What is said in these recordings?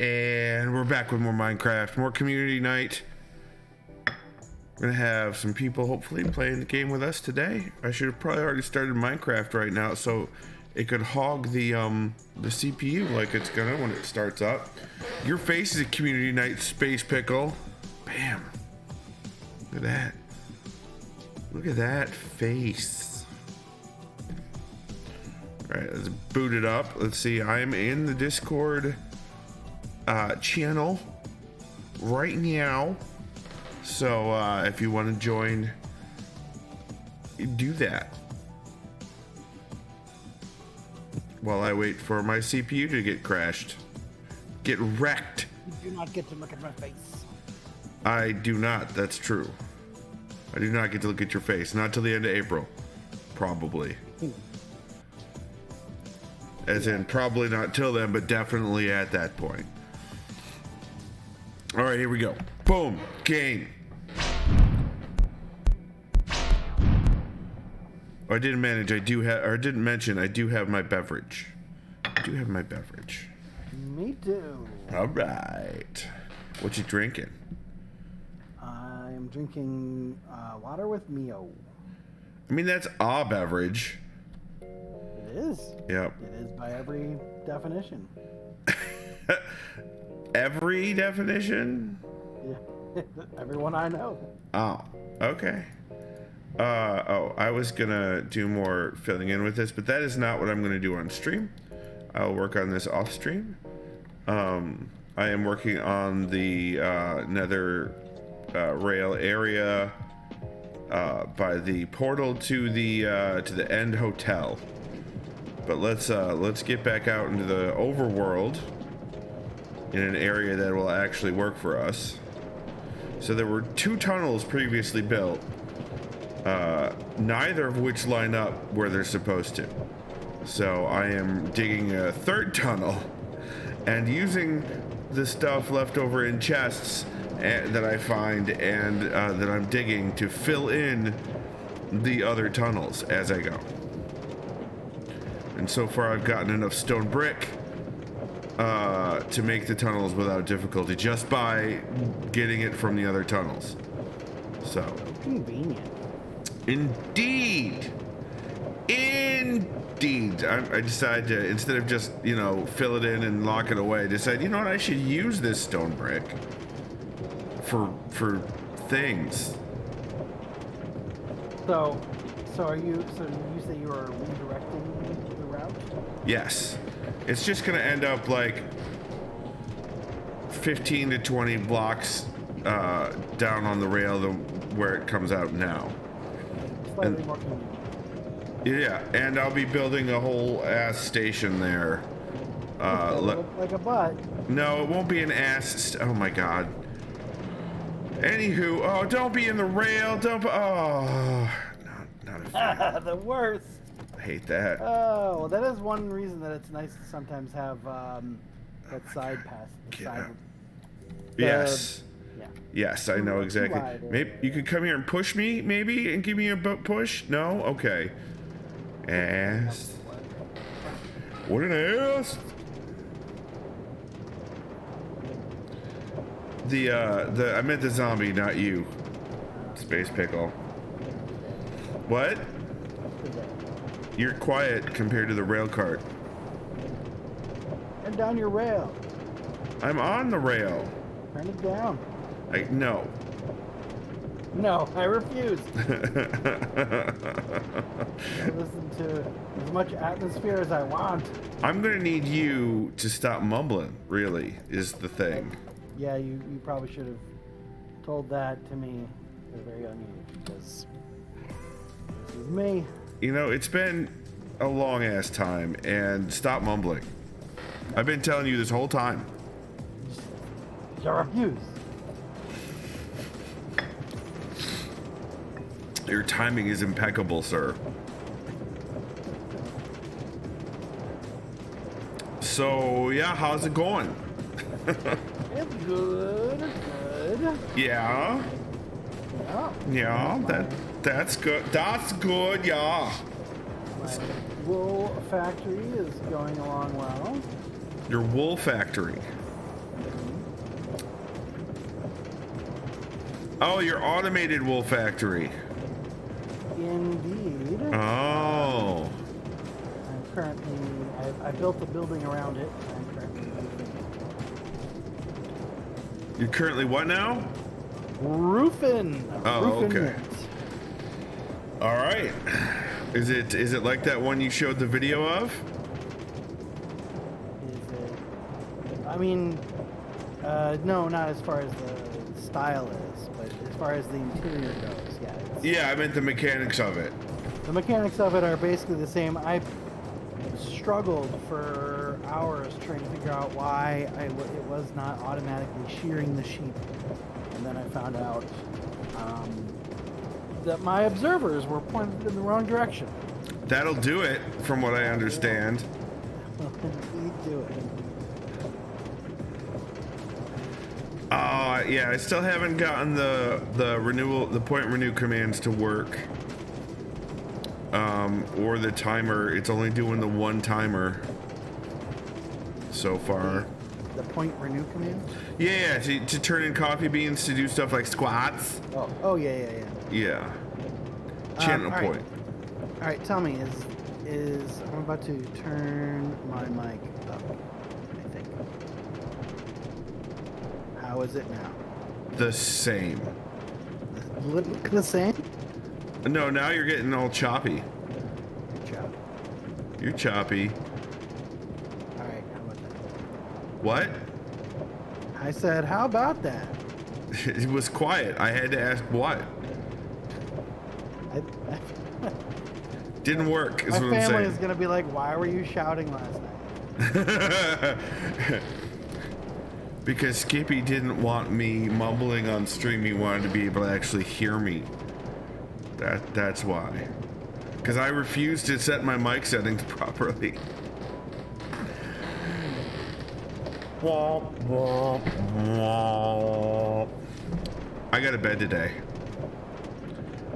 And we're back with more Minecraft, more community night. We're gonna have some people hopefully playing the game with us today. I should have probably already started Minecraft right now so it could hog the CPU like it's gonna when it starts up. Your face is a community night, Sspacepickle. Bam. Look at that. Look at that face. Alright, let's boot it up. Let's see, I'm in the Discord channel right now. So if you want to join, do that. While I wait for my CPU to get crashed. Get wrecked. You do not get to look at my face. I do not, that's true. I do not get to look at your face. Not till the end of April. Probably. As in, probably not till then, but definitely at that point. All right, here we go. Boom, game. Oh, I didn't mention I do have my beverage. Me too. All right. What you drinking? I'm drinking water with Mio. I mean, that's a beverage. It is. Yep. It is by every definition. Every definition? Yeah. Everyone I know. Oh, okay. I was gonna do more filling in with this, but that is not what I'm gonna do on stream. I'll work on this off stream. I am working on the Nether rail area by the portal to the End Hotel. But let's get back out into the overworld in an area that will actually work for us. So there were 2 tunnels previously built, neither of which line up where they're supposed to. So I am digging a 3rd tunnel and using the stuff left over in chests that I find and that I'm digging to fill in the other tunnels as I go. And so far I've gotten enough stone brick to make the tunnels without difficulty just by getting it from the other tunnels. So convenient. Indeed. I decided to, instead of just, fill it in and lock it away, decide, you know what, I should use this stone brick for things. So you say you are redirecting the route? Yes. It's just gonna end up like 15 to 20 blocks down on the rail where it comes out now. Slightly more convenient. Yeah, and I'll be building a whole ass station there. Look like a butt. No, it won't be an ass. Oh my god. Anywho, oh, don't be in the rail. Not a fan. The worst. I hate that. Oh, well, that is one reason that it's nice to sometimes have that side pass. Yes. Yeah. Yes, I know exactly. Maybe you could come here and push me, maybe, and give me a push. No, okay. Ass. What an ass. I meant the zombie, not you, Sspacepickle. What? You're quiet compared to the rail cart. Turn down your rail. I'm on the rail. Turn it down. No. No, I refuse. I listen to as much atmosphere as I want. I'm gonna need you to stop mumbling, really, is the thing. Yeah, you probably should have told that to me at a very young age, because this is me. It's been a long ass time, and stop mumbling. I've been telling you this whole time. I refuse. Your timing is impeccable, sir. So, yeah, how's it going? It's good. Yeah. Yeah, that's good. That's good, yeah. My wool factory is going along well. Your wool factory. Oh, your automated wool factory. Indeed. Oh. I'm currently, I built a building around it. I'm currently roofing it. You're currently what now? Roofing. Oh, Roofing okay. it. All right. Is it like that one you showed the video of? Is it? I mean, no, not as far as the style is, but as far as the interior goes, yeah. Yeah, I meant the mechanics of it. The mechanics of it are basically the same. I struggled for hours trying to figure out why it was not automatically shearing the sheep, and then I found out that my observers were pointed in the wrong direction. That'll do it, from what I understand. Indeed, do it. Yeah, I still haven't gotten the point renew commands to work. Or the timer. It's only doing the one timer so far. The point renew command? Yeah, to turn in coffee beans to do stuff like squats. Oh yeah. Yeah. Channel all right. point. All right, tell me, is I'm about to turn my mic up, I think. How is it now? The same. The same? No, now you're getting all choppy. Choppy. You're choppy. All right, how about that? What? I said, how about that? It was quiet. I had to ask what. Didn't work, is my what I'm family saying. is gonna be like, why were you shouting last night? Because Skippy didn't want me mumbling on stream. He wanted to be able to actually hear me. That's why. Because I refused to set my mic settings properly. I got a bed today.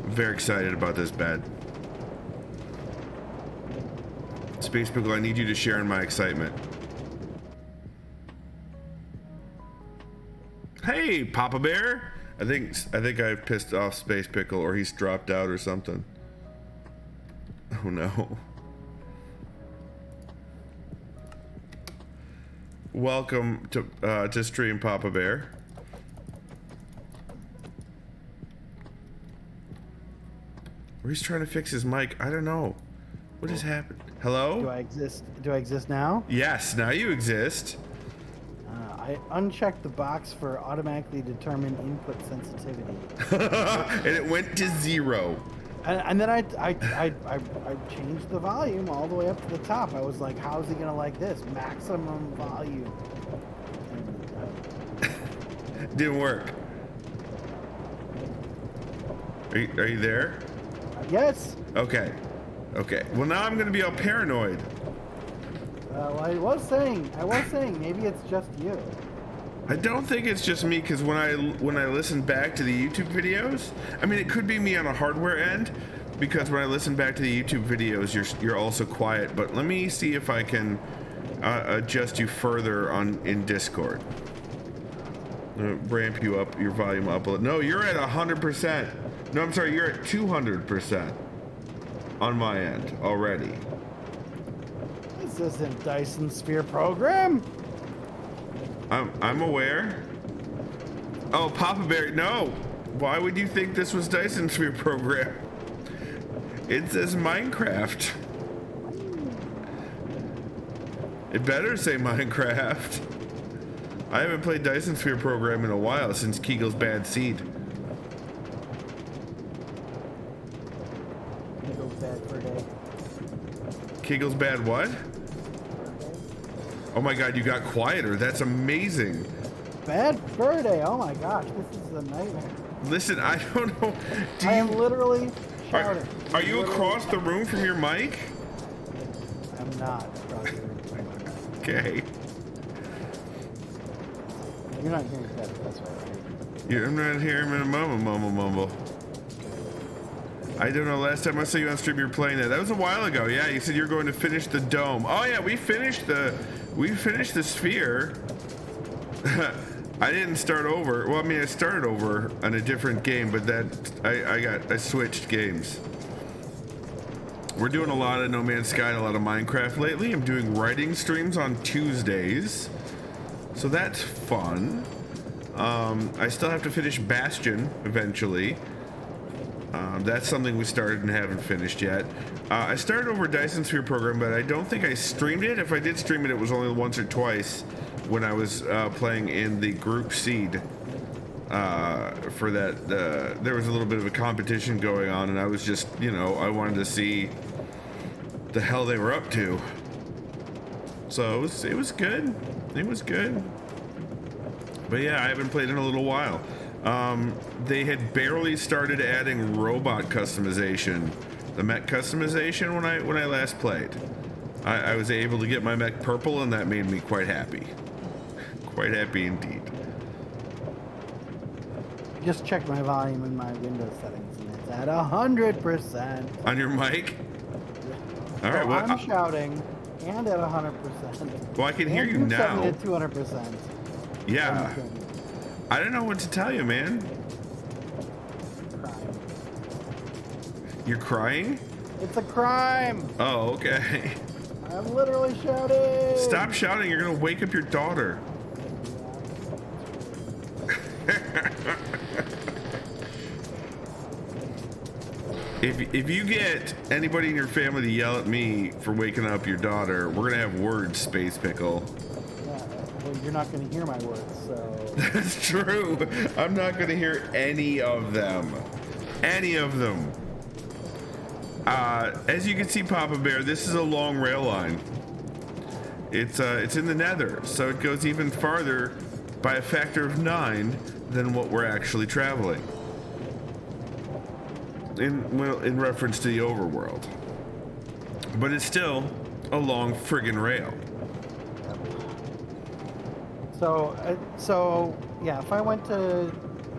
I'm very excited about this bed. Sspacepickle, I need you to share in my excitement. Hey, Papa Bear! I think I've pissed off Sspacepickle, or he's dropped out or something. Oh no. Welcome to stream, Papa Bear. Or he's trying to fix his mic. I don't know. What has happened? Hello? Do I exist? Do I exist now? Yes, now you exist. I unchecked the box for automatically determine input sensitivity, And it went to 0. and then I changed the volume all the way up to the top. I was like, "How's he gonna like this? Maximum volume." And, Didn't work. Are you there? yes. Okay. Okay. Well, now I'm gonna be all paranoid. Well, I was saying, maybe it's just you. I don't think it's just me, because when I listen back to the YouTube videos, I mean, it could be me on a hardware end, because when I listen back to the YouTube videos, you're also quiet. But let me see if I can adjust you further in Discord. Ramp you up, your volume up a little. No, you're at 100%. No, I'm sorry, you're at 200% on my end already. This isn't Dyson Sphere program. I'm aware. Oh, Papa Bear, no. Why would you think this was Dyson Sphere program? It says Minecraft. It better say Minecraft. I haven't played Dyson Sphere program in a while, since Kegel's Bad Seed. Kegel's Bad Fur Day. Kegel's Bad what? Oh my god, you got quieter. That's amazing. Bad Fur Day. Oh my gosh, this is a nightmare. Listen, I don't know. I am literally shouting. Are you across the room from your mic? I'm not across the room from my mic. Okay. You're not hearing that. That's right. I'm not hearing him in a mumble. I don't know, last time I saw you on stream you were playing that. That was a while ago. Yeah, you said you were going to finish the dome. Oh yeah, we finished the sphere. I didn't start over. Well, I mean, I started over on a different game, but I switched games. We're doing a lot of No Man's Sky and a lot of Minecraft lately. I'm doing writing streams on Tuesdays, so that's fun. I still have to finish Bastion eventually. That's something we started and haven't finished yet. I started over Dyson Sphere program, but I don't think I streamed it. If I did stream it, it was only once or twice when I was playing in the group seed. For that, there was a little bit of a competition going on, and I was just, you know, I wanted to see the hell they were up to. So it was good. It was good. But yeah, I haven't played in a little while. They had barely started adding robot customization, the mech customization when I last played. I was able to get my mech purple, and that made me quite happy. Quite happy indeed. Just checked my volume in my Windows settings, and it's at 100%. On your mic? All right. So Well, I'm shouting and at 100%. Well, I can hear you and now. At 200%. Yeah. I don't know what to tell you, man. Crime. You're crying? It's a crime. Oh, okay. I'm literally shouting. Stop shouting. You're gonna wake up your daughter. If you get anybody in your family to yell at me for waking up your daughter, we're gonna have words, Sspacepickle. Yeah, well, you're not going to hear my words, so... That's true. I'm not gonna hear any of them. Any of them. As you can see, Papa Bear, this is a long rail line. It's in the Nether, so it goes even farther by a factor of 9 than what we're actually traveling. In reference to the overworld. But it's still a long friggin' rail. So yeah, if I went to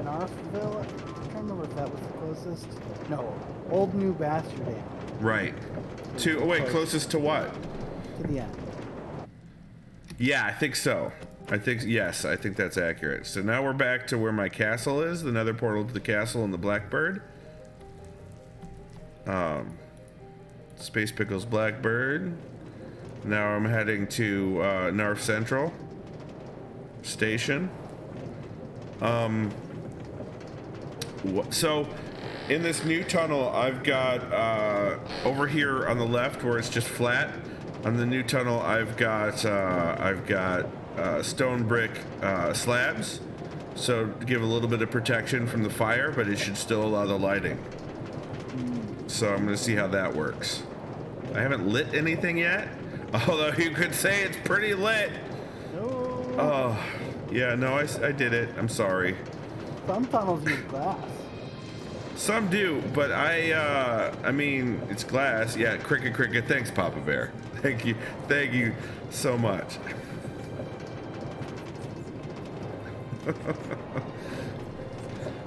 Narfville, I can't remember if that was the closest. No, Old New Bastard Dam. Right. To, oh wait, closest to what? To the end. Yeah, I think so. Yes, I think that's accurate. So now we're back to where my castle is, the Nether portal to the castle and the Blackbird. Sspacepickle's Blackbird. Now I'm heading to Narf Central Station. So in this new tunnel, I've got over here on the left where it's just flat. On the new tunnel, I've got stone brick slabs, so to give a little bit of protection from the fire, but it should still allow the lighting. So I'm gonna see how that works. I haven't lit anything yet, although you could say it's pretty lit. No. Oh, yeah, no, I did it. I'm sorry. Some tunnels use glass. Some do, but I mean, it's glass. Yeah, cricket. Thanks, Papa Bear. Thank you so much.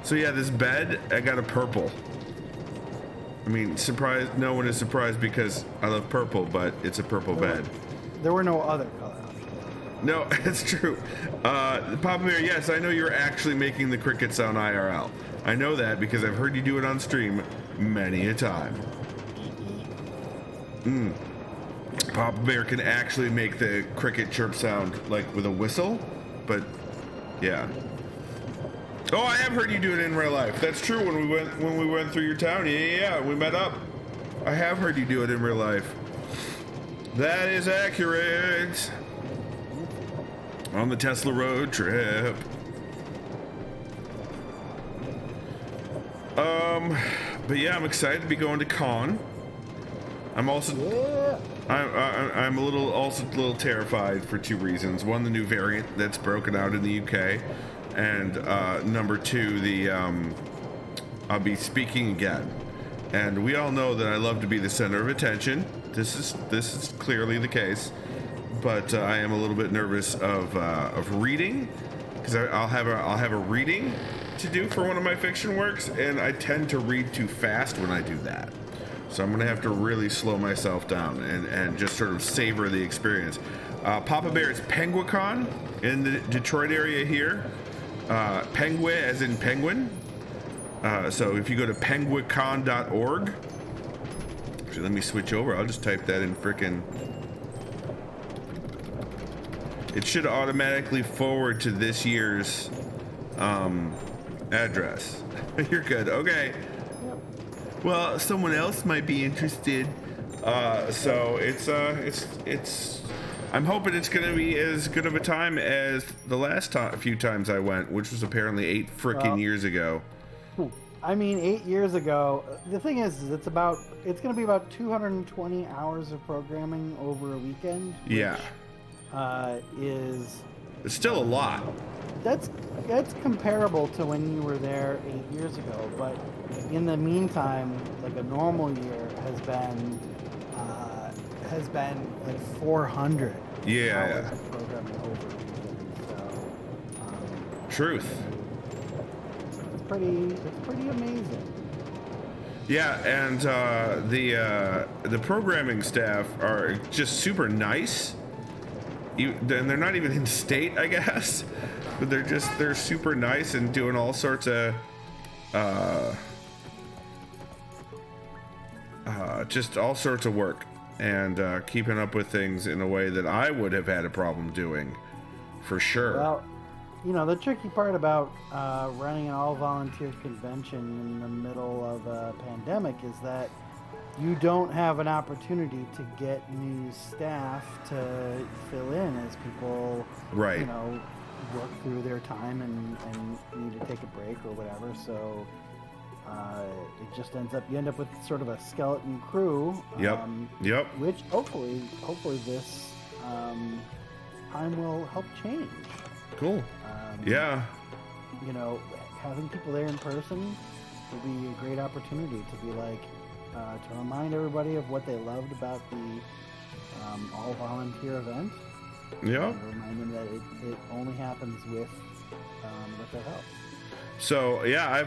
So yeah, this bed, I got a purple. I mean, surprised, no one is surprised because I love purple, but it's a purple bed. There were no other color options. No, it's true. Papa Bear, yes, I know you're actually making the cricket sound IRL. I know that because I've heard you do it on stream many a time. Papa Bear can actually make the cricket chirp sound like with a whistle, but yeah. Oh, I have heard you do it in real life. That's true. When we went through your town, yeah, we met up. I have heard you do it in real life. That is accurate. On the Tesla road trip. But yeah, I'm excited to be going to con. I'm also I'm a little terrified for two reasons. One, the new variant that's broken out in the UK, and number two, I'll be speaking again. And we all know that I love to be the center of attention. This is clearly the case, but I am a little bit nervous of reading, because I'll have a reading to do for one of my fiction works, and I tend to read too fast when I do that. So I'm gonna have to really slow myself down and just sort of savor the experience. Papa Bear's Penguicon in the Detroit area here. Penguin as in penguin. So if you go to penguicon.org, actually, let me switch over. I'll just type that in frickin'. It should automatically forward to this year's address. You're good. Okay. Well, someone else might be interested. So it's. I'm hoping it's gonna be as good of a time as the last few times I went, which was apparently 8 frickin' years ago. I mean, 8 years ago. The thing is it's gonna be about 220 hours of programming over a weekend. Yeah. It's still a lot. That's comparable to when you were there 8 years ago, but in the meantime, like a normal year has been like 400 hours of programming over a weekend. So, truth. It's pretty amazing. Yeah, and the programming staff are just super nice. And they're not even in state, I guess, but they're super nice and doing all sorts of just all sorts of work and keeping up with things in a way that I would have had a problem doing, for sure. Well, you know, the tricky part about running an all-volunteer convention in the middle of a pandemic is that you don't have an opportunity to get new staff to fill in as people, right, you know, work through their time and need to take a break or whatever. So it just you end up with sort of a skeleton crew. Yep. Which hopefully this time will help change. Cool. Yeah. You know, having people there in person would be a great opportunity to be like, to remind everybody of what they loved about the all-volunteer event. Yeah. Remind them that it only happens with their help. So yeah,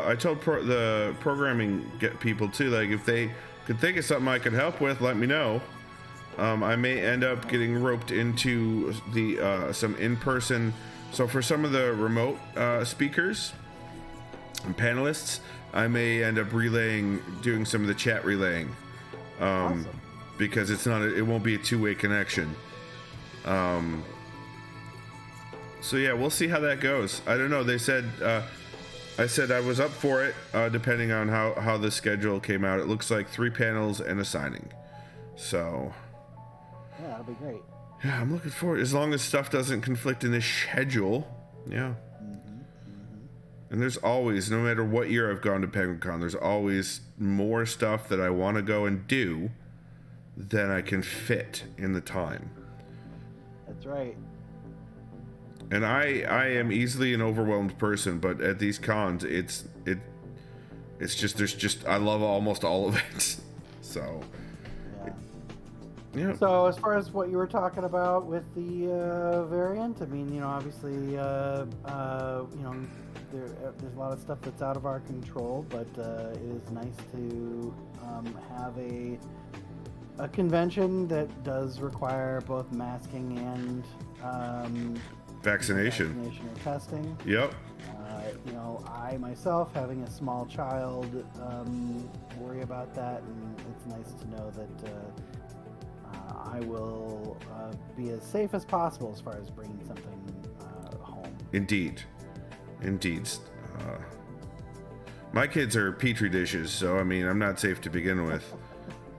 I told the programming people too, like if they could think of something I could help with, let me know. I may end up getting roped into the some in-person. So for some of the remote speakers and panelists, I may end up doing some of the chat relaying, Awesome. because it won't be a two-way connection. So yeah, we'll see how that goes. I don't know. They said, I said I was up for it, depending on how the schedule came out. It looks like 3 panels and a signing. So Yeah, that'll be great. yeah, I'm looking forward. As long as stuff doesn't conflict in the schedule. Yeah. And there's always, no matter what year I've gone to PenguinCon, there's always more stuff that I want to go and do than I can fit in the time. That's right. And I am easily an overwhelmed person, but at these cons, it's just I love almost all of it. So yeah. So as far as what you were talking about with the variant, I mean, you know, obviously, you know, there's a lot of stuff that's out of our control, but it is nice to have a convention that does require both masking and vaccination or testing. Yep. You know, I myself, having a small child, worry about that, and it's nice to know that I will be as safe as possible as far as bringing something home. Indeed. My kids are petri dishes, so I mean, I'm not safe to begin with.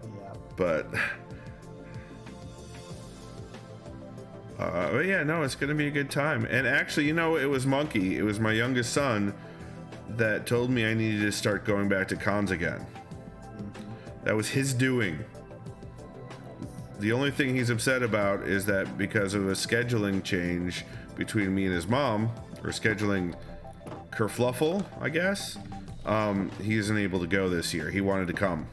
Yeah. But yeah, no, it's gonna be a good time. And actually, you know, it was Monkey. It was my youngest son that told me I needed to start going back to cons again. That was his doing. The only thing he's upset about is that because of a scheduling change between me and his mom, or scheduling kerfluffle, I guess, he isn't able to go this year. He wanted to come.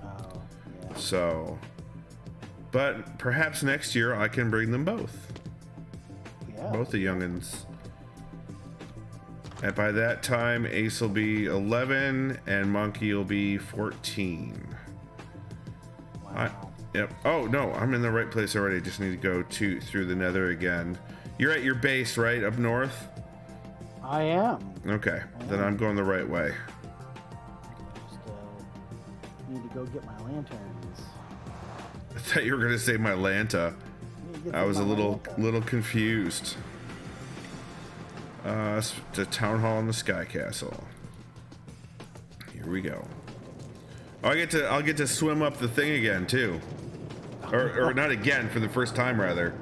Oh, yeah. So, but perhaps next year I can bring them both. Yeah. Both the youngins. And by that time, Ace will be 11 and Monkey will be 14. Wow. Yep. Oh no, I'm in the right place already. Just need to go through the Nether again. You're at your base, right, up north? I am. Okay, then I'm going the right way. Just need to go get my lanterns. I thought you were gonna say my Lanta. I was a little confused. It's the town hall in the Sky Castle. Here we go. Oh, I'll get to swim up the thing again too, or not again, for the first time rather.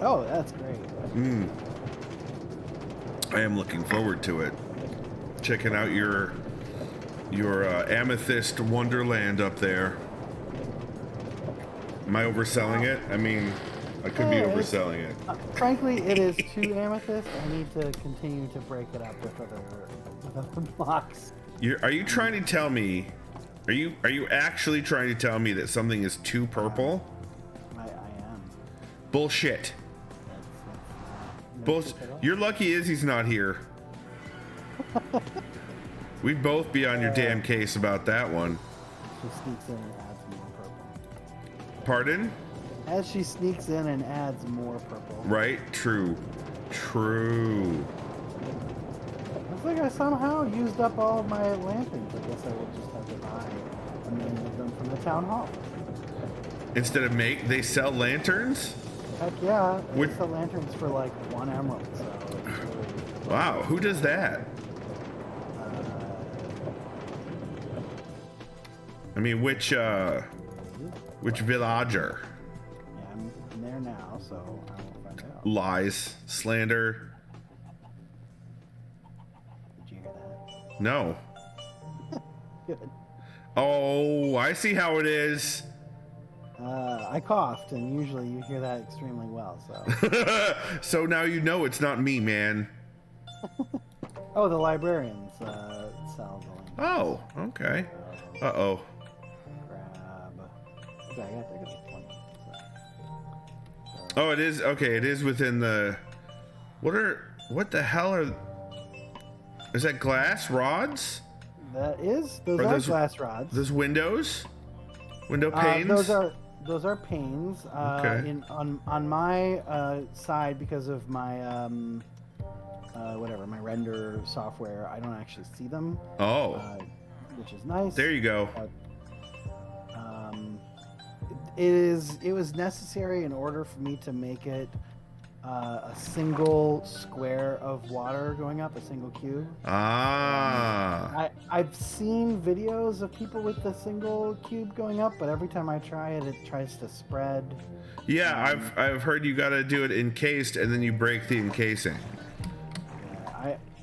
Oh, that's great. I am looking forward to it. Checking out your amethyst wonderland up there. Am I overselling it? I mean, I could be overselling it. Frankly, it is 2 amethyst. I need to continue to break it up with other blocks. Are you trying to tell me? Are you actually trying to tell me that something is 2 purple? I am. Bullshit. You're lucky Izzy's not here. We'd both be on your damn case about that one. She sneaks in and adds more purple. Pardon? As she sneaks in and adds more purple. Right? True. Looks like I somehow used up all of my lanterns. I guess I will just have to buy a million of them from the town hall. Instead of they sell lanterns? Heck yeah, they sell lanterns for like 1 emerald. So it's really, wow, who does that? I mean, which villager? Yeah, I'm there now, so I will find out. Lies, slander. Did you hear that? No. Good. Oh, I see how it is. I coughed, and usually you hear that extremely well. So. So now you know it's not me, man. Oh, the librarians sell the lanterns. Oh, okay. Uh-oh. Grab. Okay, I got 20. So. Oh, it is. Okay, it is within the... What the hell are... Is that glass rods? Those are glass rods. Those windows? Window panes? Those are panes. Okay. On my side, because of my my render software, I don't actually see them. Oh. Which is nice. There you go. It was necessary in order for me to make it a single square of water going up, a single cube. Ah. I've seen videos of people with the single cube going up, but every time I try it, it tries to spread. Yeah, I've heard you got to do it encased, and then you break the encasing.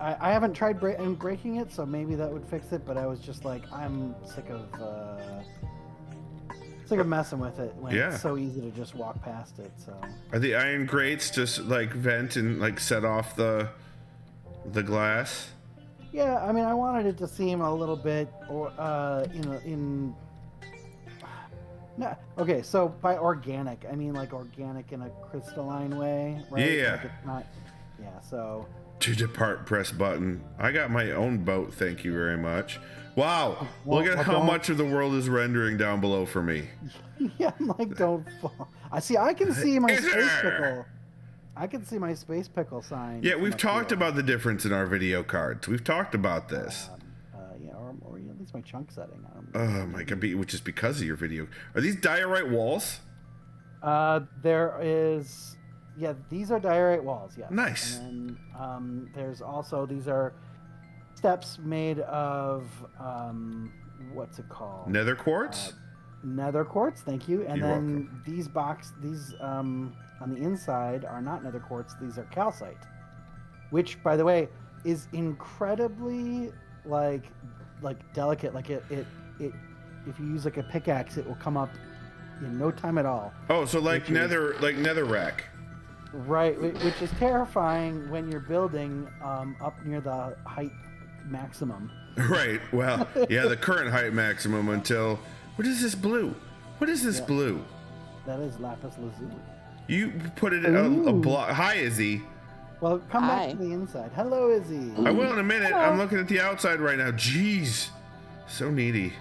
I haven't tried breaking it, so maybe that would fix it. But I was just like, I'm sick of messing with it when it's so easy to just walk past it. So are the iron grates just like vent and like set off the glass? Yeah, I mean, I wanted it to seem a little bit, no, okay. So by organic, I mean like organic in a crystalline way, right? Yeah. Like it's not, yeah. So. To depart, press button. I got my own boat, thank you very much. Wow, look at how much of the world is rendering down below for me. Yeah, I'm like, don't fall. I can see my space pickle. I can see my space pickle sign. Yeah, we've talked about the difference in our video cards. We've talked about this. Yeah, or at least my chunk setting. Oh my god, which is because of your video. Are these diorite walls? There is... Yeah, these are diorite walls, yes. Nice. And then there's also, these are steps made of, what's it called? Nether quartz? Nether quartz, thank you. And You're then welcome. these on the inside are not nether quartz, these are calcite. Which, by the way, is incredibly, like delicate. Like it if you use like a pickaxe, it will come up in no time at all. Oh, so like netherrack. Right, which is terrifying when you're building up near the height maximum. Right. Well, yeah, the current height maximum until... What is this blue? What is this blue? That is lapis lazuli. You put it in a block. Hi, Izzy. Well, come back to the inside. Hello, Izzy. I will in a minute. Hello. I'm looking at the outside right now. Jeez. So needy.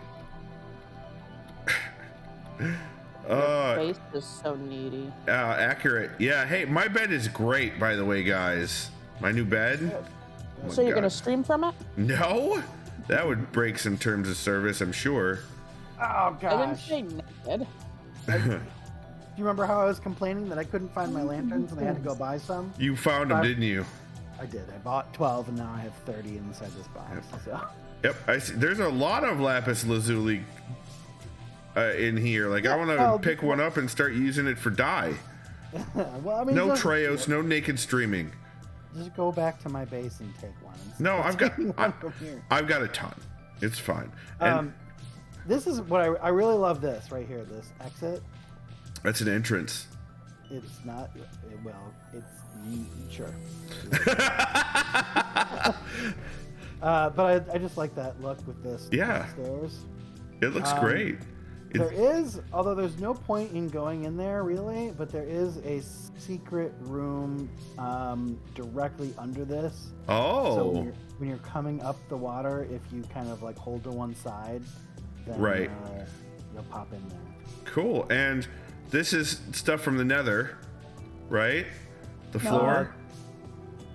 Your face is so needy. Accurate. Yeah. Hey, my bed is great, by the way, guys. My new bed. Oh So you're God. gonna stream from it? No, that would break some terms of service, I'm sure. Oh I didn't gosh. say naked. Do you remember how I was complaining that I couldn't find my lanterns and I had to go buy some? You found them, didn't you? I did. I bought 12 and now I have 30 inside this box. So. Yep. I see. There's a lot of lapis lazuli in here. Like, I want to pick one up and start using it for dye. Well, I mean, No Treos, no naked streaming. Just go back to my base and take one. No, I've got one from here. I've got a ton. It's fine. And This is what I really love. This right here, this exit. that's an entrance. It's not. Well, it's sure. But I just like that look with this. Yeah. Stairs. It looks great. There is, although there's no point in going in there really, but there is a secret room directly under this. Oh. So when you're coming up the water, if you kind of like hold to one side, then Right. You'll pop in there. Cool. And this is stuff from the Nether, right? The floor.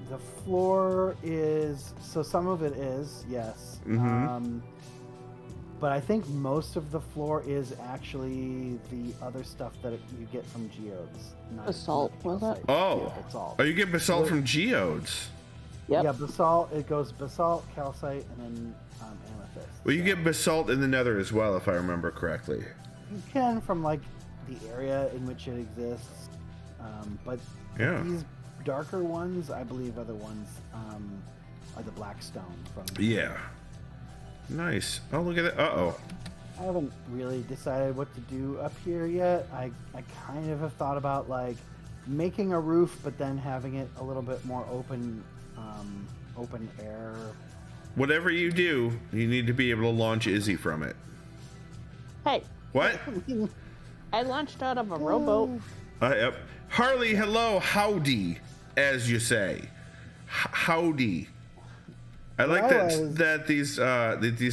The floor is, so some of it is, yes. Mhm. But I think most of the floor is actually the other stuff that you get from geodes. Basalt, was it? Oh. Yeah, basalt. Oh, you get basalt from geodes. Yep. Yeah, basalt. It goes basalt, calcite, and then amethyst. Well, you get basalt in the Nether as well, if I remember correctly. You can from like the area in which it exists, but Yeah. these darker ones, I believe, are the ones are the black stone from. Yeah. Nice. Oh, look at that. Uh-oh. I haven't really decided what to do up here yet. I kind of have thought about like making a roof, but then having it a little bit more open air. Whatever you do, you need to be able to launch Izzy from it. Hey, What? I launched out of a rowboat. Yep. Harley, hello, howdy, as you say. Howdy. I like that these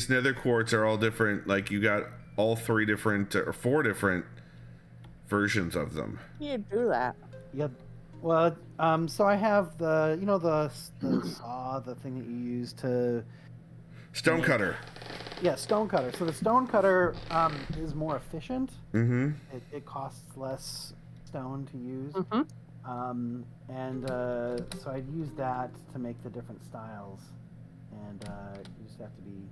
nether quartz are all different. Like, you got all 3 different or 4 different versions of them. You do that. Yep. Well, so I have the the saw, the thing that you use to. Stonecutter. Yeah, stonecutter. So the stonecutter is more efficient. Mm-hmm. It costs less stone to use. Mm-hmm. So I'd use that to make the different styles. And you just have to be.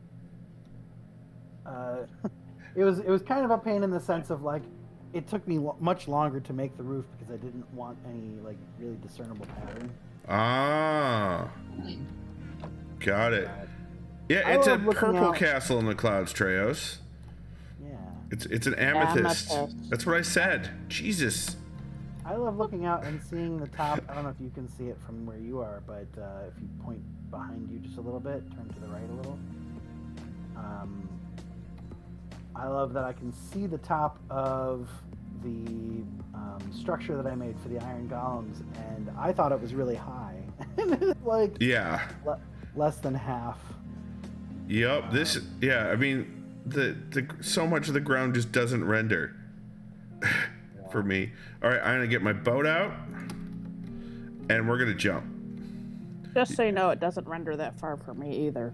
It was kind of a pain in the sense of like, it took me much longer to make the roof because I didn't want any like really discernible pattern. Ah. Got it. Yeah, it's a purple castle in the clouds, Treos. Yeah. It's an amethyst. Amethyst. That's what I said. Jesus. I love looking out and seeing the top. I don't know if you can see it from where you are, but if you point behind you just a little bit, turn to the right a little. I love that I can see the top of the structure that I made for the iron golems, and I thought it was really high. Like, Yeah. Less than half. Yep. I mean, the so much of the ground just doesn't render for me. All right, I'm gonna get my boat out, and we're gonna jump. Just so you know, it doesn't render that far for me either.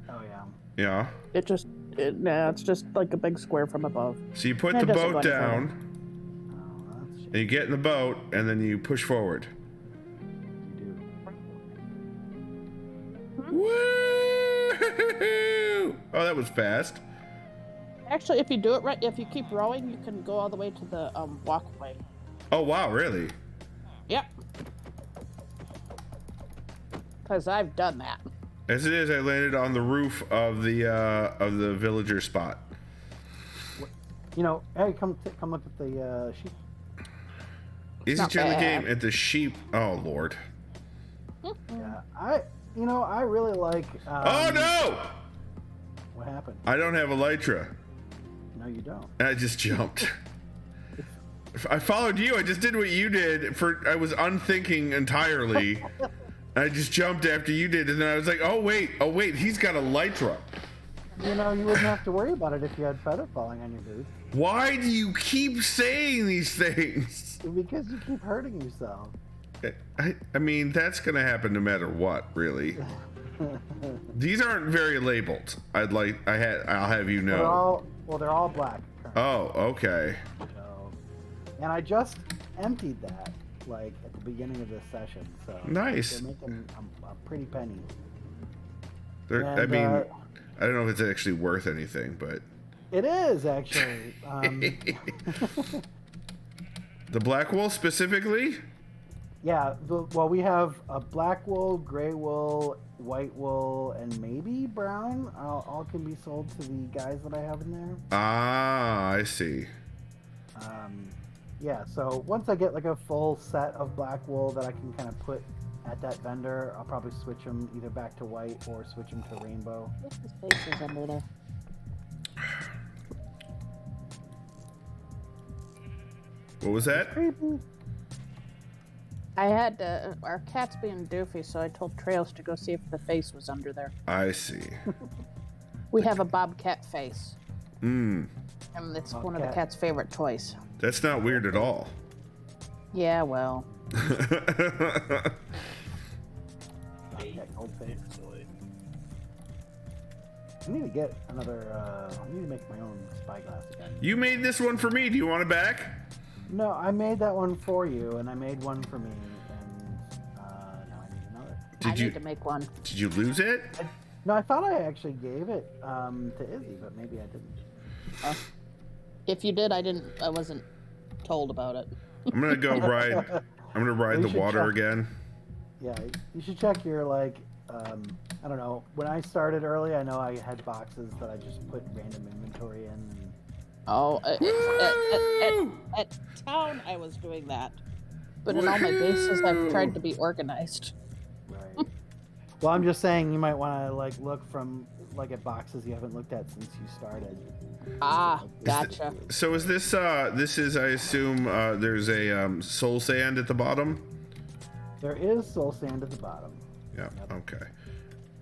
Oh yeah. Yeah. It's just like a big square from above. So you put It the doesn't go boat any down, Oh, that's and you get in the boat, and then you push forward. you do. Woo! Oh, that was fast. Actually, if you do it right, if you keep rowing, you can go all the way to the walkway. Oh wow, really? Yep. Because I've done that. As it is, I landed on the roof of the villager spot. Hey, come look at the sheep. Easy not to the bad. game at the sheep. Oh lord. Yeah, I really like. Oh no! What happened? I don't have elytra. No, you don't. I just jumped. I followed you. I just did what you did. I was unthinking entirely. I just jumped after you did, and then I was like, oh wait, he's got elytra. You know, you wouldn't have to worry about it if you had feather falling on your boots. Why do you keep saying these things? Because you keep hurting yourself. I mean, that's gonna happen no matter what, really. These aren't very labeled. I'll have you know. They're all black. Currently. Oh, okay. So, and I just emptied that, like, at the beginning of this session. So nice. They're making a pretty penny. I mean, I don't know if it's actually worth anything, but it is actually. The black wool specifically. Yeah, well, we have a black wool, gray wool, white wool, and maybe brown. All can be sold to the guys that I have in there. Ah, I see. Yeah, so once I get like a full set of black wool that I can kind of put at that vendor, I'll probably switch them either back to white or switch them to rainbow. What's his face is under there? What was that? Creepy. I had our cat's being doofy, so I told Trails to go see if the face was under there. I see. We have a bobcat face. Hmm. And it's one of the cat's favorite toys. That's not weird at all. Yeah, well. I need to get another. I need to make my own spyglass again. You made this one for me. Do you want it back? No, I made that one for you, and I made one for me, and now I need another. I need to make one. Did you lose it? No, I thought I actually gave it to Izzy, but maybe I didn't. If you did, I wasn't told about it. I'm gonna go ride. I'm gonna ride the water again. Yeah, you should check your I don't know. When I started early, I know I had boxes that I just put random inventory in. And... Oh, at town I was doing that, but in all my bases I've tried to be organized. Right. Well, I'm just saying you might want to look from at boxes you haven't looked at since you started. Ah, gotcha. So is this this is, I assume, there's a soul sand at the bottom? There is soul sand at the bottom. Yeah. Yep. Okay.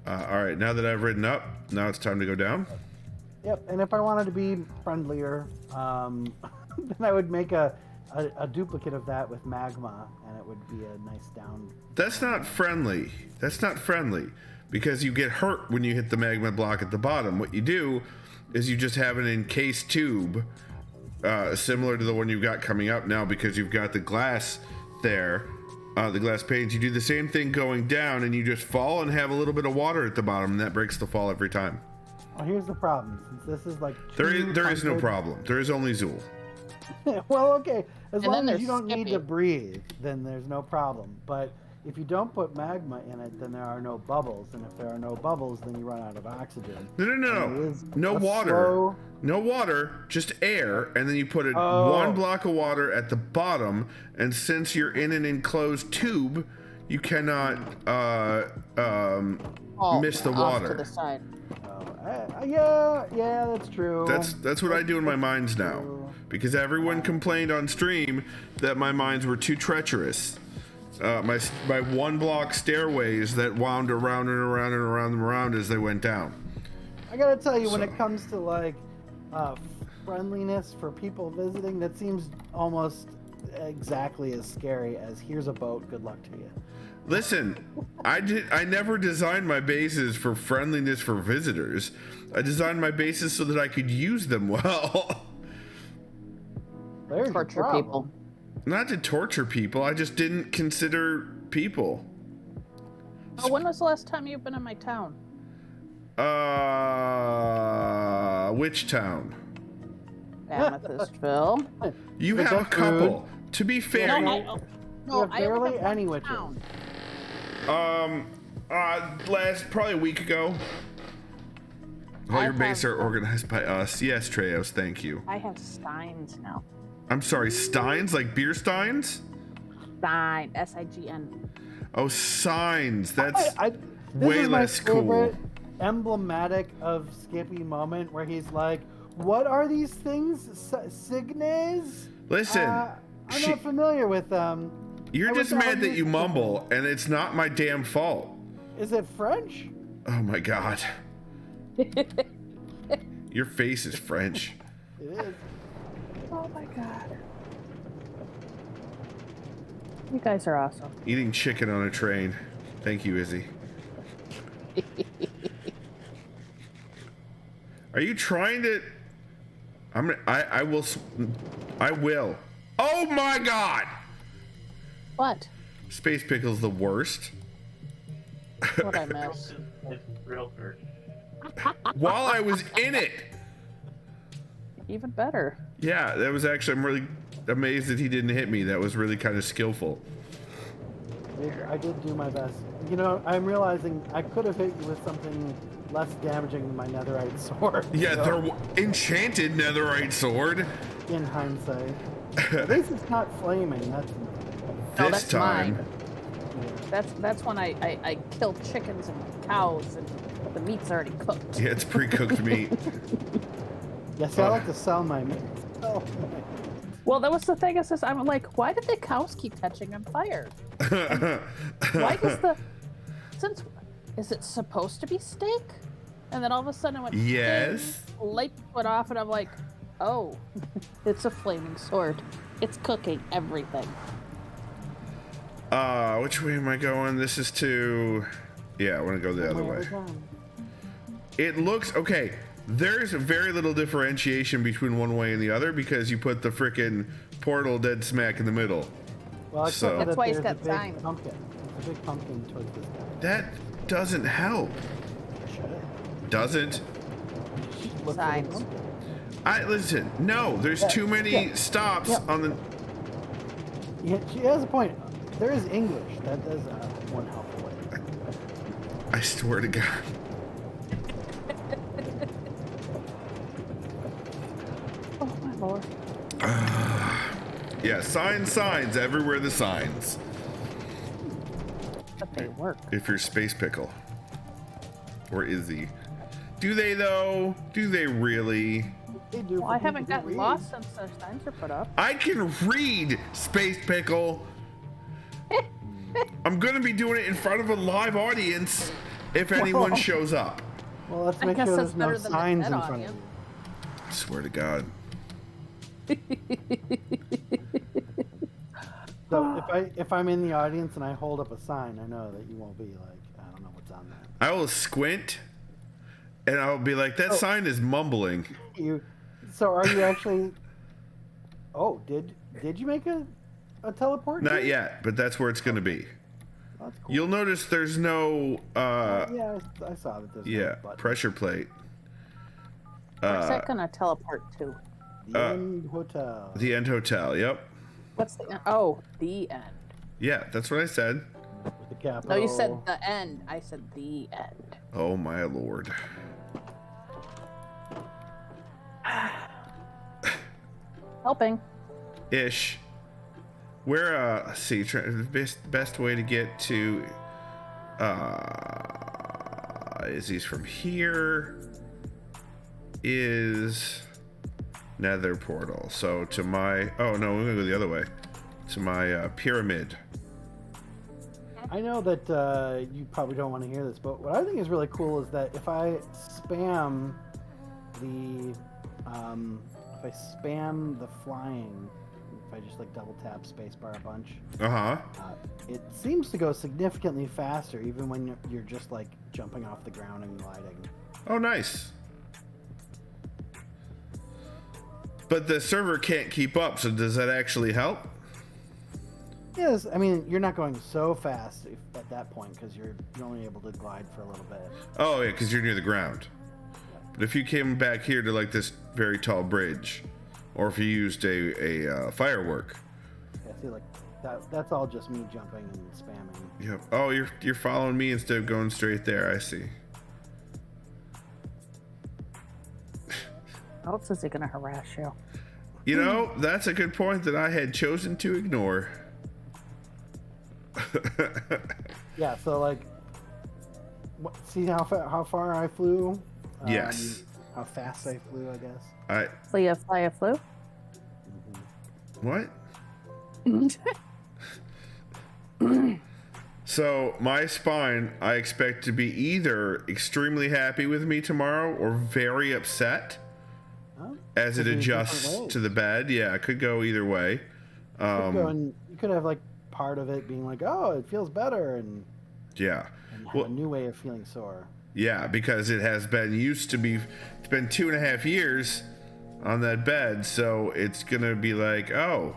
All right. Now that I've ridden up, now it's time to go down. Yep. And if I wanted to be friendlier, then I would make a duplicate of that with magma, and it would be a nice down. That's not friendly. That's not friendly because you get hurt when you hit the magma block at the bottom. What you do is you just have an encased tube, similar to the one you've got coming up now, because you've got the glass there. The glass panes, you do the same thing going down, and you just fall and have a little bit of water at the bottom, and that breaks the fall every time. Well, here's the problem. Since this is there is no problem. There is only Zool. Well, okay. As long as you don't Skippy. need to breathe, then there's no problem. But if you don't put magma in it, then there are no bubbles. And if there are no bubbles, then you run out of oxygen. No. No water. No water, just air. And then you put one block of water at the bottom. And since you're in an enclosed tube, you cannot miss the water. Off to the side. Yeah, that's true. That's what I do in my mines now. Because everyone complained on stream that my mines were too treacherous. My one block stairways that wound around and around and around and around as they went down. I gotta tell you, when it comes to friendliness for people visiting, that seems almost exactly as scary as here's a boat, good luck to you. Listen, I never designed my bases for friendliness for visitors. I designed my bases so that I could use them well. There's torture people. Not to torture people, I just didn't consider people. Oh, when was the last time you've been in my town? Which town? Amethystville. You have a couple. To be fair, I only have any one witches. town. Probably a week ago. All your bases are organized by us. Yes, Treos, thank you. I have steins now. I'm sorry, steins? Like beer steins? Stein, S-I-G-N. Oh, signs. That's this way is my less cool. favorite emblematic of Skippy moment where he's like, what are these things? Signes? Listen. I'm not familiar with them. You're just mad that you mumble, and it's not my damn fault. Is it French? Oh my god. Your face is French. It is. Oh my god. You guys are awesome. Eating chicken on a train. Thank you, Izzy. Are you trying to... I will. Oh my god! What? Sspacepickle's the worst. What I miss? It's real hurt. While I was in it. Even better. Yeah, that was actually, I'm really amazed that he didn't hit me. That was really kind of skillful. I did do my best. You know, I'm realizing I could have hit you with something less damaging than my netherite sword. Yeah, so, their enchanted netherite sword. in hindsight. At least it's not flaming. That's No, This that's time. mine. That's when I kill chickens and cows and the meat's already cooked. Yeah, it's pre-cooked meat. yes. I like to sell my meat. Oh, Well, that was the thing. I'm like, why did the cows keep catching on fire? Why does is it supposed to be steak? And then all of a sudden it went, Yes. ding, light went off, and I'm like, oh, it's a flaming sword. It's cooking everything. Which way am I going? This is to... Yeah, I want to go the other way. It looks... Okay, there's very little differentiation between one way and the other because you put the frickin' portal dead smack in the middle. well, except So- for That's that why he's there's got a big sign. pumpkin. There's a big pumpkin towards this guy. That doesn't help. Doesn't. Look for the Signs. pumpkin. Listen, no, there's too many stops on the... Yeah, she has a point. There is English. That does one helpful way. I swear to God. Oh my lord. Yeah, signs, everywhere the signs. But they work. If you're Sspacepickle. Or Izzy. Do they though? Do they really? They do. Well, for I haven't people to gotten read. lost since those signs are put up. I can read Sspacepickle. I'm gonna be doing it in front of a live audience if anyone shows up. Well, let's I make guess sure that's there's no better than the signs dead in front audience. of you. I swear to God. So if I'm in the audience and I hold up a sign, I know that you won't be like, I don't know what's on that. I will squint and I'll be like, that sign is mumbling. So are you actually? Oh, did you make a teleport? Not here? yet, but that's where it's gonna be. That's cool. You'll notice there's no Yeah, I saw that. There's no yeah, button. pressure plate. Where's that gonna teleport to? The End Hotel. The End Hotel, yep. What's the end? Oh, the end. Yeah, that's what I said. The capital. No, you said the end. I said the end. Oh my lord. Helping. Ish. Where let's see, the best way to get to Izzy's from here is Nether portal. So to my oh no, we're gonna go the other way. To my pyramid. I know that you probably don't want to hear this, but what I think is really cool is that if I spam the flying, if I just like double tap spacebar a bunch, it seems to go significantly faster, even when you're just like jumping off the ground and gliding. Oh, nice. But the server can't keep up, so does that actually help? Yes, I mean you're not going so fast at that point because you're only able to glide for a little bit. Oh yeah, because you're near the ground. But if you came back here to like this very tall bridge, or if you used a firework. Yeah, see, like that's all just me jumping and spamming. Yep. Oh, you're following me instead of going straight there. I see. How else is he gonna harass you? You know, that's a good point that I had chosen to ignore. Yeah, so like, see how far I flew? Yes. How fast I flew, I guess. Fly a flew? What? So my spine, I expect to be either extremely happy with me tomorrow or very upset. as it Could be different adjusts ways. to the bed. Yeah, it could go either way. You could have like part of it being like, oh, it feels better, and Yeah. have Well, a new way of feeling sore. yeah, because it has been used to be, it's been 2.5 years on that bed, so it's gonna be like, oh,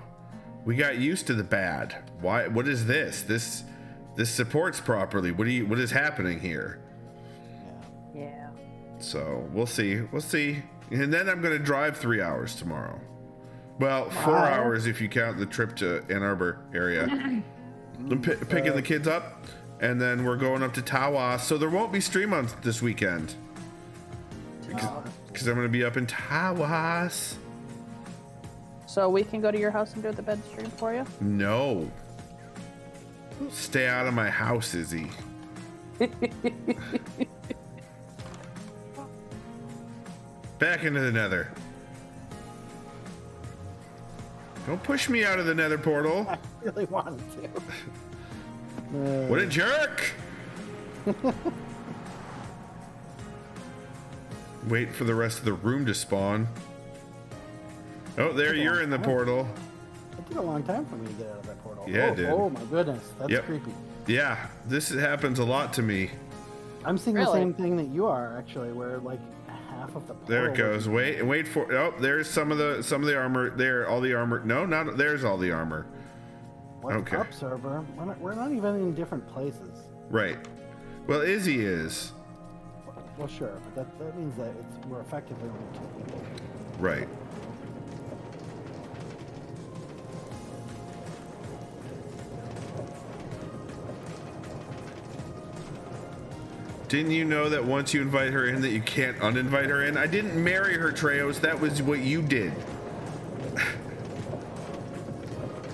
we got used to the bad. Why? What is this? This supports properly. What is happening here? Yeah. So we'll see. We'll see. And then I'm gonna drive 3 hours tomorrow. Well, 4 Wow. hours if you count the trip to Ann Arbor area. I'm picking the kids up, and then we're going up to Tawas. So there won't be stream on this weekend because I'm gonna be up in Tawas. So we can go to your house and do the bed stream for you? No. Stay out of my house, Izzy. Back into the Nether. Don't push me out of the Nether portal. I really wanted to. What a jerk! Wait for the rest of the room to spawn. Oh, there, you're in the portal. It took a long time for me to get out of that portal. Yeah, oh, it did. Oh my goodness, that's Yep. creepy. Yeah, this happens a lot to me. I'm seeing the Really? same thing that you are actually, where like half of the portal. There it goes. was- Wait for. Oh, there's some of the armor. There, all the armor. No, not there's all the armor. What's Okay. up, server? We're not even in different places. Right. Well, Izzy is. Well, sure, but that means that we're effectively only two people. Right. Didn't you know that once you invite her in that you can't uninvite her in? I didn't marry her, Treos. That was what you did.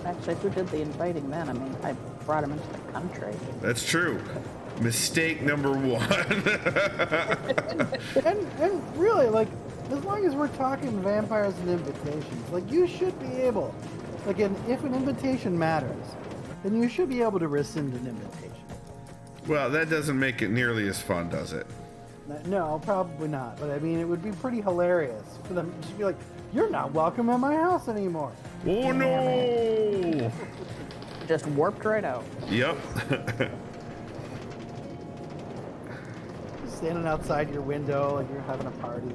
Actually, who did the inviting then? I mean, I brought him into the country. That's true. Mistake number one. And really, like, as long as we're talking vampires and invitations, like, you should be able, like, if an invitation matters, then you should be able to rescind an invitation. Well, that doesn't make it nearly as fun, does it? No, probably not. But I mean, it would be pretty hilarious for them to just be like, "You're not welcome at my house anymore." Oh no! Just warped right out. Yep. Standing outside your window like you're having a party.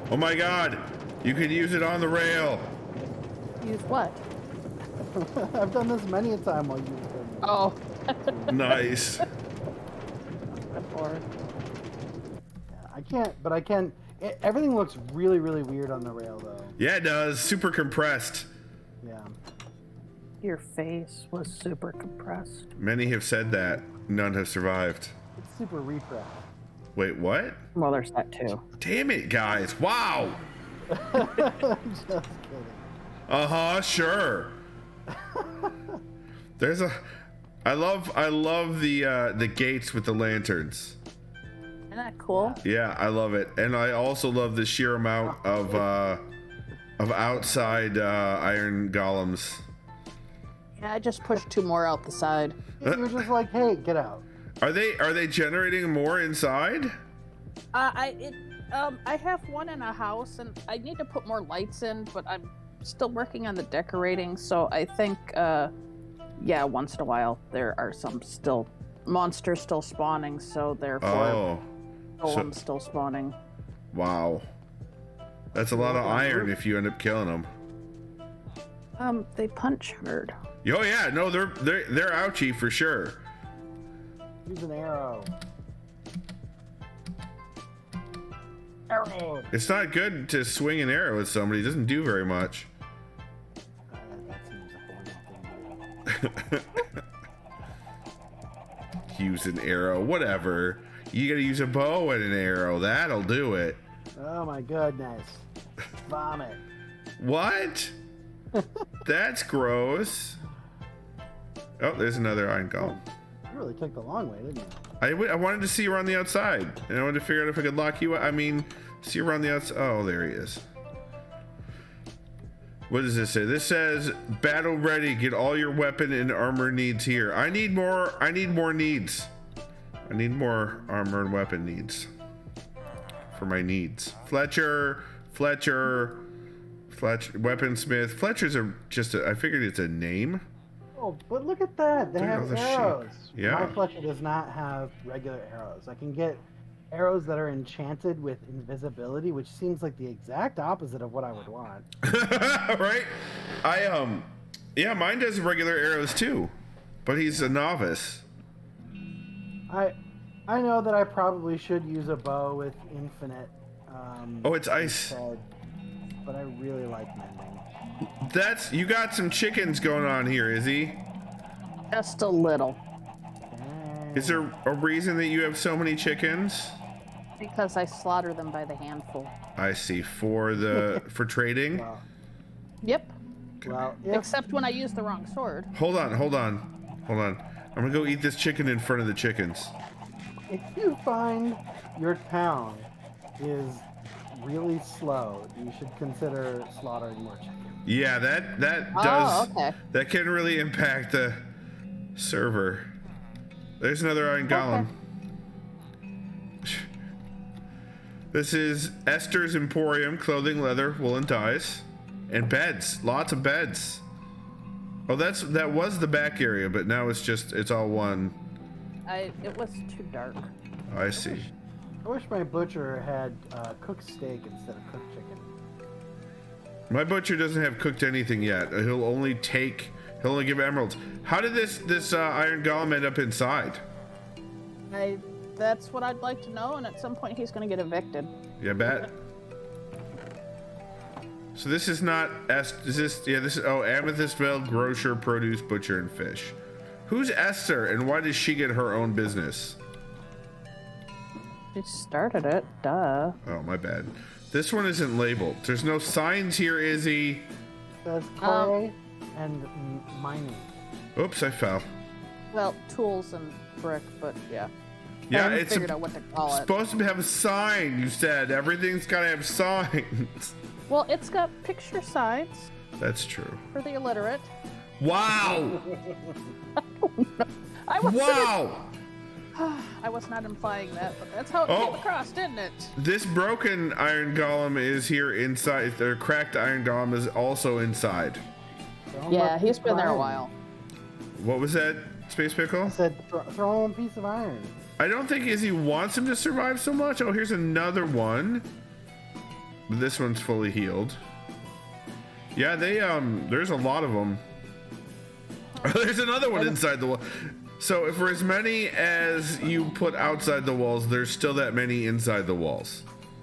Oh my God! You could use it on the rail. Use what? I've done this many a time while you've been. Oh. Nice. Or I can't, but I can. Everything looks really, really weird on the rail, though. Yeah, it does. Super compressed. Yeah. your face was super compressed. Many have said that. None have survived. It's super repressed. Wait, what? Well, there's that too. Damn it, guys. Wow. I'm just kidding. Uh-huh, sure. There's a I love the gates with the lanterns. Isn't that cool? Yeah, I love it. And I also love the sheer amount of outside iron golems. Yeah, I just pushed 2 more out the side. You're just like, hey, get out. Are they generating more inside? I have one in a house, and I need to put more lights in, but I'm still working on the decorating. So I think, yeah, once in a while there are some monsters still spawning. So therefore, golems still spawning. Wow, that's a lot of iron if you end up killing them. They punch hard. Oh yeah, no, they're ouchy for sure. Use an arrow. Arrow. It's not good to swing an arrow at somebody. It doesn't do very much. That seems a horrible thing to do. Use an arrow, whatever. You gotta use a bow and an arrow. That'll do it. Oh my goodness. Vomit. What? That's gross. Oh, there's another iron golem. You really took the long way, didn't you? I wanted to see you around the outside, and I wanted to figure out if I could lock you out. I mean, see you around the outside. Oh, there he is. What does this say? This says battle ready. Get all your weapon and armor needs here. I need more needs. I need more armor and weapon needs for my needs. Fletcher, weaponsmith. Fletcher's I figured it's a name. Oh, but look at that. They have arrows. Yeah. My Fletcher does not have regular arrows. I can get arrows that are enchanted with invisibility, which seems like the exact opposite of what I would want. Right? Yeah, mine does regular arrows too, but he's a novice. I know that I probably should use a bow with infinite. Oh, it's ice. Instead, but I really like mending. You got some chickens going on here, Izzy. Just a little. Is there a reason that you have so many chickens? Because I slaughter them by the handful. I see. For trading? Well, Yep. well, Except when I use the wrong sword. Hold on. I'm gonna go eat this chicken in front of the chickens. if you find your town is really slow, you should consider slaughtering more chickens. Yeah, that Oh, does okay. that can really impact the server. There's another iron golem. This is Esther's Emporium, clothing, leather, woolen dyes, and beds. Lots of beds. Oh, that was the back area, but now it's all one. It was too dark. Oh, I see. I wish my butcher had cooked steak instead of cooked chicken. My butcher doesn't have cooked anything yet. He'll only give emeralds. How did this iron golem end up inside? That's what I'd like to know, and at some point he's gonna get evicted. Yeah, bet. So this is not this is Amethystville, grocer, produce, butcher, and fish. Who's Esther, and why does she get her own business? She started it, duh. Oh, my bad. This one isn't labeled. There's no signs here, Izzy. It says clay and mining. Oops, I fell. Well, tools and brick, but yeah. I Yeah, haven't it's figured out what to call it. supposed to have a sign. You said everything's gotta have signs. Well, it's got picture signs That's true. for the illiterate. Wow! I was Wow! I was not implying that, but that's how it came across, didn't it? This broken iron golem is here inside. The cracked iron golem is also inside. Yeah, he's been there a while. What was that, Space I Pickle? said throw him a piece of iron. I don't think Izzy wants him to survive so much. Oh, here's another one. This one's fully healed. Yeah, there's a lot of them. There's another one inside the wall. So for as many as you put outside the walls, there's still that many inside the walls.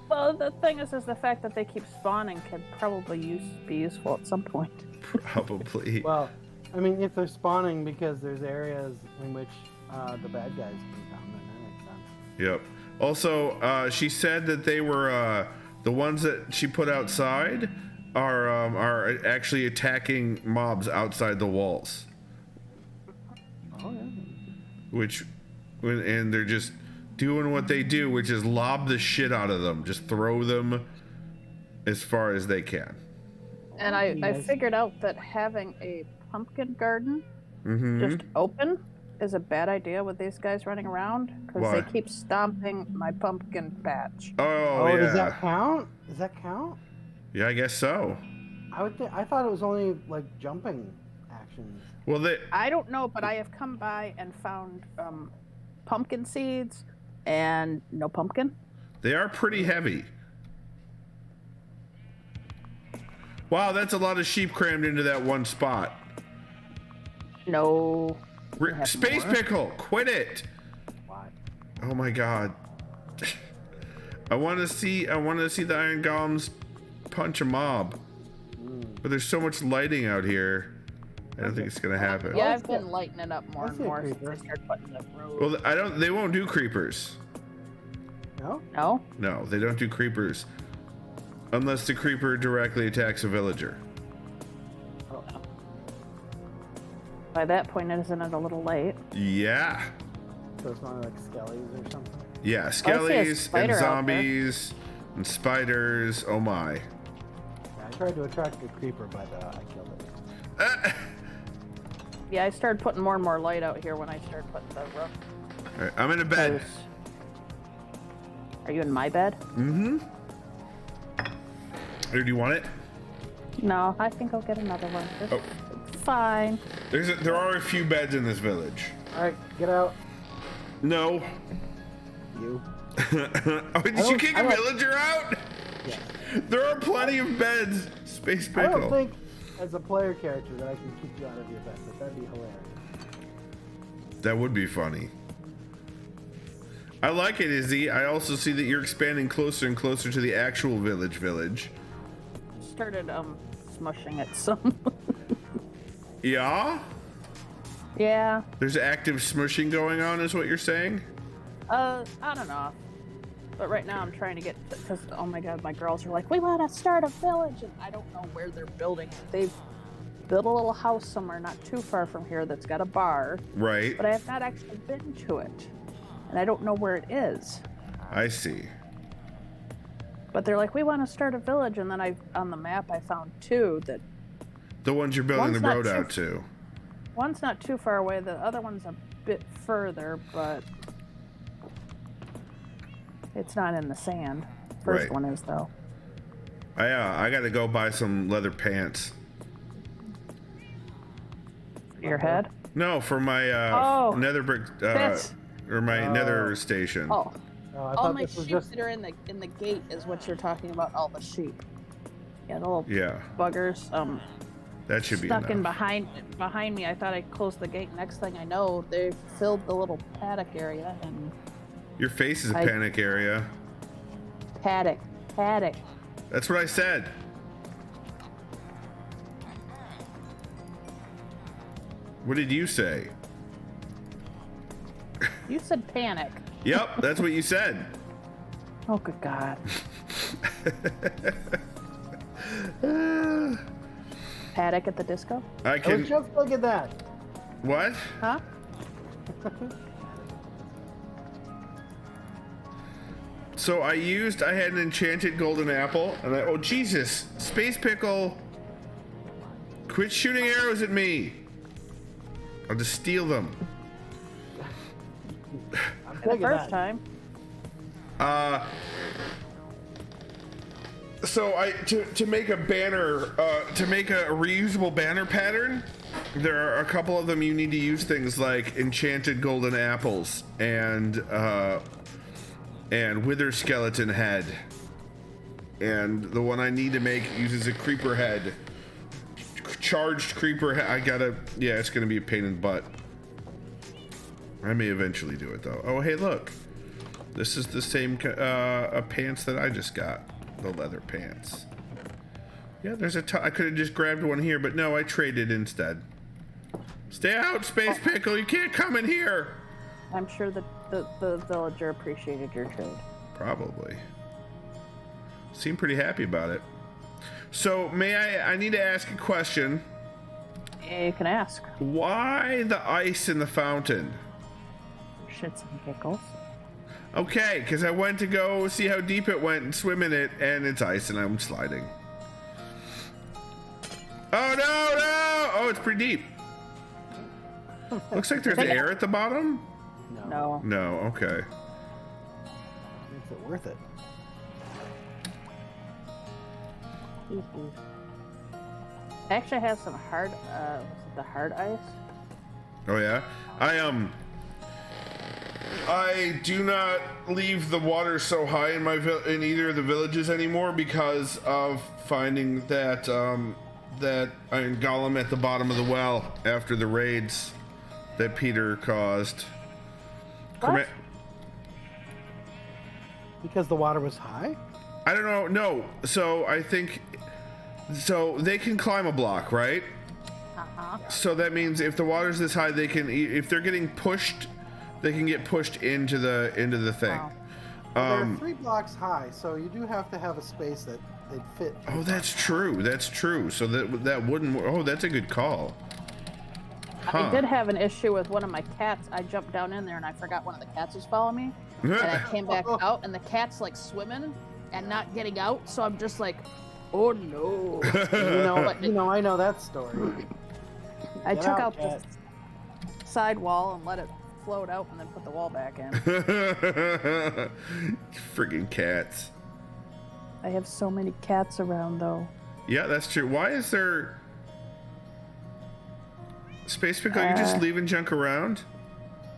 Well, the thing is the fact that they keep spawning could probably be useful at some point. Probably. Well, I mean, if they're spawning because there's areas in which the bad guys can come, then that makes sense. Yep. Also, she said that they were the ones that she put outside are actually attacking mobs outside the walls. Oh yeah. And they're just doing what they do, which is lob the shit out of them. Just throw them as far as they can. And I figured out that having a pumpkin garden Mm-hmm. just open is a bad idea with these guys running around because Why? they keep stomping my pumpkin patch. Oh, Oh, yeah. does that count? Does that count? Yeah, I guess so. I thought it was only like jumping actions. Well, I don't know, but I have come by and found pumpkin seeds and no pumpkin. they are pretty heavy. Wow, that's a lot of sheep crammed into that one spot. No. We have Space more. Pickle, quit it! Why? Oh my god. I want to see the iron golems punch a mob. But there's so much lighting out here. I don't think it's gonna happen. Yeah, I've been lighting it up more I and see a more since creeper. I started putting up roads. Well, they won't do creepers. No? No? No, they don't do creepers. Unless the creeper directly attacks a villager. Oh. By that point, isn't it a little late? Yeah. So it's more like skellies or something. Yeah, I see a skellies and spider out there. zombies and spiders. Oh my. Yeah, tried to attract the creeper, but I killed it. Yeah, I started putting more and more light out here when I started putting the roof. All right, I'm in a bed. Are you in my bed? Mm-hmm. Or do you want it? No, I think I'll get another one. Oh. It's fine. There are a few beds in this village. All right, get out. No. You. Oh, did you kick a villager out? Yeah. There are plenty of beds. Space I don't Pickle. think, as a player character, that I can kick you out of your bed, but that'd be hilarious. That would be funny. I like it, Izzy. I also see that you're expanding closer and closer to the actual village. Started smushing it some. Yeah? Yeah. There's active smushing going on, is what you're saying? On and off. But right now I'm trying to get, because oh my god, my girls are like, we want to start a village, and I don't know where they're building it. They've built a little house somewhere not too far from here that's got a bar. Right. But I have not actually been to it, and I don't know where it is. I see. But they're like, we want to start a village, and then on the map I found two that. The ones you're building One's the not road too- out to. One's not too far away. The other one's a bit further, but it's not in the sand. First Right. one is though. I gotta go buy some leather pants. Your head? No, for my nether brick That's- or my nether station. Oh, I all thought my this was sheep just. that are in the gate is what you're talking about. All the sheep. Yeah, the little Yeah, buggers. that should be Stuck in enough. behind me. I thought I closed the gate. Next thing I know, they filled the little paddock area and Your face is a I- panic area. paddock. That's what I said. What did you say? You said panic. Yep, that's what you said. Oh good God. Paddock at the disco? I I was can. just looking at that. What? Huh? So I had an enchanted golden apple, and oh Jesus, Space Pickle, quit shooting arrows at me. I'll just steal them. I'm The taking first that. time. So to make a banner, to make a reusable banner pattern, there are a couple of them you need to use things like enchanted golden apples and wither skeleton head. And the one I need to make uses a creeper head. Charged creeper head. Yeah, it's gonna be a pain in the butt. I may eventually do it though. Oh, hey, look. This is the same pants that I just got. The leather pants. Yeah, there's I could have just grabbed one here, but no, I traded instead. Stay out, Space Pickle. You can't come in here. I'm sure that the villager appreciated your trade. Probably. Seemed pretty happy about it. So, I need to ask a question. You can ask. Why the ice in the fountain? Shits and giggles. Okay, because I went to go see how deep it went and swim in it, and it's ice and I'm sliding. Oh, no! Oh, it's pretty deep. Looks like there's air at the bottom? No. No, okay. Makes it worth it. I actually have some hard, the hard ice. Oh, yeah? I do not leave the water so high in in either of the villages anymore because of finding that that iron golem at the bottom of the well after the raids that Peter caused. What? Because the water was high? I don't know. No. So I think they can climb a block, right? Uh-huh. So that means if the water's this high, they can. If they're getting pushed, they can get pushed into the thing. Wow. They're 3 blocks high, so you do have to have a space that they'd fit. Oh, that's true. That's true. So that wouldn't. Oh, that's a good call. I did have an issue with one of my cats. I jumped down in there and I forgot one of the cats was following me. And I came back out and the cat's like swimming and not getting out. So I'm just like Oh no! I know that story. I Get took out, out cat. the side wall and let it float out, and then put the wall back in. Friggin' cats. I have so many cats around, though. Yeah, that's true. Why is there... Sspacepickle, you just leaving junk around?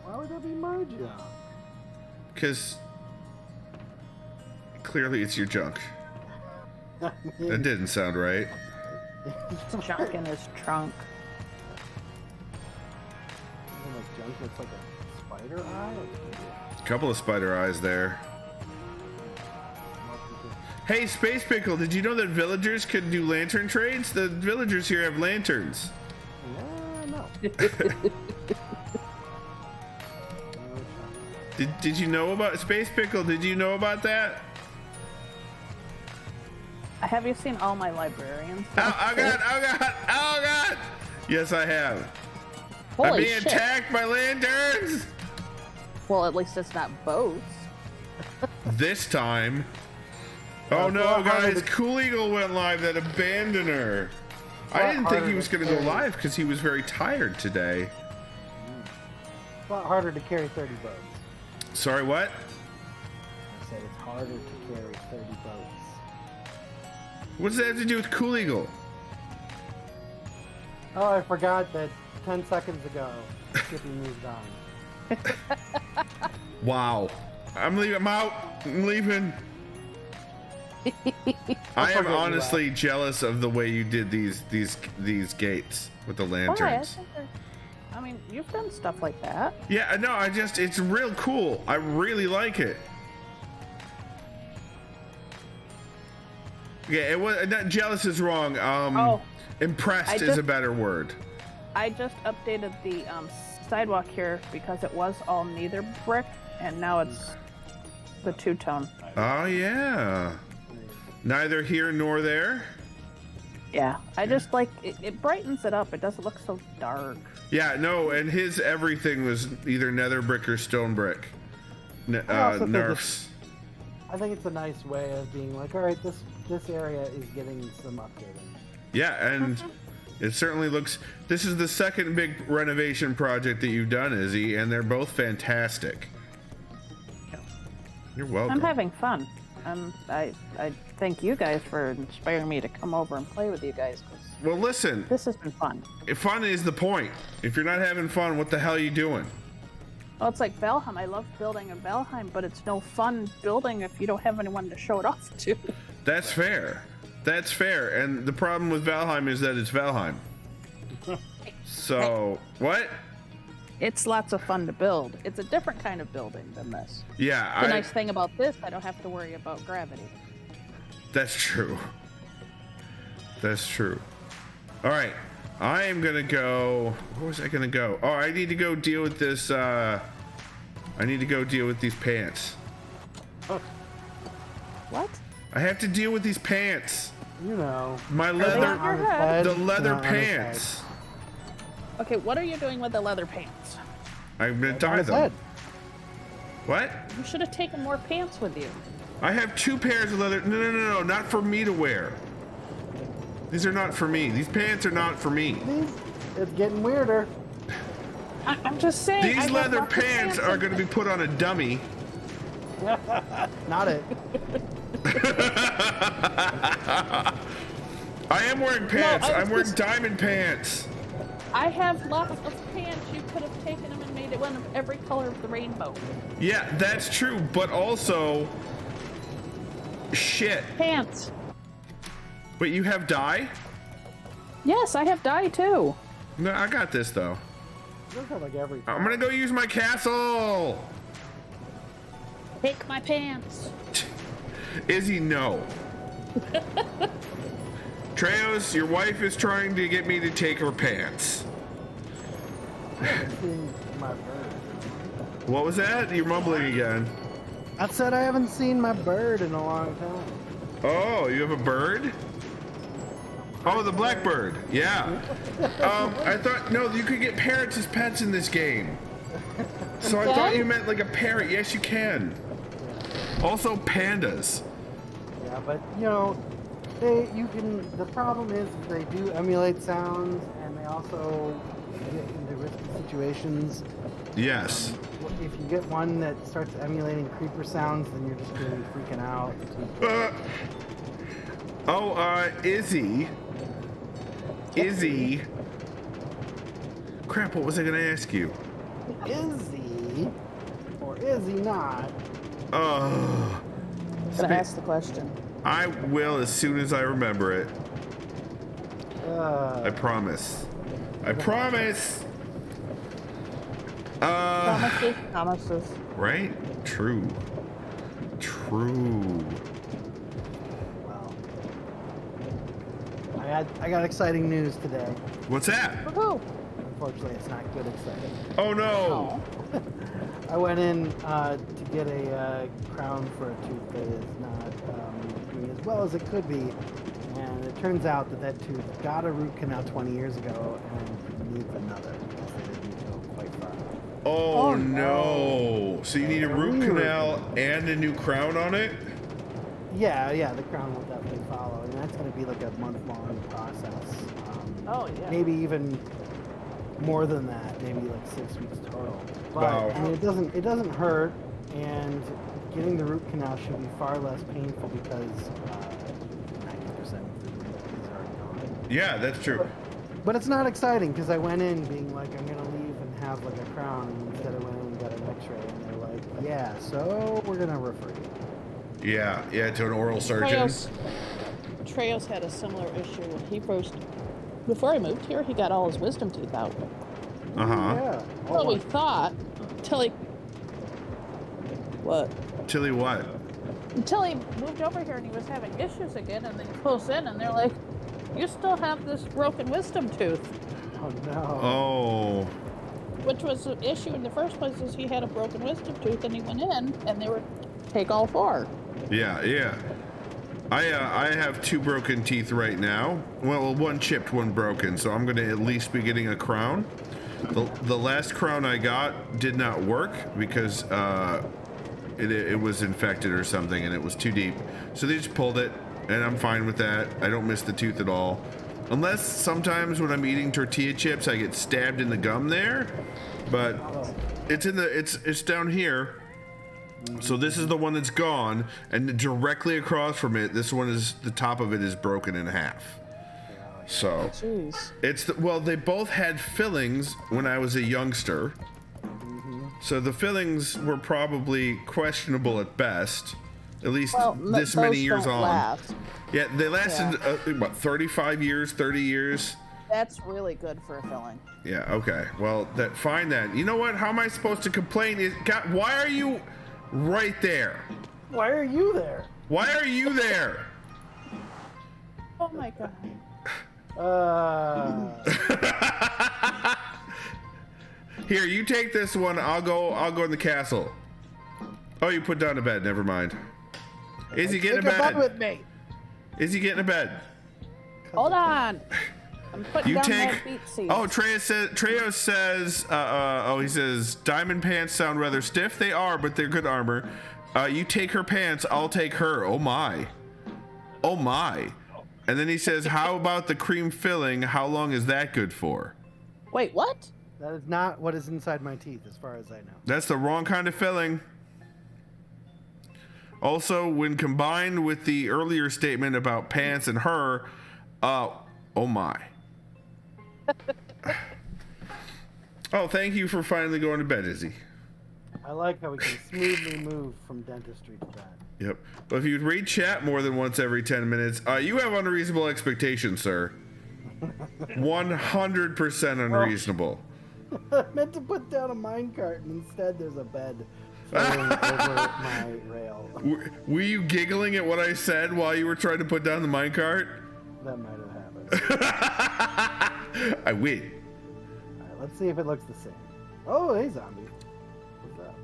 Why would that be my job? Because... Clearly it's your junk. That didn't sound right. It's junk in his trunk. Like junk that's like a spider eye? Couple of spider eyes there. Hey, Sspacepickle, did you know that villagers could do lantern trades? The villagers here have lanterns. Yeah, no. Did you know about Sspacepickle? Did you know about that? Have you seen all my librarians? Oh God! Yes, I have. Holy I'm being shit. attacked by lanterns. Well, at least it's not boats. This time. Oh it's a no, lot harder guys! to- Cool Eagle went live. That abandoner. I didn't think he was going to go live because he was very tired today. It's a lot harder to carry 30 boats. Sorry, what? I said it's harder to carry 30 boats. What does that have to do with Cool Eagle? Oh, I forgot that 10 seconds ago, Skippy moved on. Wow. I'm leaving. I'm out. I'm leaving. I am forget you honestly jealous of the way you did these gates with the Why? lanterns. I mean, you've done stuff like that. Yeah, no, it's real cool. I really like it. Yeah, it was not jealous is wrong. Impressed is just- a better word. I just updated the sidewalk here because it was all Nether brick, and now it's the two-tone. Oh yeah. Neither here nor there. Yeah, I just like it brightens it up. It doesn't look so dark. Yeah, no, and his everything was either nether brick or stone brick. also think Nerfs. I think it's a nice way of being like, all right, this area is getting some updating. Yeah, and it certainly looks. This is the second big renovation project that you've done, Izzy, and they're both fantastic. You're welcome. I'm having fun. I thank you guys for inspiring me to come over and play with you guys. 'Cause Well, listen, this has been fun. fun is the point. If you're not having fun, what the hell are you doing? Oh, it's like Valheim. I love building in Valheim, but it's no fun building if you don't have anyone to show it off to. That's fair. That's fair. And the problem with Valheim is that it's Valheim. So, what? It's lots of fun to build. It's a different kind of building than this. Yeah, The nice thing about this, I don't have to worry about gravity. That's true. That's true. All right. I am going to go. Where was I going to go? Oh, I need to go deal with this. I need to go deal with these pants. What? I have to deal with these pants. You know. My they leather. on your head? The leather No, on his head. pants. Okay, what are you doing with the leather pants? I'm going to On dye his them. head. What? You should have taken more pants with you. I have 2 pairs of leather. No, not for me to wear. These are not for me. These pants are not for me. It's getting weirder. I'm just saying. I These have leather lots of pants are in- going to be put on a dummy. Not it. I am wearing pants. I was I'm wearing just- diamond pants. I have lots of pants. You could have taken them and made it one of every color of the rainbow. Yeah, that's true. But also, shit. Pants. But you have dye? Yes, I have dye too. No, I got this though. Those are like every. I'm gonna go use my castle. Take my pants. Izzy, no. Treos, your wife is trying to get me to take her pants. Seen my bird. What was that? You're mumbling again. I said I haven't seen my bird in a long time. Oh, you have a bird? Oh, the blackbird. Yeah. I thought, no, you could get parrots as pets in this game. So I thought you meant like a parrot. Yes, you can. Also, pandas. Yeah, but you know, The problem is they do emulate sounds, and they also get into risky situations. Yes. If you get one that starts emulating creeper sounds, then you're just going to be freaking out. Izzy. Izzy. Crap, what was I going to ask you? Izzy, or is he not? Oh. Gonna ask the question. I will as soon as I remember it. I promise. I promise. Promises. Right? True. Well, I got exciting news today. What's that? Woohoo! Unfortunately, it's not good exciting. Oh no! Oh. I went in to get a crown for a tooth that is not doing as well as it could be, and it turns out that tooth got a root canal 20 years ago and needs another because they didn't go quite far enough. Oh no! So you need a root canal and a new crown on it? Yeah, the crown will definitely follow, and that's going to be like a month-long process. Oh yeah. Maybe even more than that, maybe like 6 weeks total. But Wow. I mean, it doesn't hurt, and getting the root canal should be far less painful because 90% of the root is already gone. Yeah, that's true. But it's not exciting because I went in being like, I'm gonna leave and have like a crown, and instead I went in and got an X-ray, and they're like, yeah, so we're gonna refer you. Yeah, to an oral surgeon. Treos had a similar issue when he first, before he moved here, he got all his wisdom teeth out. Yeah. Well, we thought, until he, what? Tilly what? Until he moved over here and he was having issues again, and then he pulls in and they're like, you still have this broken wisdom tooth. Oh no. Oh. Which was an issue in the first place, is he had a broken wisdom tooth and he went in and they were take all four. Yeah. I have 2 broken teeth right now. Well, 1 chipped, 1 broken, so I'm going to at least be getting a crown. The last crown I got did not work because it was infected or something and it was too deep. So they just pulled it, and I'm fine with that. I don't miss the tooth at all. Unless sometimes when I'm eating tortilla chips, I get stabbed in the gum there. But it's down here. So this is the one that's gone, and directly across from it, this one is, the top of it is broken in half. So Jeez. they both had fillings when I was a youngster. So the fillings were probably questionable at best, at least this many years on. Last. Yeah, they lasted 35 years, 30 years. That's really good for a filling. Yeah, okay. Well, find that. You know what? How am I supposed to complain? Why are you right there? Why are you there? Why are you there? Oh my god. Here, you take this one. I'll go in the castle. Oh, you put down a bed. Never mind. Is he getting a bed? With me. Is he getting a bed? Hold on. I'm putting You down take. my beet seeds. Oh, Treos says. He says diamond pants sound rather stiff. They are, but they're good armor. You take her pants. I'll take her. Oh my. Oh my. And then he says, how about the cream filling? How long is that good for? Wait, what? That is not what is inside my teeth, as far as I know. That's the wrong kind of filling. Also, when combined with the earlier statement about pants and her, oh my. Oh, thank you for finally going to bed, Izzy. I like how we can smoothly move from dentistry to that. Yep. But if you read chat more than once every 10 minutes, you have unreasonable expectations, sir. 100% unreasonable. I meant to put down a minecart, and instead there's a bed floating over my rail. Were you giggling at what I said while you were trying to put down the minecart? That might have happened. I win. All right, let's see if it looks the same. Oh, hey, zombie. What's up?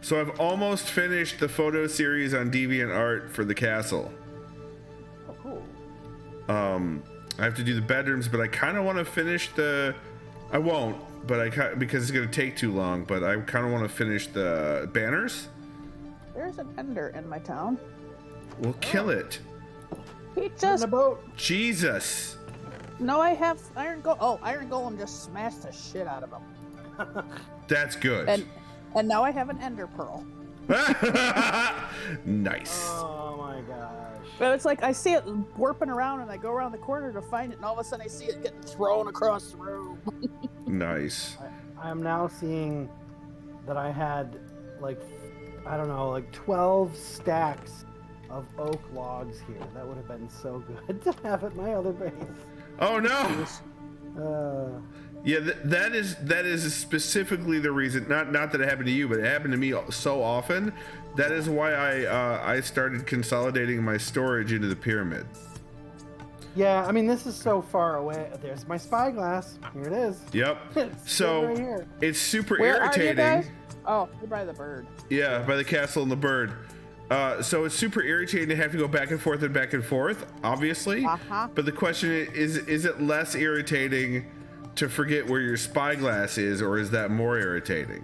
So I've almost finished the photo series on DeviantArt for the castle. Oh, cool. I have to do the bedrooms, but I kind of want to finish I won't, but because it's going to take too long, but I kind of want to finish the banners. Very there's an ender in my town. Well, kill it. He In just the boat. Jesus. no. I have iron golem. Oh, iron golem just smashed the shit out of him. That's good. And now I have an ender pearl. Nice. Oh my gosh. But it's like I see it warping around, and I go around the corner to find it, and all of a sudden I see it getting thrown across the room. Nice. I am now seeing that I had like, I don't know, like 12 stacks of oak logs here. That would have been so good to have at my other base. Oh no. Yeah, that is specifically the reason. Not that it happened to you, but it happened to me so often. That is why I started consolidating my storage into the pyramid. Yeah, I mean, this is so far away. There's my spyglass. Here it is. Yep. It's So right here. it's super Where irritating. are you guys? Oh, you're by the bird. Yeah, by the castle and the bird. So it's super irritating to have to go back and forth, obviously. Uh-huh. But the question is it less irritating to forget where your spyglass is, or is that more irritating?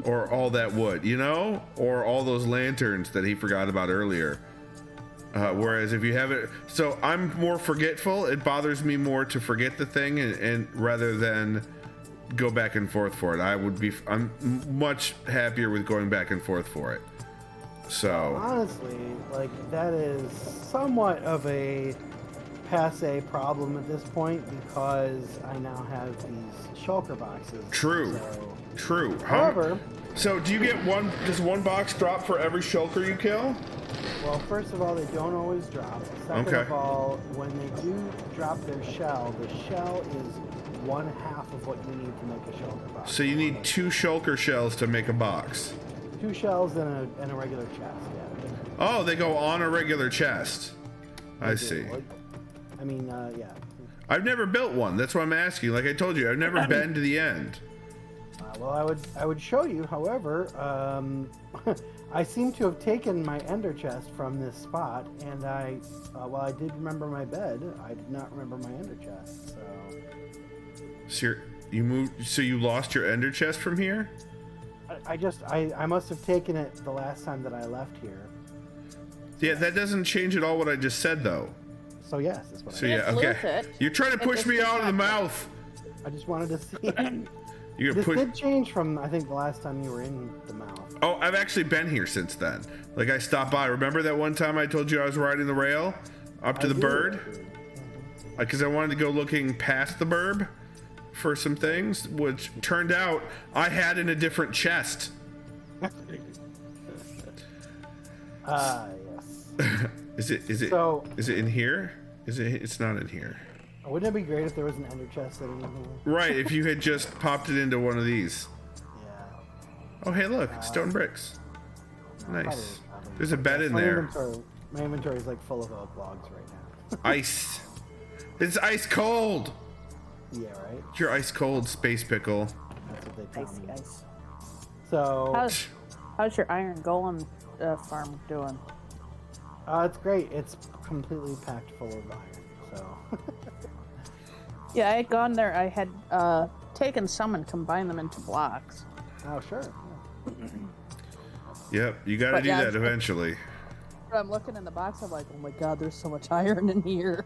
Or all that wood, you know? Or all those lanterns that he forgot about earlier. Whereas if you have it, so I'm more forgetful. It bothers me more to forget the thing and rather than go back and forth for it. I'm much happier with going back and forth for it. So Honestly, like, that is somewhat of a passe problem at this point because I now have these shulker boxes. True. So, true. however, So do you get does one box drop for every shulker you kill? well, first of all, they don't always drop. Second Okay. of all, when they do drop their shell, the shell is 1/2 of what you need to make a shulker box. So you need 2 shulker shells to make a box. 2 shells and a regular chest, yeah. Oh, they go on a regular chest. I They do. see. I mean, yeah. I've never built one. That's why I'm asking. Like I told you, I've never been to the end. Well, I would show you. However, I seem to have taken my ender chest from this spot, and while I did remember my bed, I did not remember my ender chest. So You lost your ender chest from here? I must have taken it the last time that I left here. Yeah, that doesn't change at all what I just said though. So yes, that's what So I. yeah, It's okay. worth it. You're trying to It push just me did out of the not- mouth. I just wanted to see. You're This push. did change from I think the last time you were in the mouth. Oh, I've actually been here since then. Like I stopped by. Remember that one time I told you I was riding the rail up to the bird? Because I wanted to go looking past the burb for some things, which turned out I had in a different chest. Yes. Is it So- is it in here? It's not in here. Wouldn't it be great if there was an ender chest sitting in here? Right, if you had just popped it into one of these. Yeah. Oh, hey, look, stone bricks. Nice. There's a bed in My there. inventory is like full of oak logs right now. Ice. It's ice cold. Yeah, right. You're ice cold, Sspacepickle. That's what they tell Icy me. ice. So How's your iron golem farm doing? it's great. It's completely packed full of iron. So Yeah, I had gone there. I had taken some and combined them into blocks. oh sure. Yep, you gotta But do yeah, that eventually. But I'm looking in the box. I'm like, oh my god, there's so much iron in here.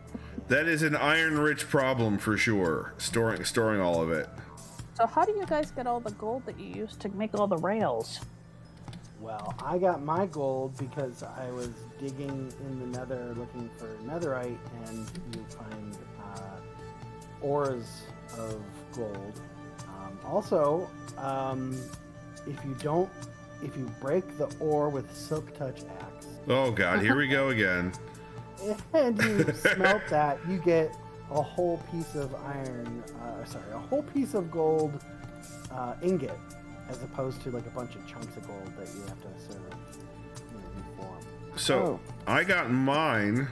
That is an iron-rich problem for sure. Storing all of it. So how do you guys get all the gold that you used to make all the rails? Well, I got my gold because I was digging in the nether looking for netherite, and you find ores of gold. Also, if you break the ore with silk touch axe, Oh god, here we go again. and you smelt that, you get a whole piece of iron. A whole piece of gold ingot, as opposed to like a bunch of chunks of gold that you have to sort of reform. So I got mine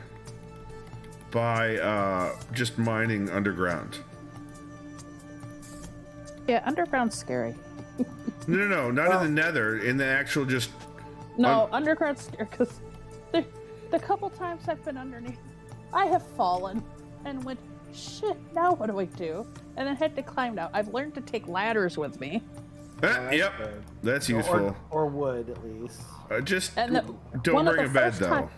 by just mining underground. Yeah, underground's scary. No, not in the nether, in the actual just... No, underground's scary because the couple times I've been underneath, I have fallen and went, shit, now what do I do? And then had to climb down. I've learned to take ladders with me Yep, good. that's useful. Or wood, at least. Just And don't bring a bed, though.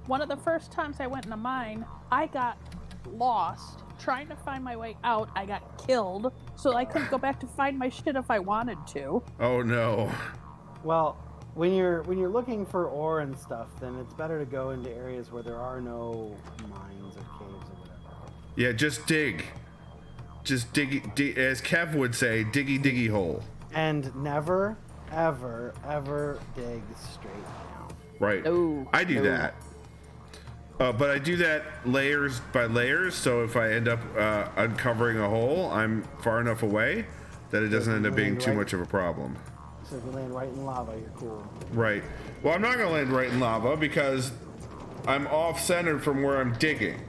One of the first times I went in a mine, I got lost trying to find my way out. I got killed, so I couldn't go back to find my shit if I wanted to. Oh, no. Well, when you're looking for ore and stuff, then it's better to go into areas where there are no mines or caves or whatever. Yeah, just dig. Just dig, as Kev would say, diggy diggy hole. And never, ever, ever dig straight down. Right. No, I do that. But I do that layers by layers, so if I end up uncovering a hole, I'm far enough away that it doesn't end up being too much of a problem. So if you land right in lava, you're cool. Right. Well, I'm not going to land right in lava because I'm off-centered from where I'm digging.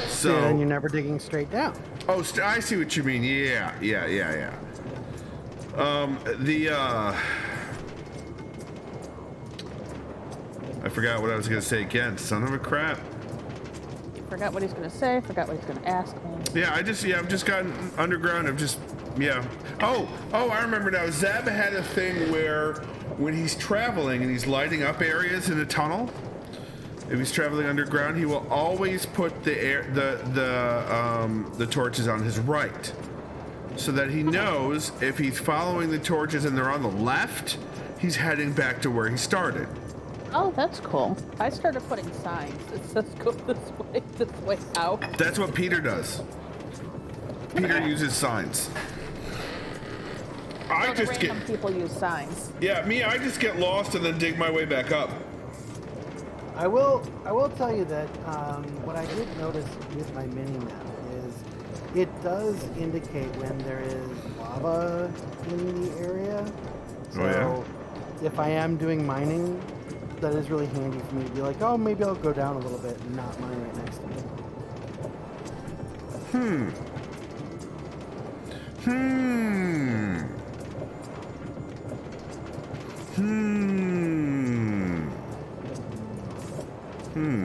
So then you're never digging straight down. Oh, I see what you mean. Yeah. I forgot what I was going to say again. Son of a crap. Forgot what he's gonna say. Forgot what he's gonna ask me. Yeah, I've just gotten underground. Oh, I remember now. Zeb had a thing where when he's traveling and he's lighting up areas in a tunnel, if he's traveling underground, he will always put the torches on his right, so that he knows if he's following the torches and they're on the left, he's heading back to where he started. Oh, that's cool. I started putting signs that says go this way out. That's what Peter does. Peter uses signs. People use signs. Yeah, I just get lost and then dig my way back up. I will tell you that what I did notice with my mini map is it does indicate when there is lava in the area. So if I am doing mining, that is really handy for me to be like, oh, maybe I'll go down a little bit and not mine right next to me.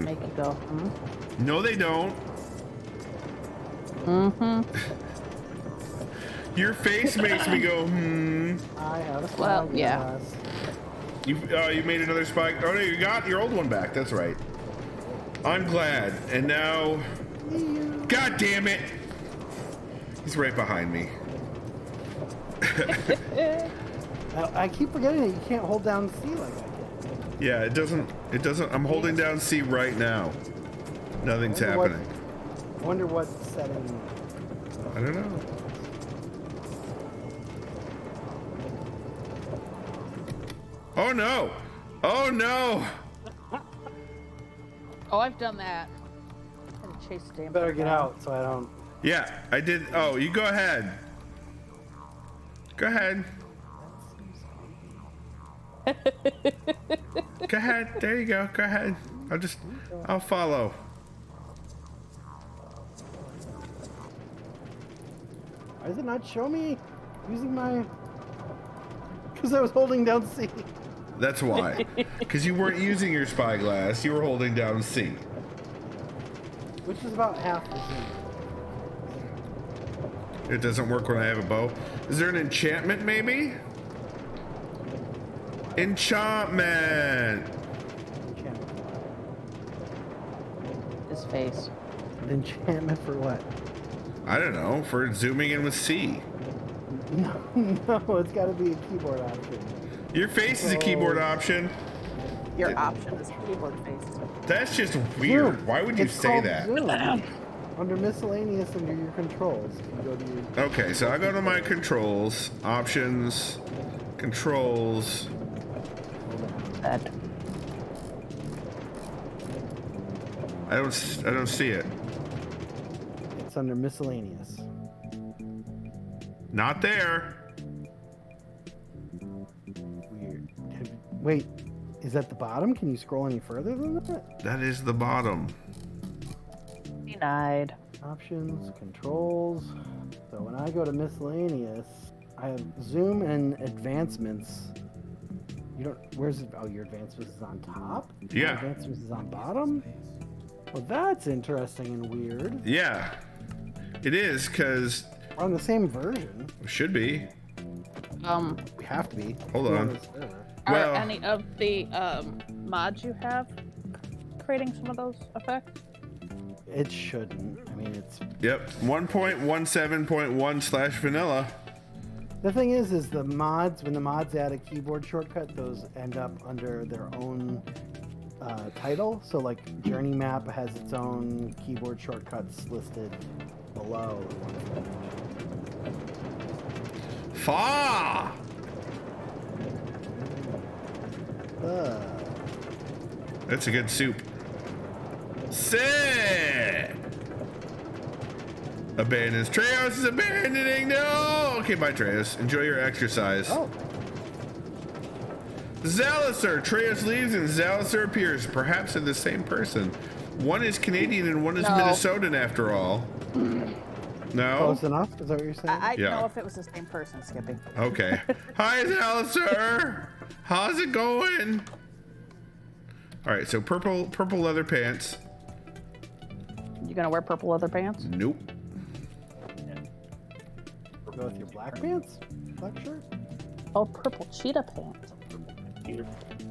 Make it go. No, they don't. Your face makes me go, I have a Well, yeah. You made another spike. Oh no, you got your old one back. That's right. I'm glad. And now, God damn it! He's right behind me. I keep forgetting that you can't hold down C like I can. Yeah, it doesn't. I'm holding down C right now. Nothing's happening. I wonder what setting. I don't know. Oh no! Oh no! Oh, I've done that. I had to chase the damn Better thing get down. out so I don't. Yeah, I did. Oh, you go ahead. Go ahead. Go ahead. There you go. Go ahead. I'll follow. Why does it not show me using my? Because I was holding down C. That's why. Because you weren't using your spyglass. You were holding down C. Which is about half the Z. It doesn't work when I have a bow. Is there an enchantment, maybe? Enchantment! His face. An enchantment for what? I don't know. For zooming in with C. No, it's got to be a keyboard option. Your face is a keyboard option. Your option is keyboard face. That's just weird. Why would you say that? Zoom. Under miscellaneous, under your controls, you go to your. Okay, so I go to my controls, options, controls. That. I don't see it. It's under miscellaneous. Not there. Weird. Wait, is that the bottom? Can you scroll any further than that? That is the bottom. Denied. Options, controls. So when I go to miscellaneous, I have zoom and advancements. You don't. Where's it? Oh, your advancements is on top. Yeah. Your advancements is on bottom. Well, that's interesting and weird. Yeah, it is because We're on the same version. it should be. We have to be. Hold on. this server. are Well- any of the mods you have creating some of those effects? It shouldn't. I mean, it's Yep. 1.17.1/vanilla. the thing is the mods. When the mods add a keyboard shortcut, those end up under their own title. So like Journey Map has its own keyboard shortcuts listed below. Fa! That's a good soup. Sick! Abandons. Treos is abandoning. No! Okay, bye, Treos. Enjoy your exercise. Oh, Zaliser. Treos leaves and Zaliser appears. Perhaps they're the same person. One is Canadian and one is No. Minnesotan after all. No? close enough. Is that what you're saying? I Yeah. know if it was the same person, Skippy. Okay. Hi, Zaliser. How's it going? All right, so purple leather pants. You gonna wear purple leather pants? Nope. Go with your black pants, black shirt. Oh, purple cheetah pants.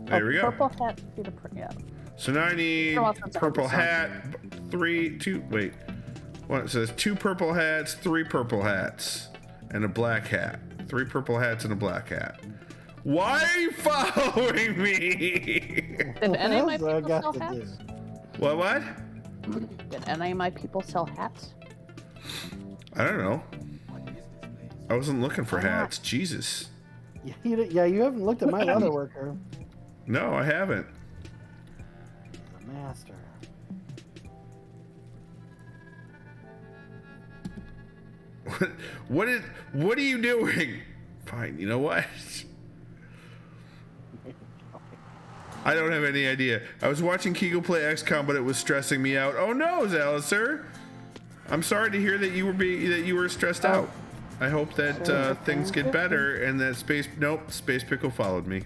There we go. Purple hat, cheetah print. Yeah. So now I need Well, that's purple 100%. hat, 3, 2, wait. What, so there's 2 purple hats, 3 purple hats, and a black hat. 3 purple hats and a black hat. Why are you following me? Did any of my That's what I people got sell to hats? do. What? Did any of my people sell hats? I don't know. I wasn't looking for hats. Jesus. Yeah, you haven't looked at my leather worker. No, I haven't. The master. What are you doing? Fine, you know what? I don't have any idea. I was watching Kegel play XCOM, but it was stressing me out. Oh no, Zaliser! I'm sorry to hear that you were stressed out. I hope that things get better and that Sspacepickle followed me.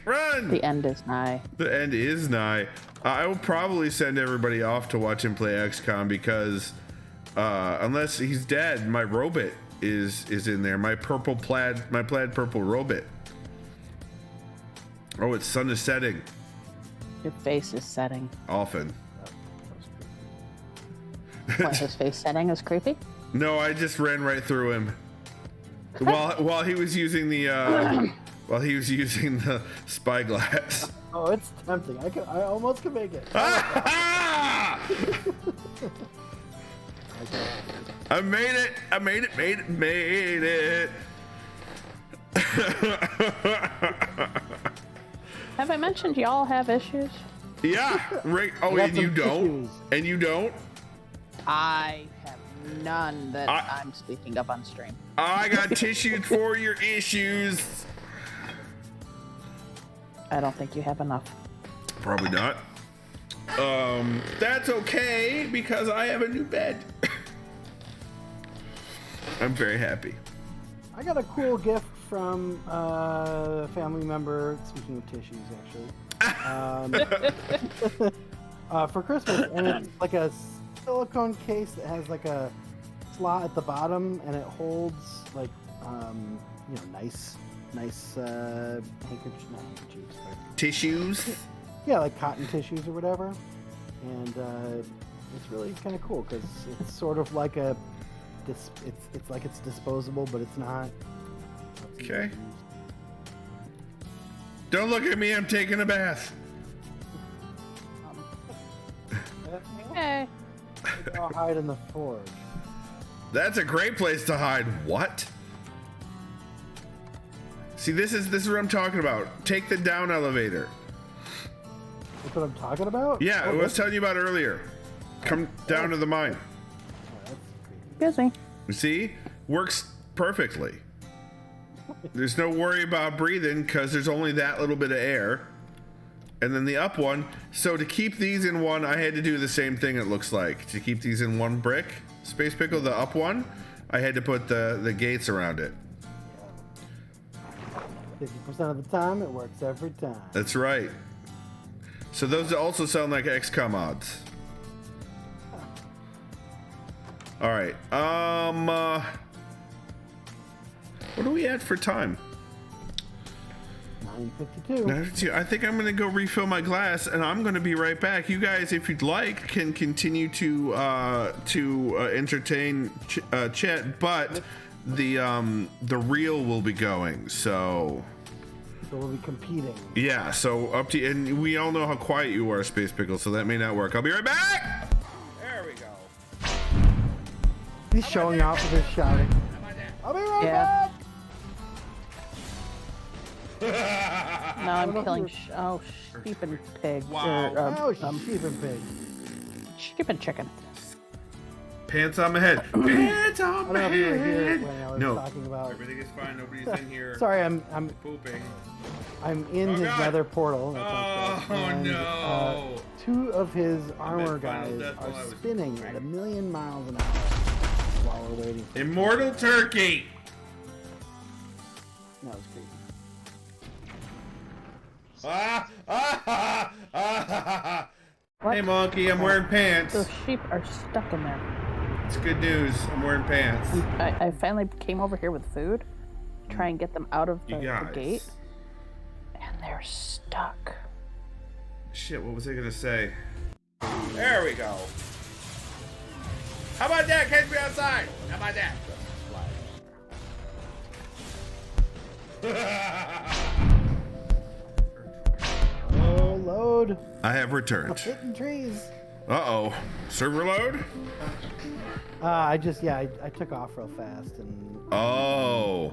Run! The end is nigh. The end is nigh. I will probably send everybody off to watch him play XCOM because unless he's dead, my robot is in there. My plaid purple robot. Oh, its sun is setting. Your face is setting. Often. What, his face setting is creepy? No, I just ran right through him. While he was using the spyglass. Oh, it's tempting. I almost could make it. I made it. Made it. Have I mentioned y'all have issues? Yeah, right. Oh, got and you some don't? tissues. And you don't? I have none that I- I'm speaking of on stream. I got tissues for your issues. I don't think you have enough. Probably not. That's okay because I have a new bed. I'm very happy. I got a cool gift from a family member. Speaking of tissues, actually, for Christmas, and it's like a silicone case that has like a slot at the bottom, and it holds like nice handkerchiefs, not handkerchiefs, but Tissues. yeah, like cotton tissues or whatever. And it's really kind of cool because it's sort of like it's like it's disposable, but it's not. Okay. Don't look at me. I'm taking a bath. Hey, I'll hide in the forge. That's a great place to hide. What? See, this is what I'm talking about. Take the down elevator. That's what I'm talking about? Yeah, Oh, I was that's- telling you about earlier. Come down to the mine. oh, that's creepy. busy. You see? Works perfectly. There's no worry about breathing because there's only that little bit of air. And then the up one. So to keep these in one, I had to do the same thing, it looks like. To keep these in one brick, Sspacepickle, the up one, I had to put the gates around it. 50% of the time, it works every time. That's right. So those also sound like XCOM odds. All right. What are we at for time? 9:52. I think I'm gonna go refill my glass, and I'm gonna be right back. You guys, if you'd like, can continue to entertain chat, but the reel will be going. So we'll be competing. Yeah. So up to you, and we all know how quiet you are, Sspacepickle. So that may not work. I'll be right back. There we go. He's showing off with his shouting. I'll be right back. Now I'm killing sheep and pig. Wow. Sheep and pig. Sheep and chicken. Pants on my head. Pants on my I don't know if you were here head. when I was No. talking about. Everything is fine. Nobody's in here. Sorry, I'm Pooping. in his God. nether portal. No. Two of his I'm armor at final guys death while I are was spinning pooping. at 1,000,000 miles an hour while we're waiting. Immortal turkey. No, it's creepy. Hey monkey, I'm wearing pants. Those sheep are stuck in there. It's good news. I'm wearing pants. I finally came over here with food, to try and get them out of the gate, and they're stuck. Shit, what was I gonna say? There we go. How about that? Catch me outside. How about that? Oh, load. I have returned. Hitting trees. Uh-oh. Server load? I took off real fast and. Oh.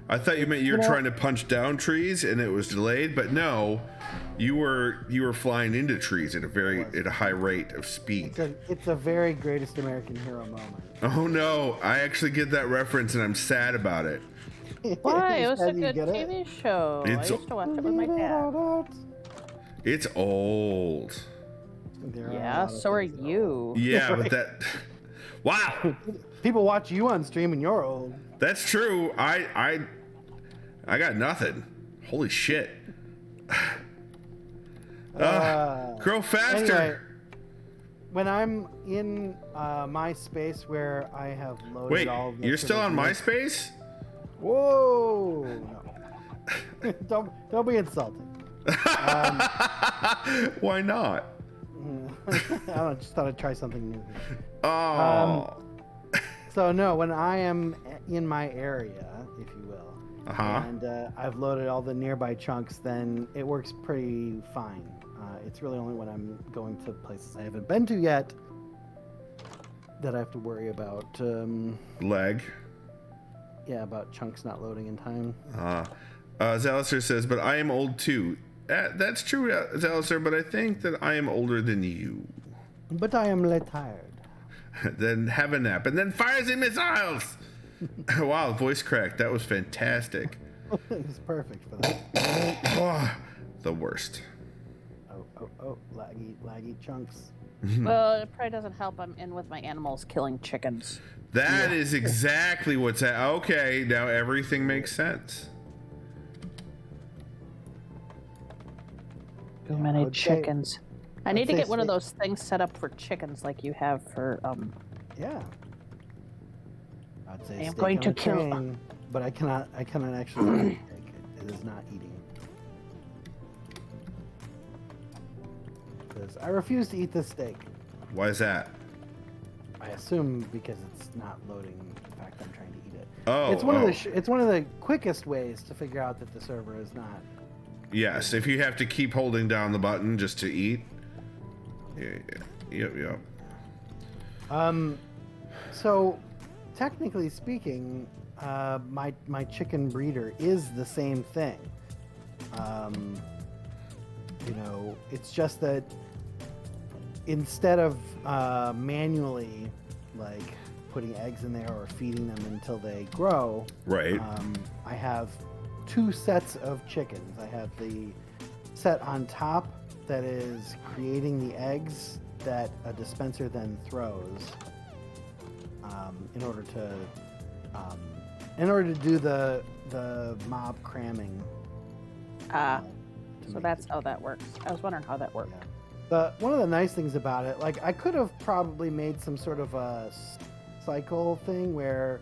I thought you meant you were trying to punch down trees and it was delayed, but no. You were flying into trees at a high rate of speed. It's a very greatest American hero moment. Oh no, I actually get that reference and I'm sad about it. Why? It was a Said you good get it? TV show. I It's- used to watch it with my dad. It's old. There are a Yeah, lot of so are things that you. Yeah, but that wow. People watch you on stream and you're old. That's true. I got nothing. Holy shit. Grow faster. Anyway, when I'm in my space where I have loaded Wait, all of the you're still sort on of- MySpace? Whoa! No. don't be insulted. Why not? I don't know, just thought I'd try something new here. Oh. So no, when I am in my area, if you will, and I've loaded all the nearby chunks, then it works pretty fine. It's really only when I'm going to places I haven't been to yet that I have to worry about. Leg. Yeah, about chunks not loading in time. Zalister says, but I am old too. That's true, Zalister, but I think that I am older than you. But I am retired. Then have a nap, and then fires the missiles! Wow, voice crack. That was fantastic. It's perfect for that. Oh, the worst. Oh, laggy chunks. Well, it probably doesn't help. I'm in with my animals killing chickens. That is exactly what's okay, now everything makes sense. Too many I would say- chickens. I need to say get one of stay- those things set up for chickens like you have for Yeah. I'd say I am steak going on to a kill- train, but I cannot actually eat steak. It is not eating. Because I refuse to eat this steak. Why is that? I assume because it's not loading. In fact, I'm trying to eat it. Oh, It's one of the quickest ways to figure out that the server is not. yes, if you have to keep holding down the button just to eat. Yep. So, technically speaking, my chicken breeder is the same thing. It's just that instead of manually like putting eggs in there or feeding them until they grow, Right. I have two sets of chickens. I have the set on top that is creating the eggs that a dispenser then throws in order to do the mob cramming. So that's how that works. I was wondering how that worked. One of the nice things about it, like I could have probably made some sort of a cycle thing where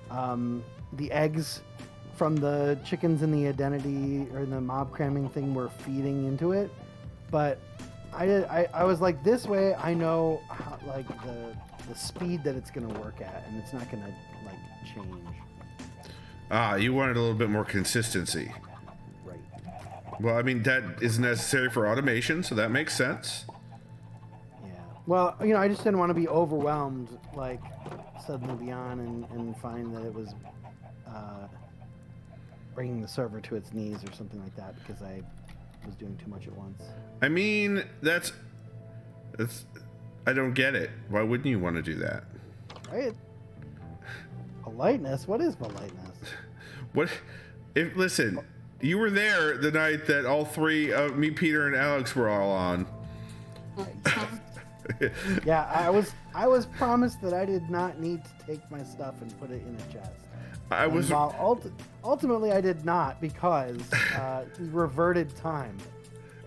the eggs from the chickens in the identity or the mob cramming thing were feeding into it, but I was like, this way I know how, like the speed that it's gonna work at, and it's not gonna like change. Ah, you wanted a little bit more consistency. Right. Well, I mean, that is necessary for automation, so that makes sense. Yeah. Well, you know, I just didn't want to be overwhelmed, like suddenly be on and find that it was bringing the server to its knees or something like that because I was doing too much at once. I mean, that's I don't get it. Why wouldn't you want to do that? Right? Politeness? What is politeness? What if, listen, you were there the night that all three of me, Peter, and Alex were all on. Yeah, I was promised that I did not need to take my stuff and put it in a chest. I was ultimately I did not because we reverted time.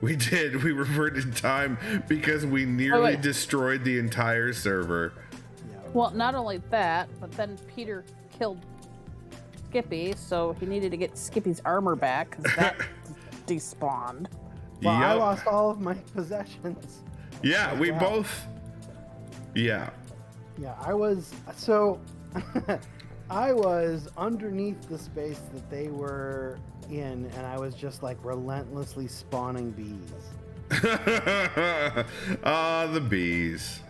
We did. We reverted time because we nearly destroyed the entire server. Yeah. Well, not only that, but then Peter killed Skippy, so he needed to get Skippy's armor back because that despawned. Well, I Yep. lost all of my possessions. Yeah, we Wow. both. Yeah. Yeah, I was so I was underneath the space that they were in, and I was just like relentlessly spawning bees. Ah, the bees.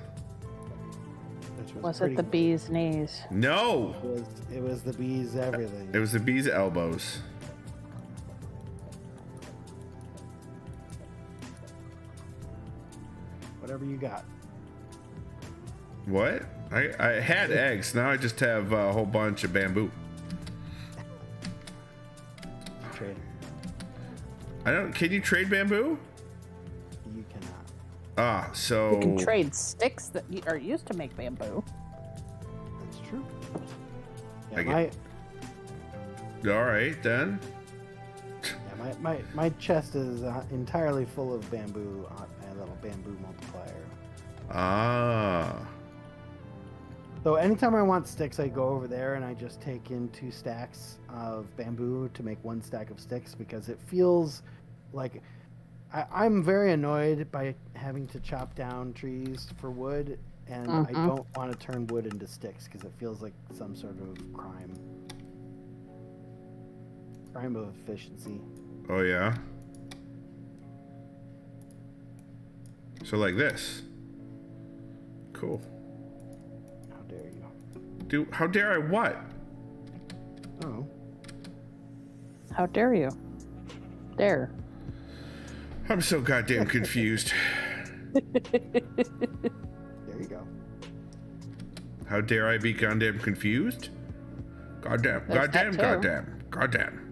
Which Was pretty it the cool. bee's knees? No, It was the bees everything. it was the bees' elbows. Whatever you got. What? I had eggs. Now I just have a whole bunch of bamboo. Trade. I don't. Can you trade bamboo? You cannot. Ah, so. You can trade sticks that are used to make bamboo. That's true. I Yeah, get- All right then. my chest is entirely full of bamboo, a little bamboo multiplier. Ah. So anytime I want sticks, I go over there and I just take in 2 stacks of bamboo to make 1 stack of sticks because it feels like I'm very annoyed by having to chop down trees for wood, and I don't want to turn wood into sticks because it feels like some sort of crime of efficiency. Oh yeah. So like this. Cool. How dare you? How dare I what? Oh, How dare you? There. I'm so goddamn confused. there you go. How dare I be goddamn confused? Goddamn, There's that goddamn, too. goddamn, goddamn.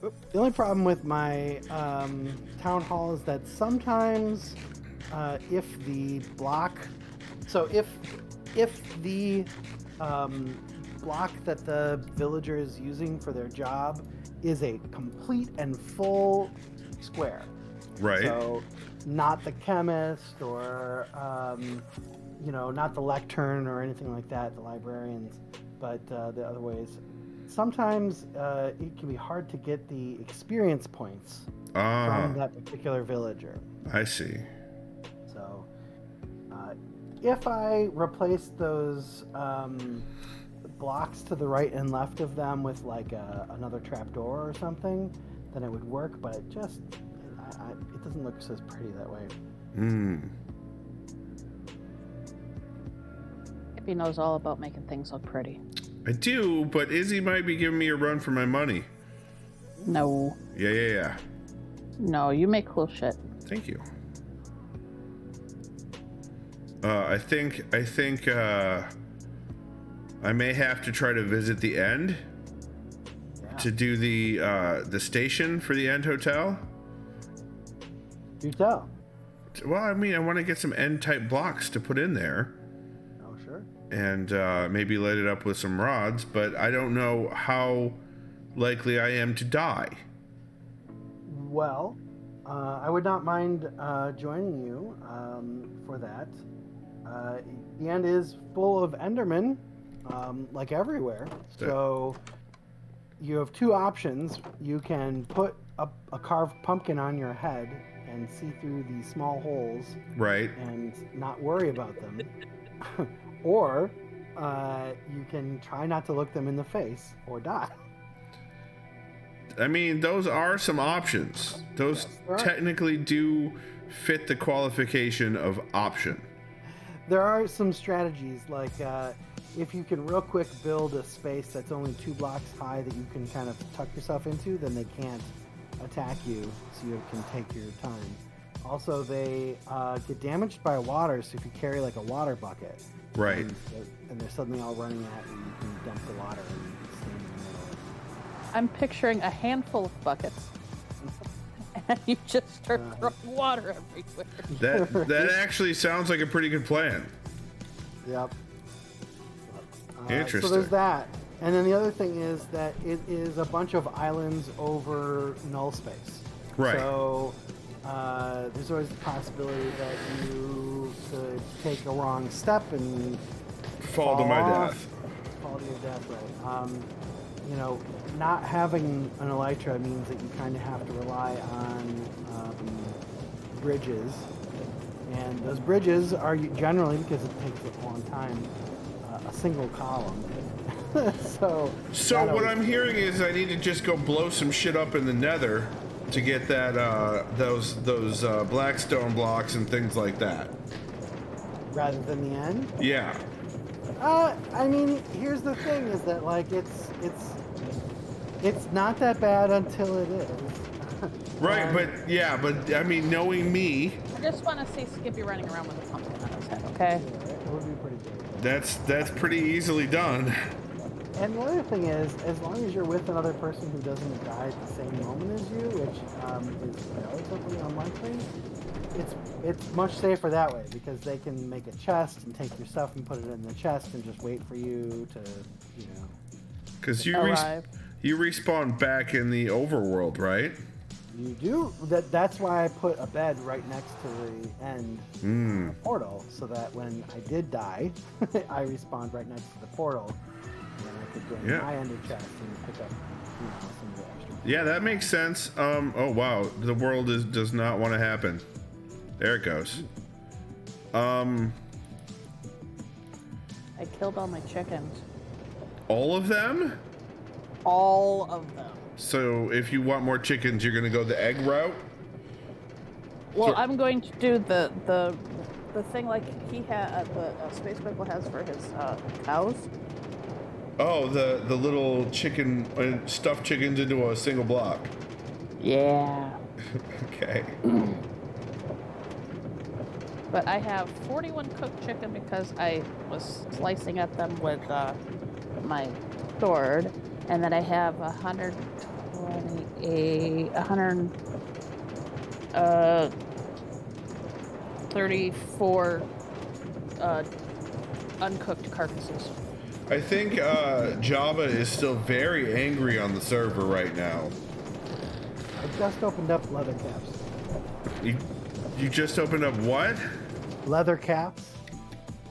The only problem with my town hall is that sometimes if the block, so if the block that the villager is using for their job is a complete and full square, Right. so not the chemist or not the lectern or anything like that, the librarians, but the other ways. Sometimes it can be hard to get the experience points Ah, from that particular villager. I see. So if I replace those blocks to the right and left of them with like another trapdoor or something, then it would work, but it just it doesn't look so pretty that way. Hmm. Skippy knows all about making things look pretty. I do, but Izzy might be giving me a run for my money. No. Yeah. No, you make cool shit. Thank you. I think I may have to try to visit the end to do the station for the End Hotel. Do tell. Well, I mean, I want to get some end type blocks to put in there Oh, sure. and maybe light it up with some rods, but I don't know how likely I am to die. Well, I would not mind joining you for that. The end is full of Endermen, like everywhere. So you have two options. You can put a carved pumpkin on your head and see through these small holes, Right. and not worry about them. Or you can try not to look them in the face or die. I mean, those are some options. Those technically do fit the qualification of option. There are some strategies, like if you can real quick build a space that's only 2 blocks high that you can kind of tuck yourself into, then they can't attack you, so you can take your time. Also, they get damaged by water, so if you carry like a water bucket, Right. and they're suddenly all running at you, you can dump the water and stand in the middle. I'm picturing a handful of buckets. And you just start throwing water everywhere. That actually sounds like a pretty good plan. Yep. Interesting. So there's that. And then the other thing is that it is a bunch of islands over null space. Right. So there's always the possibility that you could take a wrong step and Fall to my death. Fall to your death, right. You know, not having an elytra means that you kind of have to rely on bridges. And those bridges are generally, because it takes a long time, a single column. So what I'm hearing is I need to just go blow some shit up in the Nether to get that those blackstone blocks and things like that. Rather than the end? Yeah. I mean, here's the thing: is that like it's not that bad until it is. Right, but I mean, knowing me, I just want to see Skippy running around with a pumpkin on his head, okay? Yeah, it would be pretty good. that's pretty easily done. And the other thing is, as long as you're with another person who doesn't die at the same moment as you, which is relatively unlikely, it's much safer that way, because they can make a chest and take your stuff and put it in the chest and just wait for you to, you know. Because you Arrive. you respawn back in the overworld, right? You do. That's why I put a bed right next to the end portal, so that when I did die, I respawned right next to the portal, and then I could go in my ender chest and pick up, you know, some of the extra. Yeah, that makes sense. Oh wow, the world does not want to happen. There it goes. I killed all my chickens. All of them? All of them. So if you want more chickens, you're gonna go the egg route? Well, I'm going to do the thing like he had, the Sspacepickle has for his cows. Oh, the little chicken, stuffed chickens into a single block. Yeah. Okay. But I have 41 cooked chicken because I was slicing at them with my sword, and then I have 134 uncooked carcasses. I think Java is still very angry on the server right now. I just opened up leather caps. You just opened up what? Leather caps?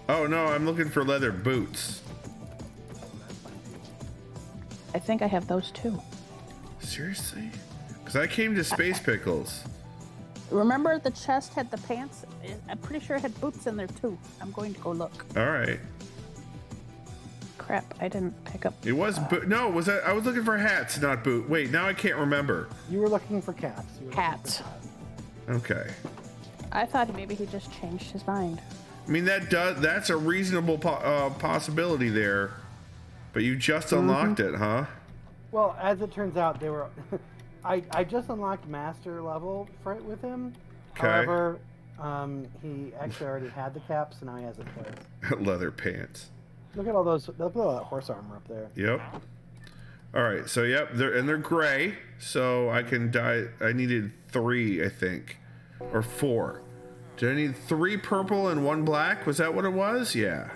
Oh no, I'm looking for leather boots. I think I have those too. Seriously? Because I came to Sspacepickles. Remember the chest had the pants? I'm pretty sure it had boots in there too. I'm going to go look. All right. Crap, I didn't pick up. It was no, was that I was looking for hats, not boot. Wait, now I can't remember. You were looking for caps. Hats. Okay. I thought maybe he just changed his mind. I mean that's a reasonable possibility there, but you just unlocked it, huh? Well, as it turns out, they were. I just unlocked master level with him. Okay. However, he actually already had the caps, so now he has it twice. Leather pants. Look at all those. Look at all that horse armor up there. Yep. All right. So yep, they're gray. So I can dye. I needed 3, I think, or 4. Did I need 3 purple and 1 black? Was that what it was? Yeah.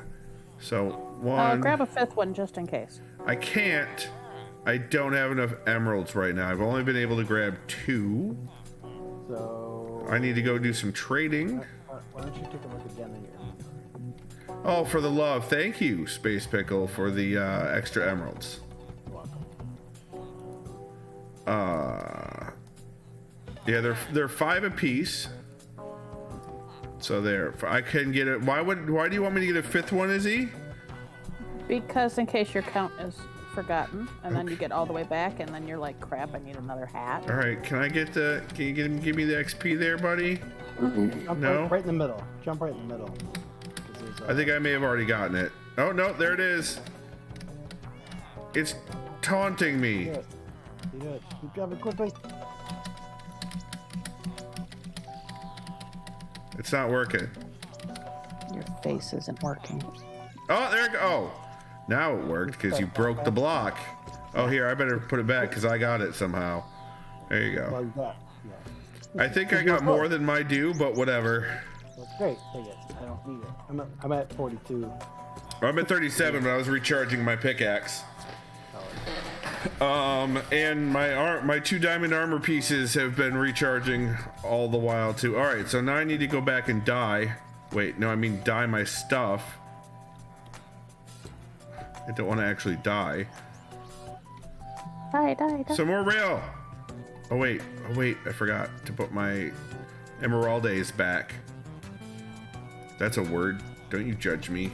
So 1. Grab a 5th one just in case. I can't. I don't have enough emeralds right now. I've only been able to grab 2. So I need to go do some trading. why don't you take a look again at your? Oh, for the love. Thank you, Sspacepickle, for the extra emeralds. Yeah, they're 5 apiece. So there, I can get it. Why do you want me to get a 5th one, Izzy? Because in case your count is forgotten, and then you get all the way back, and then you're like, crap, I need another hat. All right, can you give me the XP there, buddy? Jump No? right in the middle. Jump right in the middle. I think I may have already gotten it. Oh, no, there it is. It's taunting me. You do it. Keep jumping quickly. It's not working. Your face isn't working. Oh, there it go. Oh, now it worked because you broke the block. Oh, here, I better put it back because I got it somehow. There you Well, go. you got. Yeah. I think I got more than my due, but whatever. That's great. Take it. I don't need it. I'm at 42. I'm at 37, but I was recharging my pickaxe. And my 2 diamond armor pieces have been recharging all the while too. All right, so now I need to go back and dye. Wait, no, I mean dye my stuff. I don't want to actually dye. Die. Some more rail. Oh wait, I forgot to put my emeraldes back. That's a word. Don't you judge me.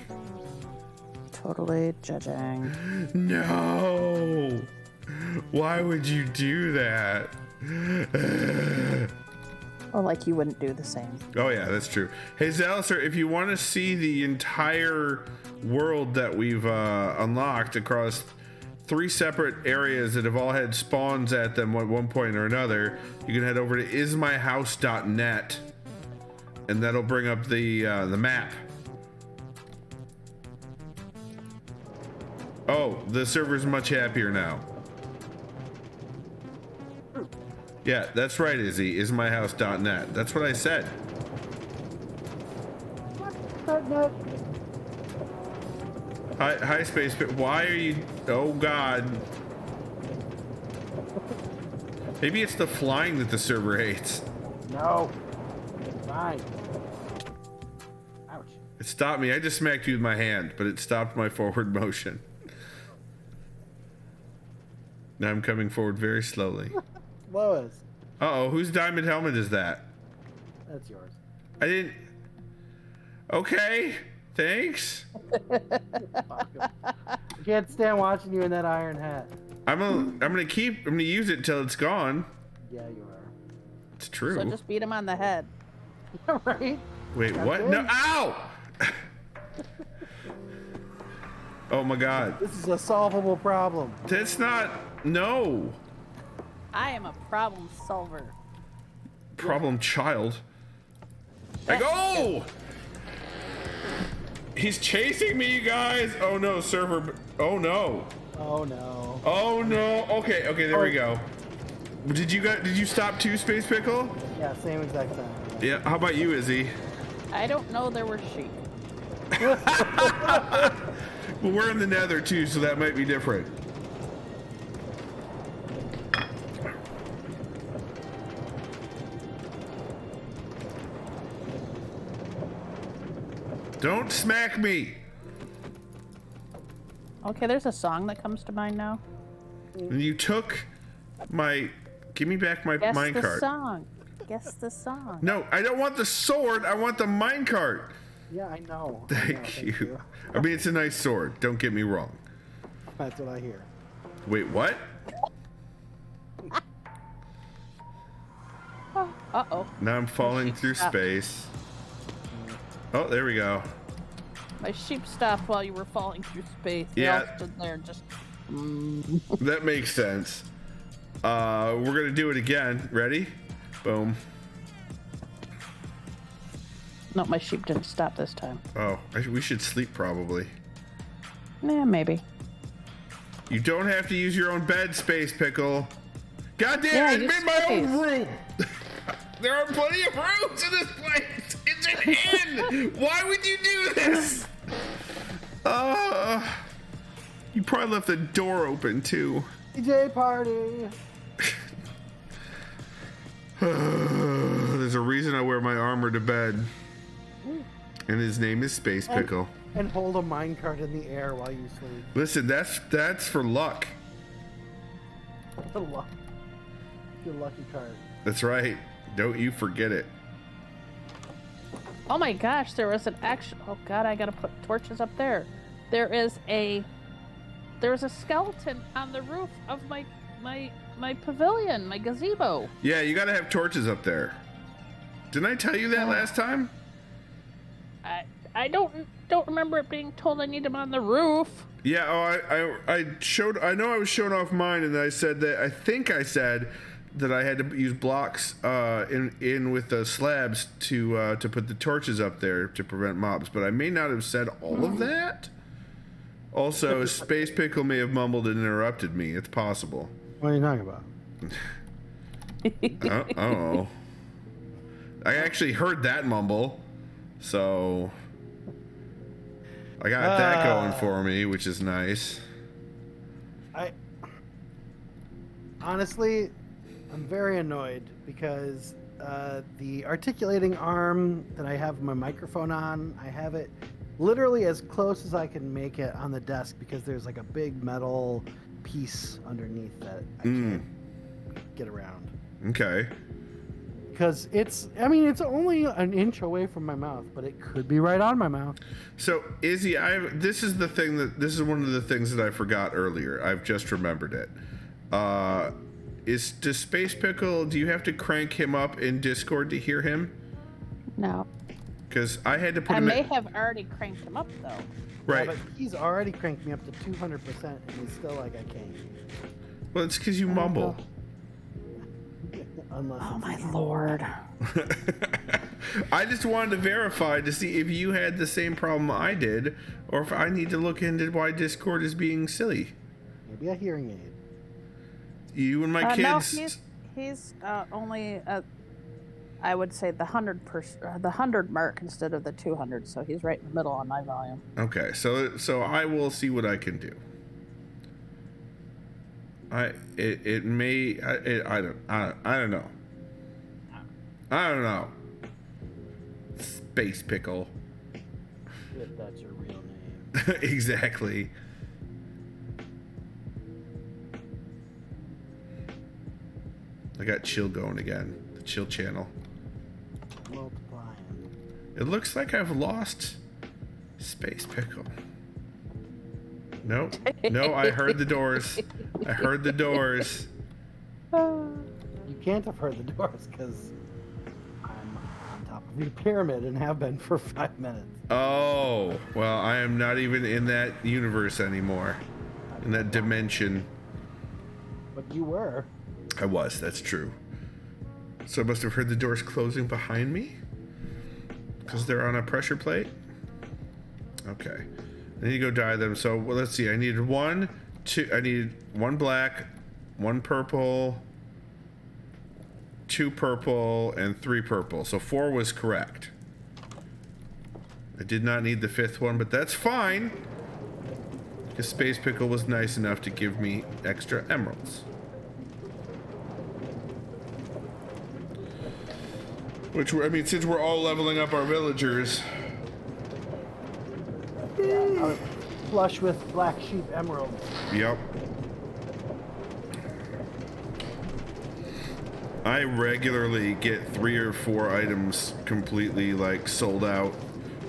Totally judging. No. Why would you do that? Well, like you wouldn't do the same. Oh yeah, that's true. Hey Zalister, if you want to see the entire world that we've unlocked across 3 separate areas that have all had spawns at them at one point or another, you can head over to ismyhouse.net, and that'll bring up the map. Oh, the server's much happier now. Yeah, that's right, Izzy. Ismyhouse.net. That's what I said. Hi, Space. Why are you? Oh God. Maybe it's the flying that the server hates. No. Fine. Ouch. It stopped me. I just smacked you with my hand, but it stopped my forward motion. Now I'm coming forward very slowly. Lois. Uh-oh, whose diamond helmet is that? That's yours. I didn't... Okay, thanks. I can't stand watching you in that iron hat. I'm gonna use it till it's gone. Yeah, you are. It's true. So just beat him on the head. Right? Wait, That's what? it? No, ow! Oh my God. This is a solvable problem. That's not, no. I am a problem solver. Problem child. Like, oh! He's chasing me, you guys. Oh no, server. Oh no. Oh no. Oh no. Okay, there we go. Did you stop too, Sspacepickle? Yeah, same exact time. Yeah, how about you, Izzy? I don't know there were sheep. Well, we're in the Nether too, so that might be different. Don't smack me. Okay, there's a song that comes to mind now. You took my... Give me back my Guess the minecart. song. Guess the song. No, I don't want the sword. I want the minecart. Yeah, I know. Thank you. I mean, it's a nice sword. Don't get me wrong. That's what I hear. Wait, what? Uh-oh. Now I'm falling through stopped. space. Oh, there we go. My sheep stopped while you were falling through space. They Yeah. all stood there and just... That makes sense. We're gonna do it again. Ready? Boom. No, my sheep didn't stop this time. Oh, we should sleep probably. Yeah, maybe. You don't have to use your own bed, Sspacepickle. God damn, Yeah, I use made my own space. room. There are plenty of rooms in this place. It's an inn. Why would you do this? You probably left the door open too. DJ party. There's a reason I wear my armor to bed. And his name is Sspacepickle. And hold a minecart in the air while you sleep. Listen, that's for luck. Your lucky card. That's right. Don't you forget it. Oh my gosh, there was an action. Oh god, I gotta put torches up there. There's a skeleton on the roof of my pavilion, my gazebo. Yeah, you gotta have torches up there. Didn't I tell you that last time? I don't remember it being told I need them on the roof. Yeah, I know I was showing off mine, and I said that I said that I had to use blocks in with the slabs to put the torches up there to prevent mobs, but I may not have said all of that. Also, Sspacepickle may have mumbled and interrupted me. It's possible. What are you talking about? I don't know. I actually heard that mumble, so I got that going for me, which is nice. Honestly, I'm very annoyed because the articulating arm that I have my microphone on, I have it literally as close as I can make it on the desk because there's like a big metal piece underneath that I can't get around. Okay. Because it's only an inch away from my mouth, but it could be right on my mouth. So, Izzy, this is one of the things that I forgot earlier. I've just remembered it. Does Sspacepickle, do you have to crank him up in Discord to hear him? No. Because I had to put I him may have already cranked him up though. Right. Yeah, but he's already cranked me up to 200%, and he's still like, I can't. Well, it's because you mumble. Unless Oh my lord. I just wanted to verify to see if you had the same problem I did, or if I need to look into why Discord is being silly. Maybe a hearing aid. You and my kids. No, he's only I would say the 100 mark instead of the 200, so he's right in the middle on my volume. Okay, so I will see what I can do. I don't know. I don't know. Sspacepickle. If that's your real name. Exactly. I got chill going again. The chill channel. Multiplying. It looks like I've lost Sspacepickle. Nope. No, I heard the doors. I heard the doors. You can't have heard the doors because I'm on top of the pyramid and have been for 5 minutes. Oh, well, I am not even in that universe anymore. In that dimension. But you were. I was, that's true. So I must have heard the doors closing behind me? Because they're on a pressure plate? Okay. I need to go dye them. So, well, let's see. I need one black, one purple, 2 purple, and 3 purple. So 4 was correct. I did not need the 5th one, but that's fine. Because Sspacepickle was nice enough to give me extra emeralds. Which, I mean, since we're all leveling up our villagers. Yeah, flush with black sheep emeralds. Yep. I regularly get 3 or 4 items completely, like, sold out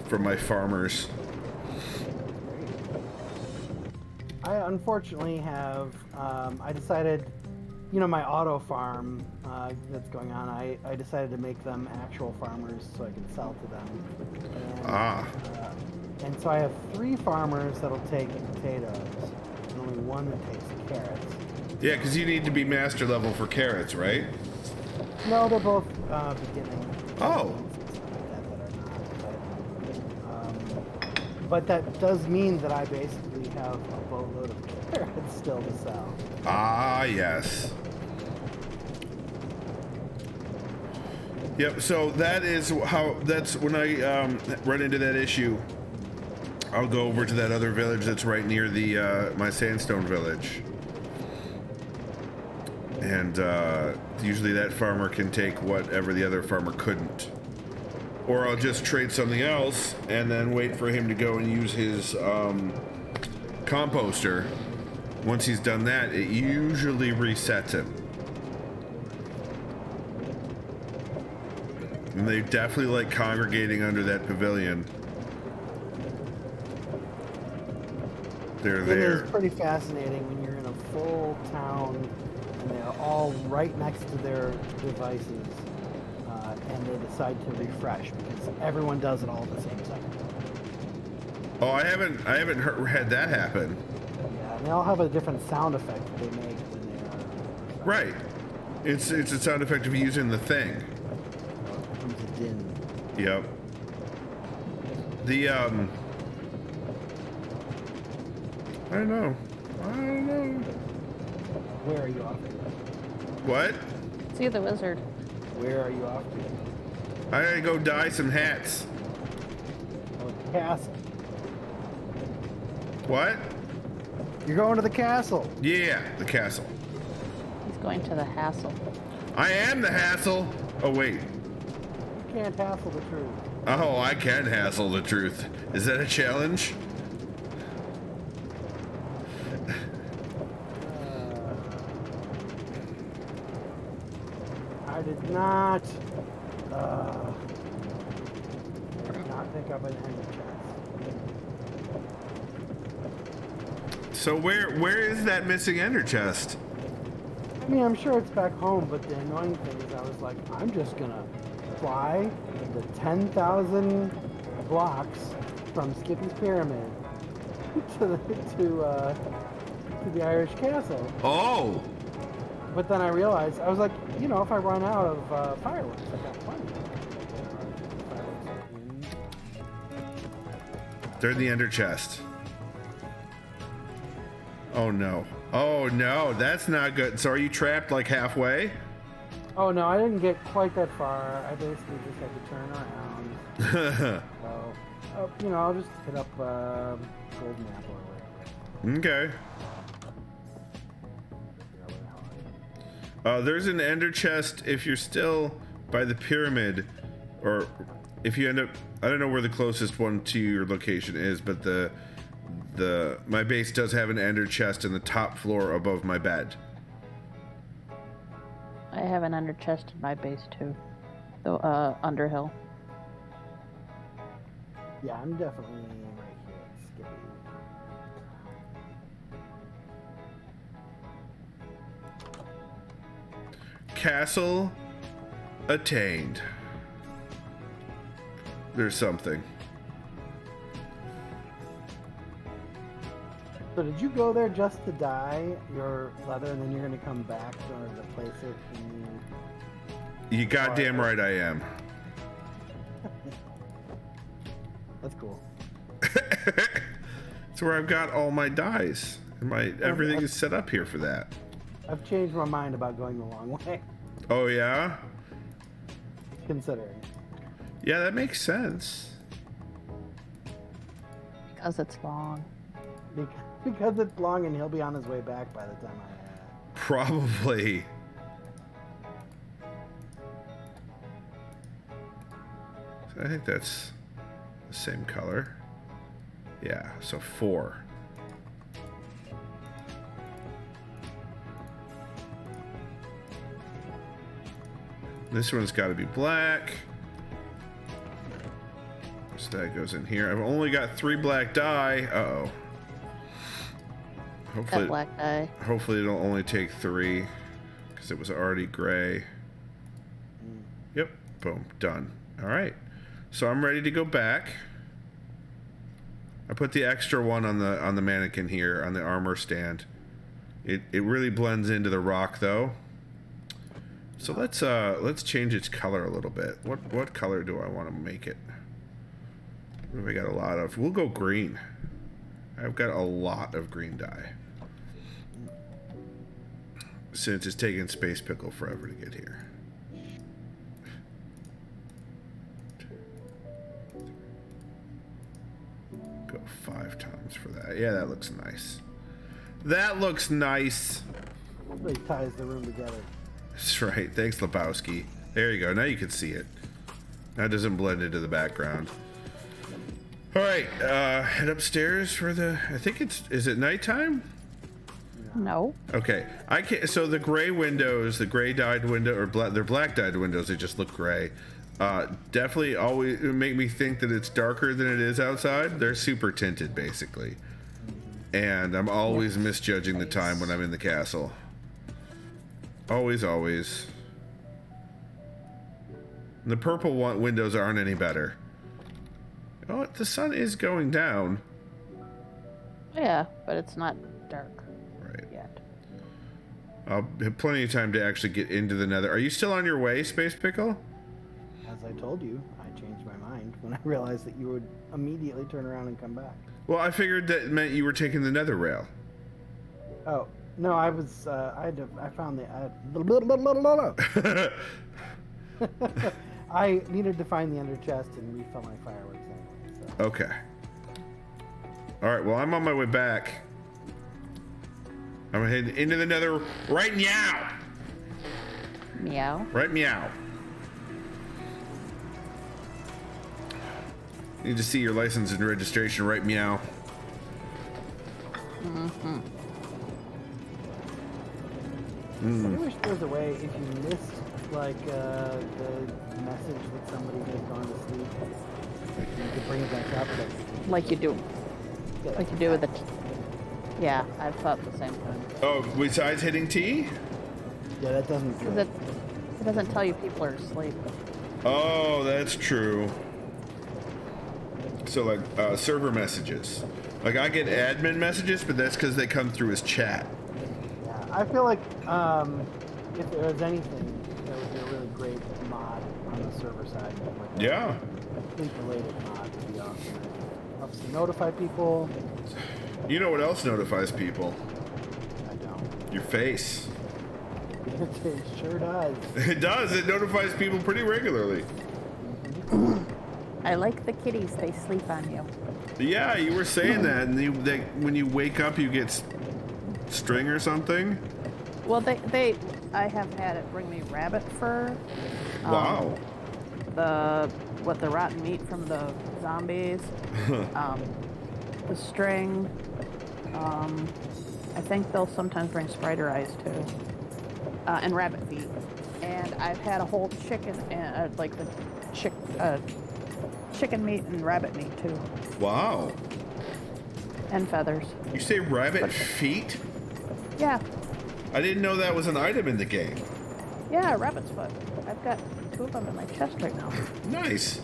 from my farmers. I unfortunately have, I decided, you know, my auto farm that's going on, I decided to make them actual farmers so I can sell to them. And, and so I have 3 farmers that'll take potatoes, and only 1 that takes carrots. Yeah, because you need to be master level for carrots, right? No, they're both beginning. Oh. But that does mean that I basically have a boatload of carrots still to sell. Ah, yes. Yep, so that's when I run into that issue. I'll go over to that other village that's right near the my sandstone village. And usually that farmer can take whatever the other farmer couldn't. or I'll just trade something else and then wait for him to go and use his composter. Once he's done that, it usually resets him. And they definitely like congregating under that pavilion. They're there. It is pretty fascinating when you're in a full town and they're all right next to their devices, and they decide to refresh because everyone does it all at the same second. Oh, I haven't had that happen. Yeah, and they all have a different sound effect that they make when they are. Right. It's a sound effect of using the thing. It becomes a din. Yep. The I don't know. Where are you off to? What? See the wizard. Where are you off to? I gotta go dye some hats. Oh, the castle. What? You're going to the castle. Yeah, the castle. He's going to the hassle. I am the hassle. Oh wait. You can't hassle the truth. Oh, I can hassle the truth. Is that a challenge? I did not pick up an ender chest. So where is that missing ender chest? I mean, I'm sure it's back home, but the annoying thing is I was like, I'm just gonna fly the 10,000 blocks from Skippy's pyramid to the Irish castle. Oh. But then I realized, I was like, you know, if I run out of fireworks, I got plenty. They're in the ender chest. Oh no. Oh no, that's not good. So are you trapped like halfway? Oh no, I didn't get quite that far. I basically just had to turn around. So, you know, I'll just hit up Golden Apple or whatever. Okay. There's an ender chest if you're still by the pyramid, or if you end up, I don't know where the closest one to your location is, but my base does have an ender chest in the top floor above my bed. I have an under chest in my base too. The Underhill. Yeah, I'm definitely right here at Skippy. Castle attained. There's something. So did you go there just to dye your leather and then you're going to come back in order to place it in... You goddamn right I am. That's cool. It's where I've got all my dyes. And everything is set up here for that. I've changed my mind about going the long way. Oh yeah? Considering. Yeah, that makes sense. Because it's long. Because it's long and he'll be on his way back by the time I... Probably. I think that's the same color. Yeah, so 4. This one's got to be black. So that goes in here. I've only got 3 black dye. Uh-oh. That black dye. Hopefully it'll only take 3, because it was already gray. Yep. Boom. Done. All right. So I'm ready to go back. I put the extra one on the mannequin here on the armor stand. It really blends into the rock though. So let's change its color a little bit. What color do I want to make it? What have I got a lot of? We'll go green. I've got a lot of green dye. Since it's taken Sspacepickle forever to get here. Go 5 times for that. Yeah, that looks nice. That looks nice. Really ties the room together. That's right. Thanks, Lebowski. There you go. Now you can see it. That doesn't blend into the background. All right, head upstairs for the. I think is it nighttime? No. Okay, I can't. So the gray windows, the gray dyed window, or they're black dyed windows. They just look gray. Definitely always make me think that it's darker than it is outside. They're super tinted, basically, and I'm always misjudging the time when I'm in the castle. Always. And the purple windows aren't any better. Oh, the sun is going down. Yeah, but it's not dark. Right. Yet. I'll have plenty of time to actually get into the Nether. Are you still on your way, Sspacepickle? As I told you, I changed my mind when I realized that you would immediately turn around and come back. Well, I figured that meant you were taking the Nether rail. Oh, no, I was, I found the, I needed to find the ender chest and refill my fireworks anyway, so. Okay. Alright, well, I'm on my way back. I'm heading into the Nether right meow! Meow. Right meow. Need to see your license and registration, right meow. Mm-hmm. I wish there was a way, if you missed, like, the message that somebody had gone to sleep, you could bring it back up. Like you do. Yeah, Like you do with the... Yeah, I've thought the same thing. Oh, besides hitting T? Yeah, that doesn't do Because it doesn't tell you people are asleep. Oh, that's true. So, like, server messages. Like, I get admin messages, but that's because they come through as chat. Yeah, I feel like if there was anything, that would be a really great mod on the server side. Like Yeah. Sleep-related mod would be awesome. It helps to notify people. You know what else notifies people? I don't. Your face. It sure does. It does. It notifies people pretty regularly. I like the kitties. They sleep on you. Yeah, you were saying that, and when you wake up, you get string or something. Well, I have had it bring me rabbit fur. Wow. The rotten meat from the zombies. The string. I think they'll sometimes bring spider eyes too. And rabbit feet. And I've had a whole chicken and like the chicken meat and rabbit meat too. Wow. And feathers. You say rabbit feet? Yeah. I didn't know that was an item in the game. Yeah, rabbit's foot. I've got 2 of them in my chest right now. Nice.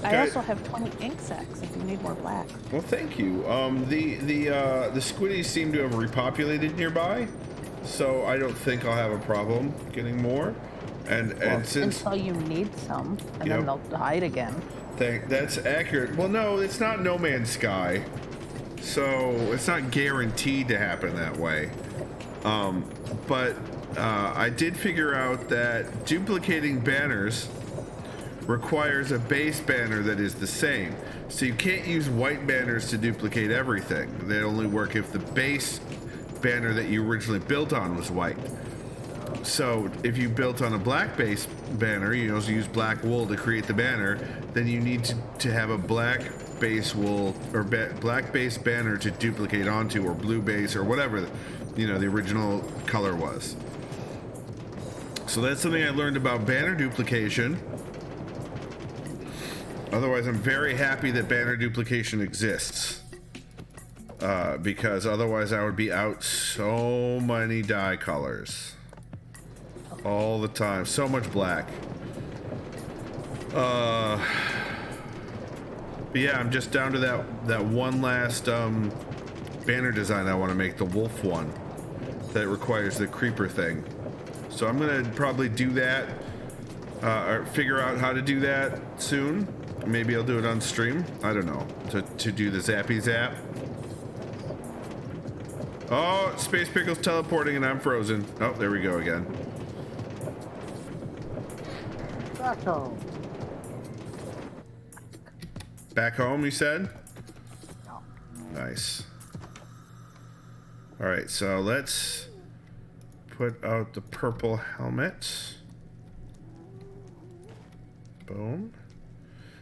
I also have 20 ink sacs if you need more black. Well, thank you. The squiddies seem to have repopulated nearby, so I don't think I'll have a problem getting more. And since until you need some, and then they'll hide again. That's accurate. Well, no, it's not No Man's Sky, so it's not guaranteed to happen that way. But I did figure out that duplicating banners requires a base banner that is the same. So you can't use white banners to duplicate everything. They only work if the base banner that you originally built on was white. So if you built on a black base banner, you also use black wool to create the banner, then you need to have a black base wool or black base banner to duplicate onto, or blue base, or whatever the original color was. So that's something I learned about banner duplication. Otherwise, I'm very happy that banner duplication exists. Because otherwise I would be out so many dye colors. All the time. So much black. But yeah, I'm just down to that one last banner design I want to make, the wolf one. That requires the creeper thing. So I'm going to probably do that. Or figure out how to do that soon. Maybe I'll do it on stream. I don't know. To do the zappy zap. Oh, Sspacepickle's teleporting and I'm frozen. Oh, there we go again. Back home. Back home, you said? No. Nice. Alright, so let's put out the purple helmet. Boom.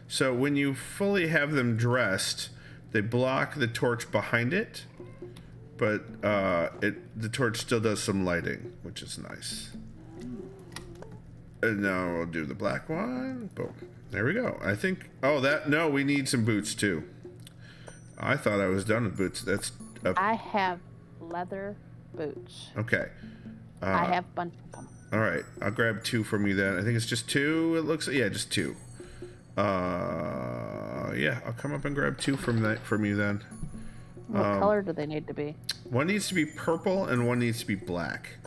So when you fully have them dressed, they block the torch behind it, but the torch still does some lighting, which is nice. And now we'll do the black one. Boom. There we go. I think. Oh, no, we need some boots too. I thought I was done with boots. That's. I have leather boots. Okay. I have a bunch of them. All right, I'll grab 2 from you then. I think it's just 2. It looks. Yeah, just 2. Yeah, I'll come up and grab 2 from you then. What color do they need to be? One needs to be purple and one needs to be black.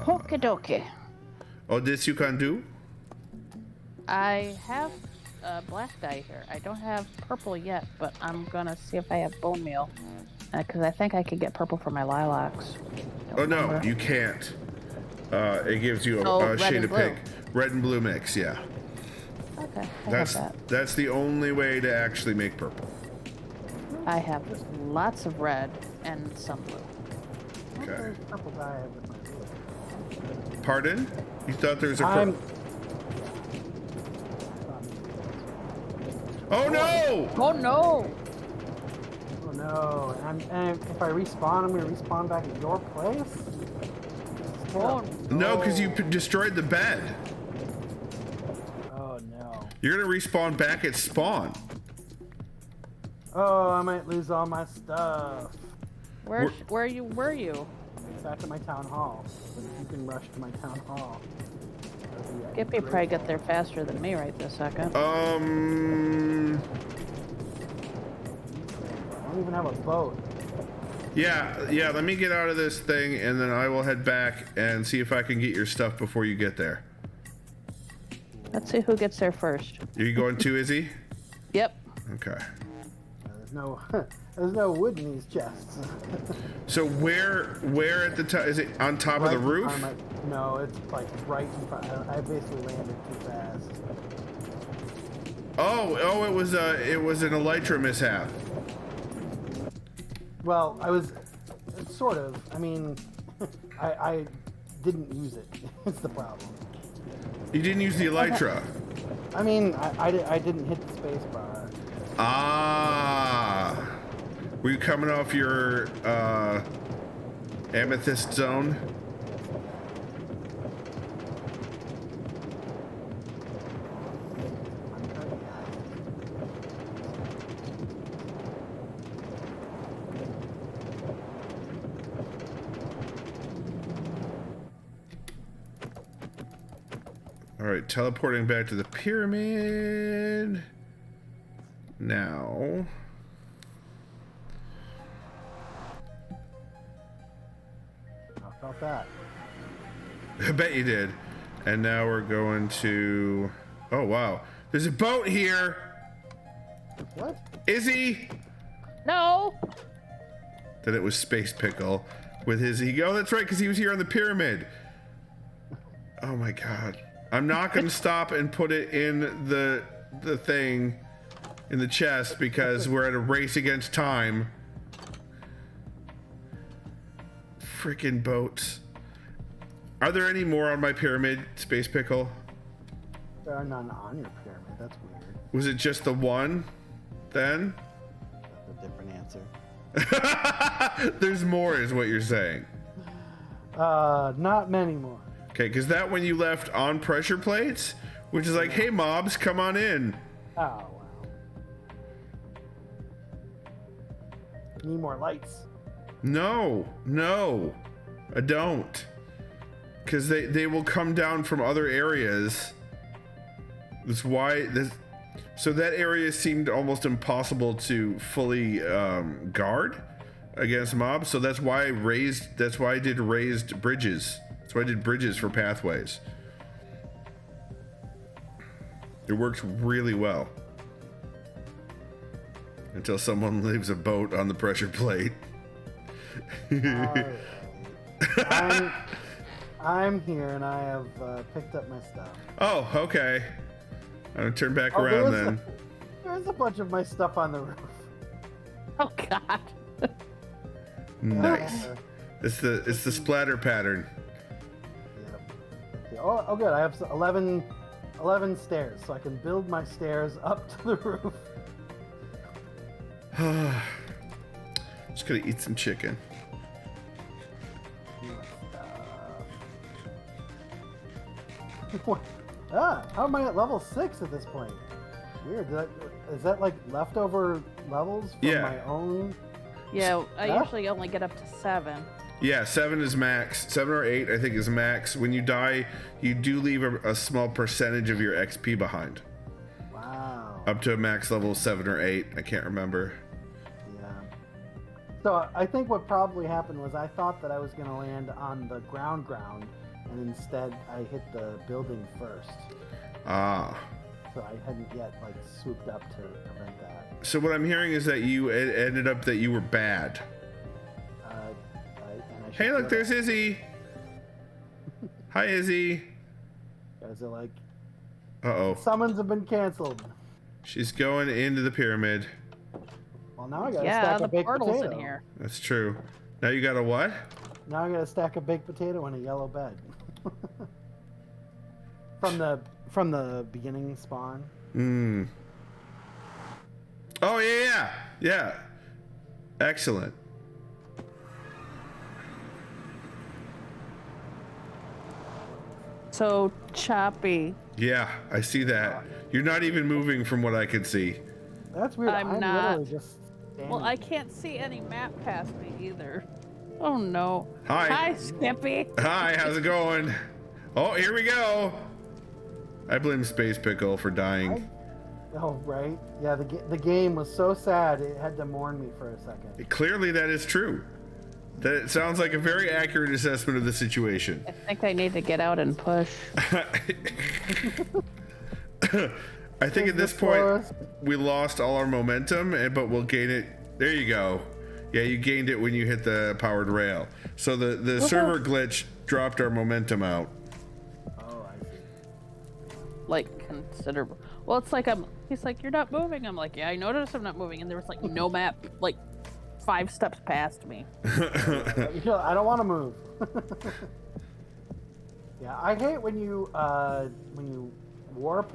Okie dokie. Oh, this you can do? I have black dye here. I don't have purple yet, but I'm gonna see if I have bone meal. Because I think I could get purple for my lilacs. Oh, no, you can't. It gives you a shade of pink. Red and blue mix, yeah. Okay, I have that. That's the only way to actually make purple. I have lots of red and some blue. Okay. Purple dye with my blue. Pardon? You thought there was a purple? Oh, no! Oh, no! Oh no! And if I respawn, I'm gonna respawn back at your place. Oh, No, because you destroyed the bed. Oh no! You're gonna respawn back at spawn. Oh, I might lose all my stuff. where were you? Back at my town hall. But if you can rush to my town hall. Skippy probably get there faster than me right this second. I don't even have a boat. Yeah, let me get out of this thing and then I will head back and see if I can get your stuff before you get there. Let's see who gets there first. Are you going too, Izzy? Yep. Okay. There's no wood in these chests. So where at the top? Is it on top of the roof? No, it's like right in front. I basically landed too fast. Oh, it was an elytra mishap. Well, sort of. I mean, I didn't use it. It's the problem. You didn't use the elytra. I mean, I didn't hit the space bar. Ah. Were you coming off your amethyst zone? All right, teleporting back to the pyramid. Now. I felt that. I bet you did. And now we're going to... Oh, wow. There's a boat here! What? Izzy! No! Then it was Sspacepickle with his... Oh, that's right, because he was here on the pyramid. Oh, my God. I'm not going to stop and put it in the thing... in the chest because we're at a race against time. Freaking boats. Are there any more on my pyramid, Sspacepickle? There are none on your pyramid. That's weird. Was it just the one then? That's a different answer. There's more is what you're saying. Not many more. Okay, because that one you left on pressure plates, which is like, hey mobs, come on in. Oh, wow. Need more lights. No, I don't. Because they will come down from other areas. That's why so that area seemed almost impossible to fully guard against mobs. So that's why I did raised bridges. That's why I did bridges for pathways. It works really well. Until someone leaves a boat on the pressure plate. I'm here and I have picked up my stuff. Oh, okay. I'm gonna turn back around then. There's a bunch of my stuff on the roof. Oh God. Nice. It's the splatter pattern. Yep. Oh, good. I have 11 11 stairs, so I can build my stairs up to the roof. Just gonna eat some chicken. How am I at level 6 at this point? Weird. Is that like leftover levels from Yeah. my own? Yeah, I Huh? usually only get up to 7. Yeah, 7 is max. 7 or 8, I think, is max. When you die, you do leave a small percentage of your XP behind. Wow. Up to a max level of 7 or 8. I can't remember. Yeah. So I think what probably happened was I thought that I was going to land on the ground, and instead I hit the building first. Ah. So I hadn't yet like swooped up to prevent that. So what I'm hearing is that you ended up that you were bad. And I should Hey, look, feel there's that. Izzy. Hi, Izzy. Guys are like, Uh-oh. summons have been canceled. She's going into the pyramid. Well, now I got to Yeah, stack the a baked portal's potato. in here. That's true. Now you got a what? Now I got to stack a baked potato in a yellow bed. From the beginning spawn. Hmm. Oh, yeah. Excellent. So choppy. Yeah, I see that. You're not even moving from what I can see. That's weird. I'm I'm not. literally just standing. Well, I can't see any map past me either. Oh no. Hi. Hi, Skippy. Hi, how's it going? Oh, here we go. I blame Sspacepickle for dying. Oh, right. Yeah, the game was so sad it had to mourn me for a second. Clearly, that is true. That sounds like a very accurate assessment of the situation. I think I need to get out and push. I think at this the point forest. we lost all our momentum, but we'll gain it. There you go. Yeah, you gained it when you hit the powered rail. So the server glitch dropped our momentum out. Oh, I see. Like considerable. Well, it's like he's like, you're not moving. I'm like, yeah, I noticed I'm not moving, and there was like no map, like 5 steps past me. You know, I don't want to move. Yeah, I hate when you warp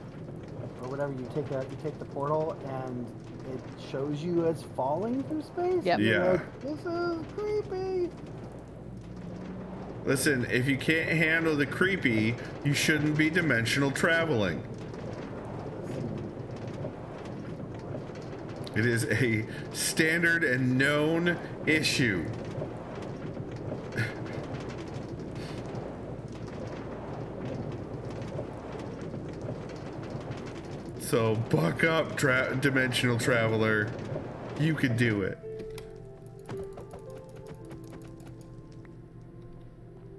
or whatever. You take the portal and it shows you as falling through space. Yep. And you're Yeah. like, this is creepy. Listen, if you can't handle the creepy, you shouldn't be dimensional traveling. It is a standard and known issue. So buck up, dimensional traveler. You can do it.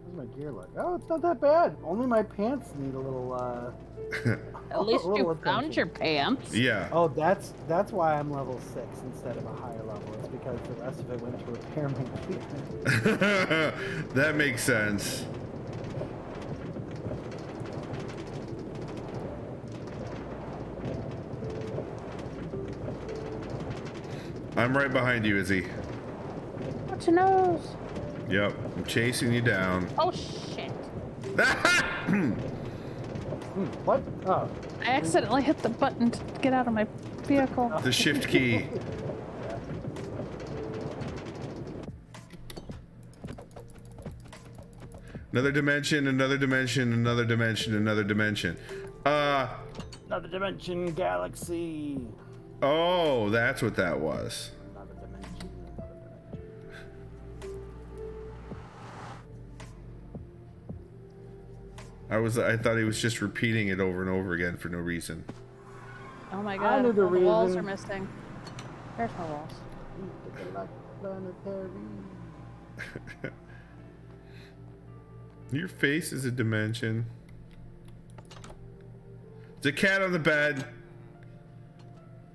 What's my gear like? Oh, it's not that bad. Only my pants need a little. At least a little you found attention. your pants. Yeah. Oh, that's why I'm level 6 instead of a higher level. It's because the rest of it went to repair my gear. That makes sense. I'm right behind you, Izzy. What's your nose? Yep, I'm chasing you down. Oh shit! What? Oh, I accidentally hit the button to get out of my vehicle. The shift key. Another dimension, another dimension, another dimension, another dimension. another dimension, galaxy. Oh, that's what that was. Another dimension. I thought he was just repeating it over and over again for no reason. Oh my I god! knew the all the walls reason. are missing. There's my walls. Planetary. Your face is a dimension. There's a cat on the bed.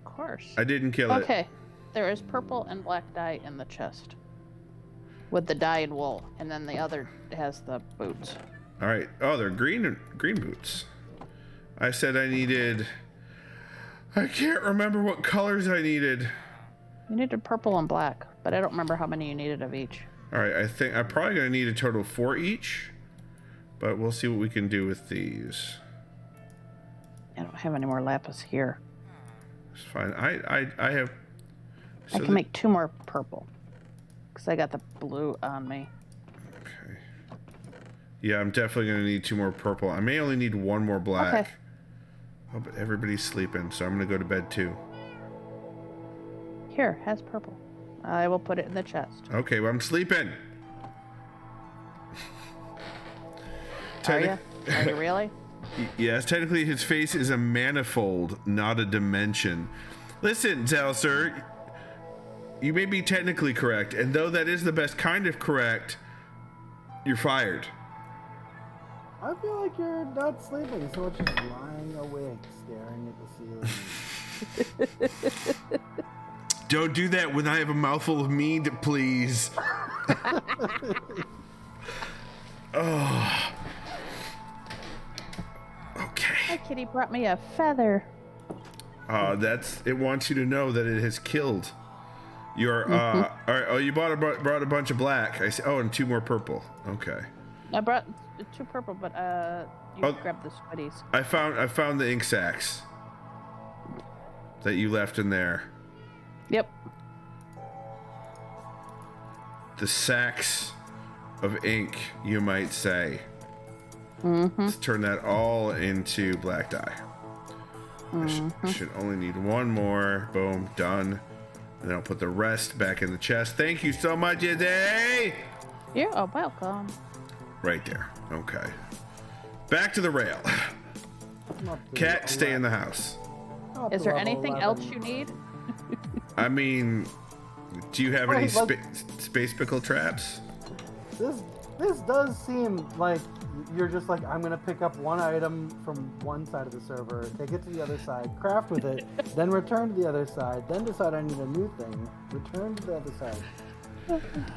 Of course. I didn't kill it. Okay, there is purple and black dye in the chest. With the dye and wool, and then the other has the boots. All right. Oh, they're green boots. I said I needed. I can't remember what colors I needed. You needed purple and black, but I don't remember how many you needed of each. All right. I think I'm probably gonna need a total of 4 each, but we'll see what we can do with these. I don't have any more lapis here. It's fine. I have. I can make 2 more purple. Because I got the blue on me. Okay. Yeah, I'm definitely going to need 2 more purple. I may only need 1 more black. Okay. Oh, but everybody's sleeping, so I'm going to go to bed too. Here, has purple. I will put it in the chest. Okay, well, I'm sleeping. Are you? Are you really? Yes, technically his face is a manifold, not a dimension. Listen, Zalcer, you may be technically correct, and though that is the best kind of correct, you're fired. I feel like you're not sleeping so much as lying awake, staring at the ceiling. Don't do that when I have a mouthful of meat, please. Oh. Okay. My kitty brought me a feather. It wants you to know that it has killed your, all right, oh, you brought a bunch of black. I see. Oh, and 2 more purple. Okay. I brought 2 purple, but you grabbed the squiddies. I found the ink sacks that you left in there. Yep. The sacks of ink, you might say. Let's turn that all into black dye. I should only need 1 more. Boom, done. And then I'll put the rest back in the chest. Thank you so much, Izzy! You're welcome. Right there. Okay. Back to the rail. Cat, stay in the house. Is there anything else you need? I mean, do you have any Sspacepickle traps? This does seem like you're just like, I'm gonna pick up 1 item from one side of the server, take it to the other side, craft with it, then return to the other side, then decide I need a new thing, return to the other side.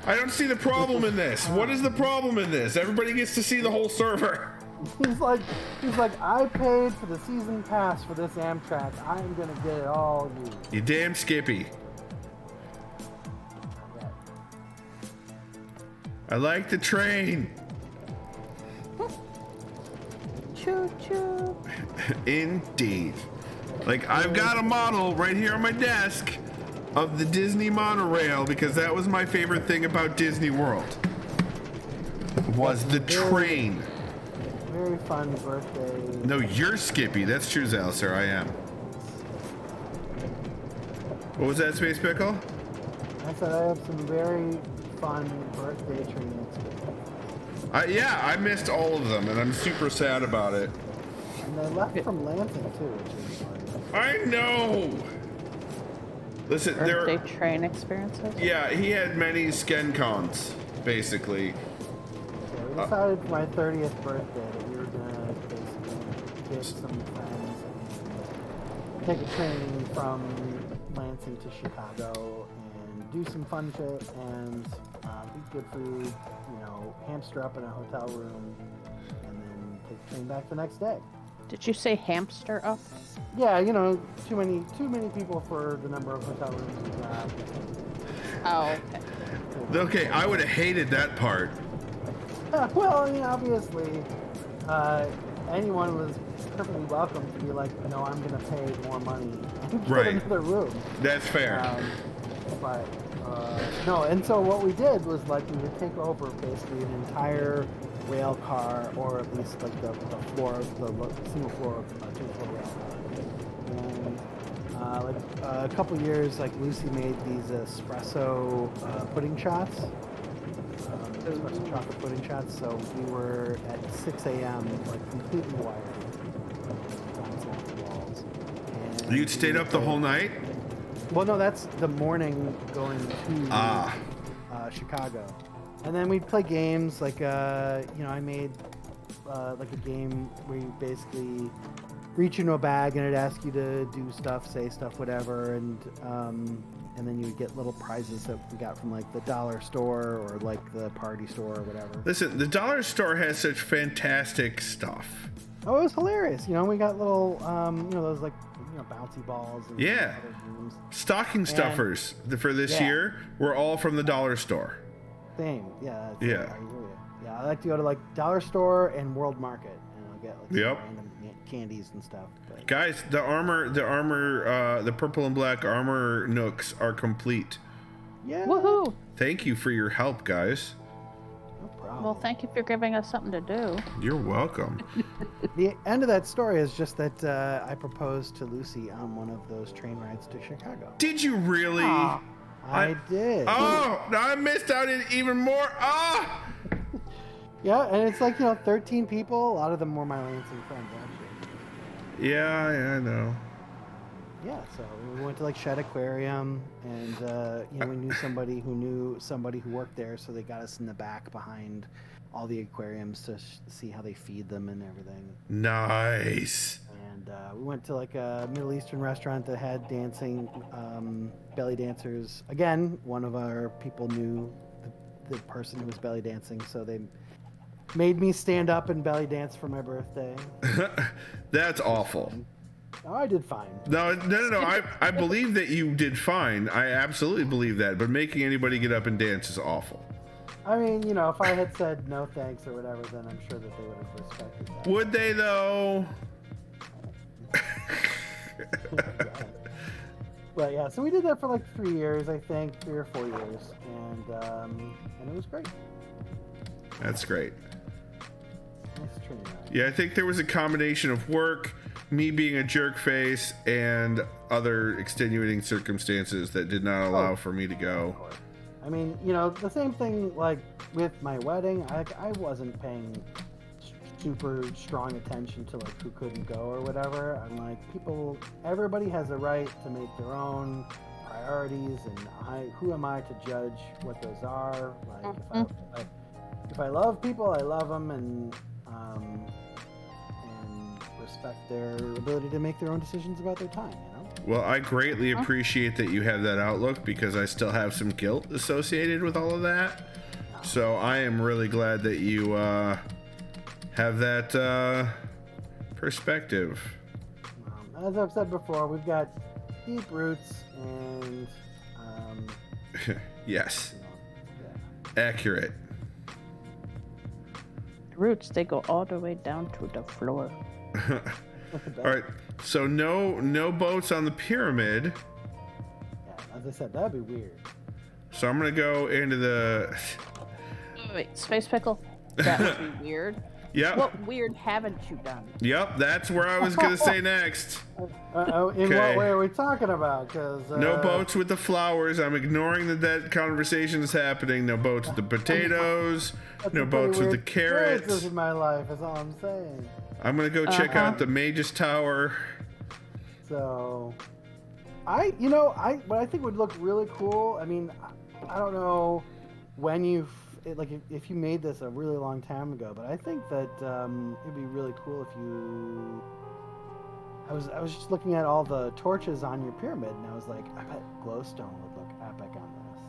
I don't see the problem in this. What is the problem in this? Everybody gets to see the whole server. He's like, I paid for the season pass for this Amtrak. I am gonna get it all used. You damn Skippy. Yeah. I like the train. Choo choo. Indeed. Like, I've got a model right here on my desk of the Disney monorail because that was my favorite thing about Disney World. Was the train. Very fun birthday. No, you're Skippy. That's true, Zalcer. I am. What was that, Sspacepickle? I said I have some very fun birthday train experiences. Yeah, I missed all of them, and I'm super sad about it. And they left from Lansing too, which is fun. I know. Listen, Birthday train experiences? Yeah, he had many SkenCons, basically. So we decided for my 30th birthday that we were gonna basically get some friends and take a train from Lansing to Chicago and do some fun shit and eat good food, you know, hamster up in a hotel room, and then take the train back the next day. Did you say hamster up? Yeah, you know, too many people for the number of hotel rooms we got. Oh, okay. Okay, I would have hated that part. Well, I mean, obviously, anyone was perfectly welcome to be like, no, I'm going to pay more money and get Right. another room. That's fair. But, no, and so what we did was, like, we would take over basically an entire rail car, or at least, like, the floor, the single floor, two-floor rail car. And, a couple years, like, Lucy made these espresso pudding shots. Espresso chocolate pudding shots, so we were at 6 a.m. like completely wired, bouncing off the walls. And You'd stayed up the whole night? Well, no, that's the morning going to Chicago, and then we'd play games like you know, I made like a game where you basically reach into a bag and it'd ask you to do stuff, say stuff, whatever, and then you would get little prizes that we got from like the dollar store or like the party store or whatever. Listen, the dollar store has such fantastic stuff. Oh, it was hilarious. You know, we got little, you know, those like, you know, bouncy balls. And Yeah. other games. Stocking stuffers for this year were all from the dollar store. Same. Yeah. Yeah. I hear you. Yeah, I like to go to like dollar store and World Market. And get like some Yep. random candies and stuff. But Guys, the purple and black armor nooks are complete. yeah, Woohoo! Thank you for your help, guys. no problem. Well, thank you for giving us something to do. You're welcome. The end of that story is just that I proposed to Lucy on one of those train rides to Chicago. Did you really? Aw. I did. Oh, I missed out in even more. Ah! Yeah, and it's like, 13 people. A lot of them were my Lansing friends, actually. Yeah, I know. Yeah, so we went to like Shed Aquarium, and we knew somebody who worked there, so they got us in the back behind all the aquariums to see how they feed them and everything. Nice. And we went to like a Middle Eastern restaurant that had dancing belly dancers. Again, one of our people knew the person who was belly dancing, so they made me stand up and belly dance for my birthday. That's awful. Oh, I did fine. No. I believe that you did fine. I absolutely believe that. But making anybody get up and dance is awful. I mean, if I had said no thanks or whatever, then I'm sure that they would have respected that. Would they though? But yeah, so we did that for like 3 years, I think, 3 or 4 years, and it was great. That's great. Nice train ride. Yeah, I think there was a combination of work, me being a jerk face, and other extenuating circumstances that did not allow for me to go. I mean, the same thing like with my wedding. I wasn't paying super strong attention to like who couldn't go or whatever. I'm like, everybody has a right to make their own priorities, and who am I to judge what those are? Like, if I love people, I love them, and respect their ability to make their own decisions about their time. Well, I greatly appreciate that you have that outlook, because I still have some guilt associated with all of that. So I am really glad that you have that perspective. As I've said before, we've got deep roots, and Yes. Accurate. Roots, they go all the way down to the floor. All right. So no boats on the pyramid. Yeah, as I said, that'd be weird. So I'm gonna go into the. Wait, Sspacepickle? That would be weird. Yep. What weird haven't you done? Yep. That's where I was gonna say next. In Okay. what way are we talking about? Because No boats with the flowers. I'm ignoring that conversation is happening. No boats with the potatoes. No boats with the carrots. in my life is all I'm saying. I'm gonna go check out the Mage's Tower. So, what I think would look really cool. I mean, I don't know when if you made this a really long time ago, but I think that it'd be really cool if you. I was just looking at all the torches on your pyramid, and I was like, I bet glowstone would look epic on this.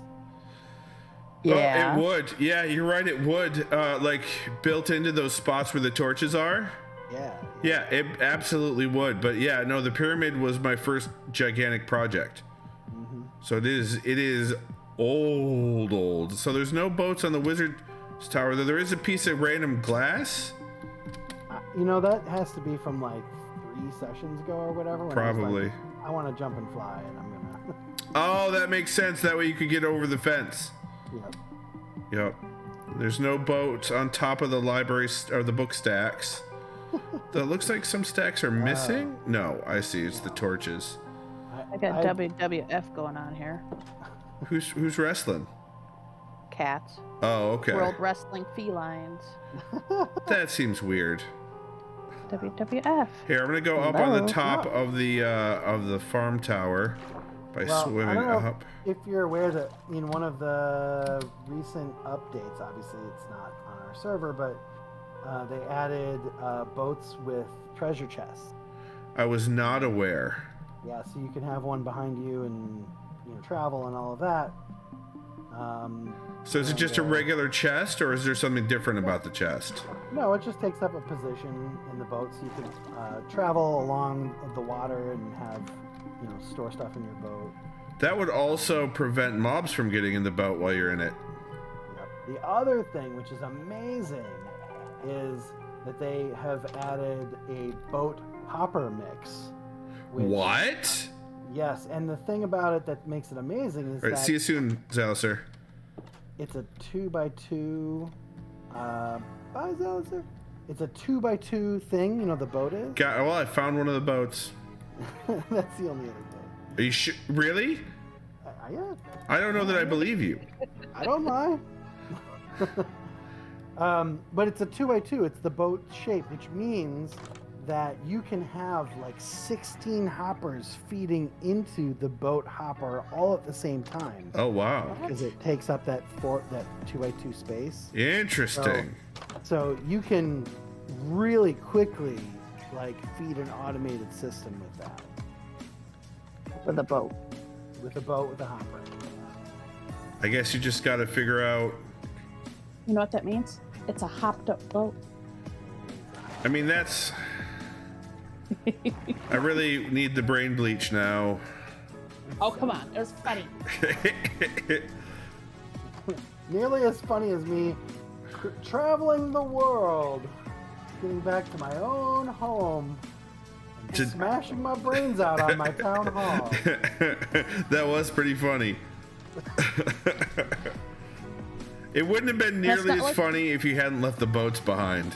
Yeah. Well, it would. Yeah, you're right. It would. Like built into those spots where the torches are. Yeah. Yeah, it absolutely would. But yeah, no, the pyramid was my first gigantic project. Mm-hmm. So it is old. So there's no boats on the Wizard's Tower, though there is a piece of random glass. That has to be from like 3 sessions ago or whatever. When Probably. I want to jump and fly, and I'm gonna. Oh, that makes sense. That way you could get over the fence. Yep. There's no boat on top of the library or the book stacks. That looks like some stacks are missing. No, I see. It's the torches. I got WWF going on here. Who's wrestling? Cats. Oh, okay. World Wrestling Felines. That seems weird. WWF. Here, I'm gonna go up on the top of the farm tower by swimming I don't know up. If you're aware that in one of the recent updates, obviously it's not on our server, but they added boats with treasure chests. I was not aware. Yeah, so you can have one behind you and travel and all of that. So is it just a regular chest, or is there something different about the chest? No, it just takes up a position in the boat, so you can travel along the water and have store stuff in your boat. That would also prevent mobs from getting in the boat while you're in it. Yep. The other thing, which is amazing, is that they have added a boat hopper mix. What? Yes, and the thing about it that makes it amazing is All right, that see you soon, Zaliser. it's a 2x2. Bye, Zaliser. It's a 2x2 thing. You know the boat is. Well, I found one of the boats. That's the only other boat. Are you really? Yeah. I don't know that I believe you. I don't lie. But it's a 2x2. It's the boat shape, which means that you can have like 16 hoppers feeding into the boat hopper all at the same time. Oh wow! Because it takes up that 2x2 space. Interesting. So you can really quickly like feed an automated system with that. With a boat. With a boat with a hopper. I guess you just got to figure out. You know what that means? It's a hopped up boat. I mean, that's. I really need the brain bleach now. Oh, come on. It was funny. Nearly as funny as me traveling the world, getting back to my own home, and smashing my brains out on my town hall. That was pretty funny. It wouldn't have been nearly as funny if you hadn't left the boats behind.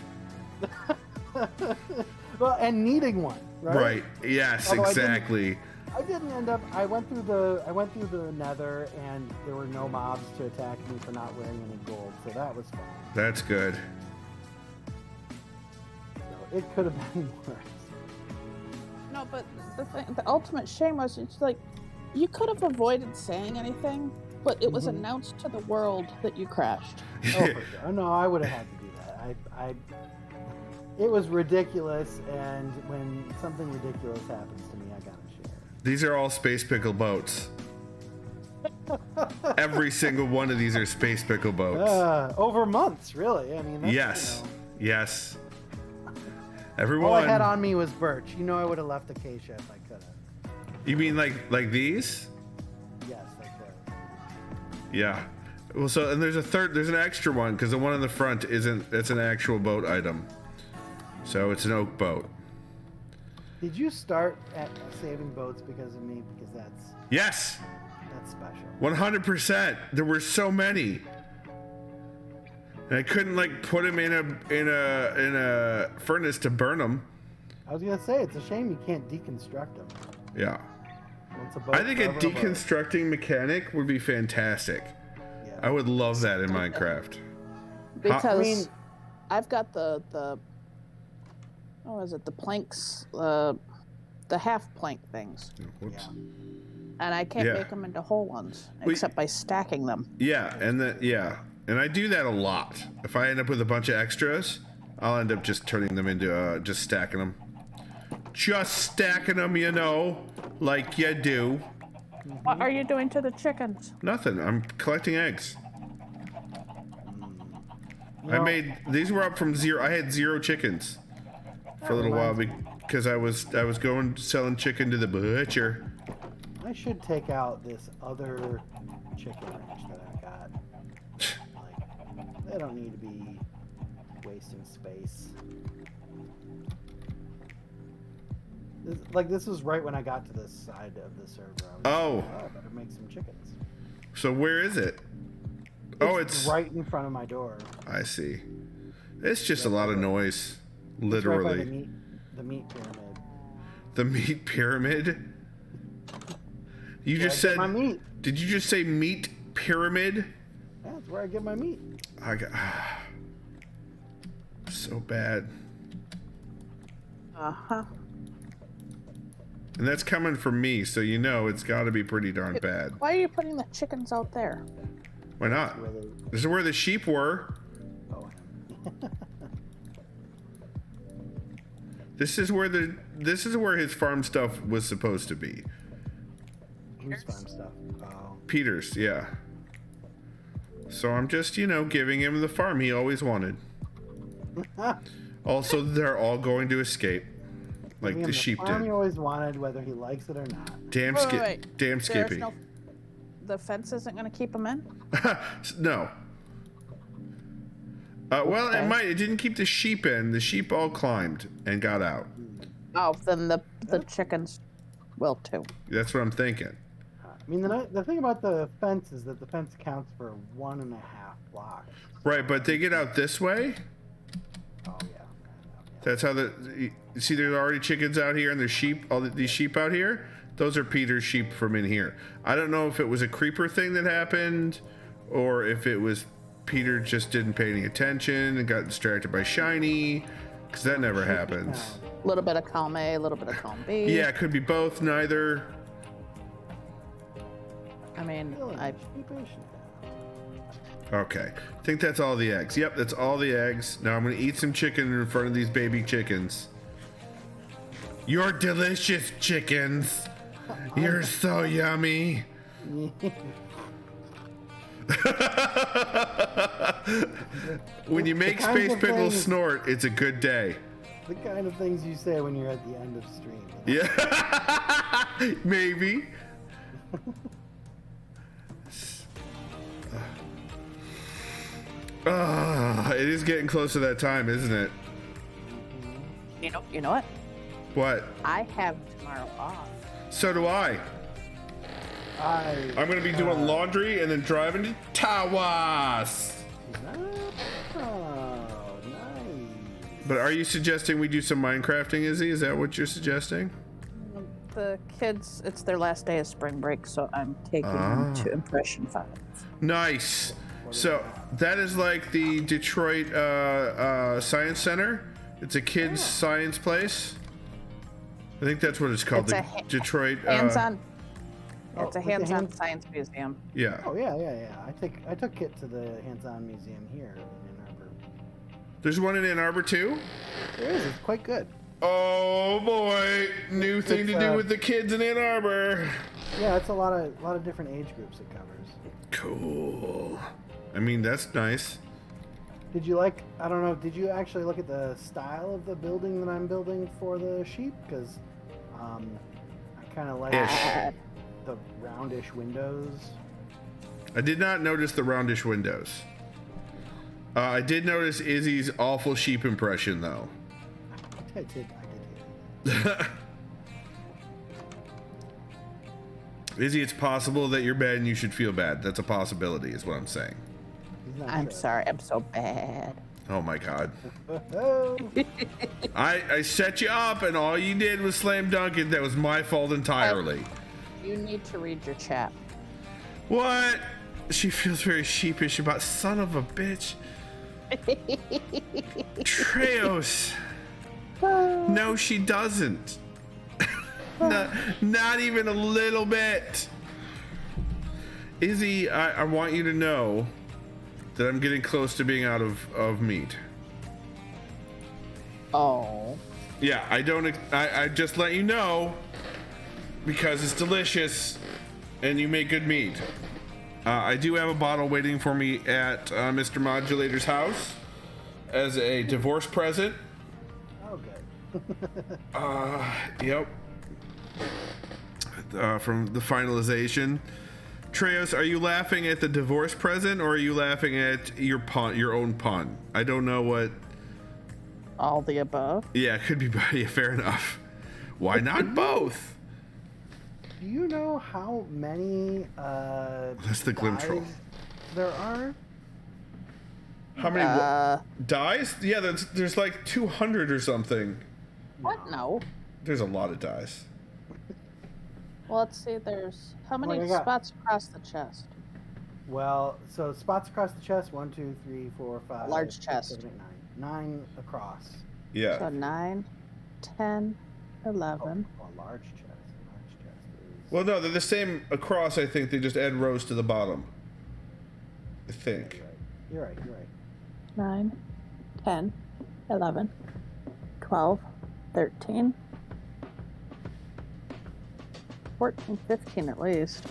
Well, and needing one, right? Right. Yes, Although exactly. I didn't end up. I went through the Nether, and there were no mobs to attack me for not wearing any gold, so that was fun. That's good. So it could have been worse. No, but the ultimate shame was it's like you could have avoided saying anything, but it was announced to the world that you crashed. Oh, for sure. No, I would have had to do that. It was ridiculous, and when something ridiculous happens to me, I gotta share. These are all Sspacepickle boats. Every single one of these are Sspacepickle boats. Over months, really. I mean, that's, yes, yes. All Everyone. I had on me was birch. You know, I would have left Acacia if I could have. You mean like these? Yes, I could. Yeah. Well, so and there's an extra one because the one in the front isn't. It's an actual boat item. So it's an oak boat. Did you start at saving boats because of me? Because Yes. that's special. 100%. There were so many. And I couldn't like put them in a furnace to burn them. I was gonna say it's a shame you can't deconstruct them. Yeah. Once a boat, I think a forever boat. deconstructing mechanic would be fantastic. Yeah. I would love that in Minecraft. Because I've got the what is it? The planks, the half plank things, Whoops. and I can't make them into whole ones except by stacking them. Yeah, and I do that a lot. If I end up with a bunch of extras, I'll end up just turning them into just stacking them. Just stacking them, you know, like you do. What are you doing to the chickens? Nothing. I'm collecting eggs. These were up from 0. I had 0 chickens for a little while because I was going selling chicken to the butcher. I should take out this other chicken ranch that I've got. Like, they don't need to be wasting space. This was right when I got to this side of the server. I better make some chickens. So where is it? It's right in front of my door. I see. It's just a lot of noise. It's Literally. right by the meat pyramid. The meat pyramid? You just said my meat. Did you just say meat pyramid? Yeah, that's where I get my meat. I got so bad. Uh-huh. And that's coming from me, so you know it's got to be pretty darn bad. Why are you putting the chickens out there? Why not? This is where the sheep were. Oh. This is where his farm stuff was supposed to be. Who's farm stuff? Oh. Peter's, yeah. So I'm just, giving him the farm he always wanted. Also, they're all going to escape. Like the sheep farm did. he always wanted, whether he likes it or not. Damn Skippy. The fence isn't going to keep them in? No. Well, Okay. it might. It didn't keep the sheep in. The sheep all climbed and got out. Oh, then the chickens will too. That's what I'm thinking. I mean, the thing about the fence is that the fence counts for 1.5 blocks. Right, but they get out this way. Oh yeah. That's how you see. There's already chickens out here, and there's sheep. These sheep out here. Those are Peter's sheep from in here. I don't know if it was a creeper thing that happened, or if it was Peter just didn't pay any attention and got distracted by shiny, because that never happens. A little bit of column A, a little bit of column B. Yeah, it could be both. Neither. I mean, Okay, I think that's all the eggs. Yep, that's all the eggs. Now I'm gonna eat some chicken in front of these baby chickens. You're delicious, chickens. You're so yummy. When you make Space Pickle snort, it's a good day. The kind of things you say when you're at the end of stream. Yeah, maybe. It is getting close to that time, isn't it? You know what? What? I have tomorrow off. So do I. I'm gonna be doing laundry and then driving to Tawas. Oh, nice. But are you suggesting we do some Minecrafting, Izzy? Is that what you're suggesting? The kids, it's their last day of spring break, so I'm taking them to Impression 5. Nice. So that is like the Detroit Science Center. It's a kids' science place. I think that's what it's called. It's the Detroit. Hands-on. It's a with the hands-on science museum. Yeah. Oh yeah. I took Kit to the hands-on museum here in Ann Arbor. There's one in Ann Arbor too. There is. It's quite good. Oh boy, new thing to do with the kids in Ann Arbor. Yeah, it's a lot of different age groups it covers. Cool. I mean, that's nice. Did you I don't know, did you actually look at the style of the building that I'm building for the sheep? Because I kind of like the roundish windows. I did not notice the roundish windows. I did notice Izzy's awful sheep impression, though. I did hear Izzy, it's possible that you're bad and you should feel bad. That's a possibility, is what I'm saying. I'm sorry, I'm so bad. Oh my god. Oh, I set you up and all you did was slam dunk it. That was my fault entirely. You need to read your chat. What? She feels very sheepish about son of a bitch. Treos. No, she doesn't. Not even a little bit. Izzy, I want you to know that I'm getting close to being out of meat. Oh. Yeah, I just let you know because it's delicious and you make good meat. I do have a bottle waiting for me at Mr. Modulator's house as a divorce present. okay. Yep. From the finalization. Treos, are you laughing at the divorce present or are you laughing at your own pun? I don't know what. All the above. Yeah, it could be. Yeah, fair enough. Why not both? Do you know how many That's the Glimtroll. dyes there are? How many dyes? Yeah, there's like 200 or something. What? No. There's a lot of dyes. Well, let's see. There's how many do you got? spots across the chest? Well, so spots across the chest, 1, 2, 3, 4, 5. Large 6, chest. 7, 8, 9. 9 across. Yeah. So 9, 10, 11. Oh, a large chest. Large chest is. Well, no, they're the same across. I think they just add rows to the bottom. I think. You're right. 9, 10, 11, 12, 13, 14, 15 at least.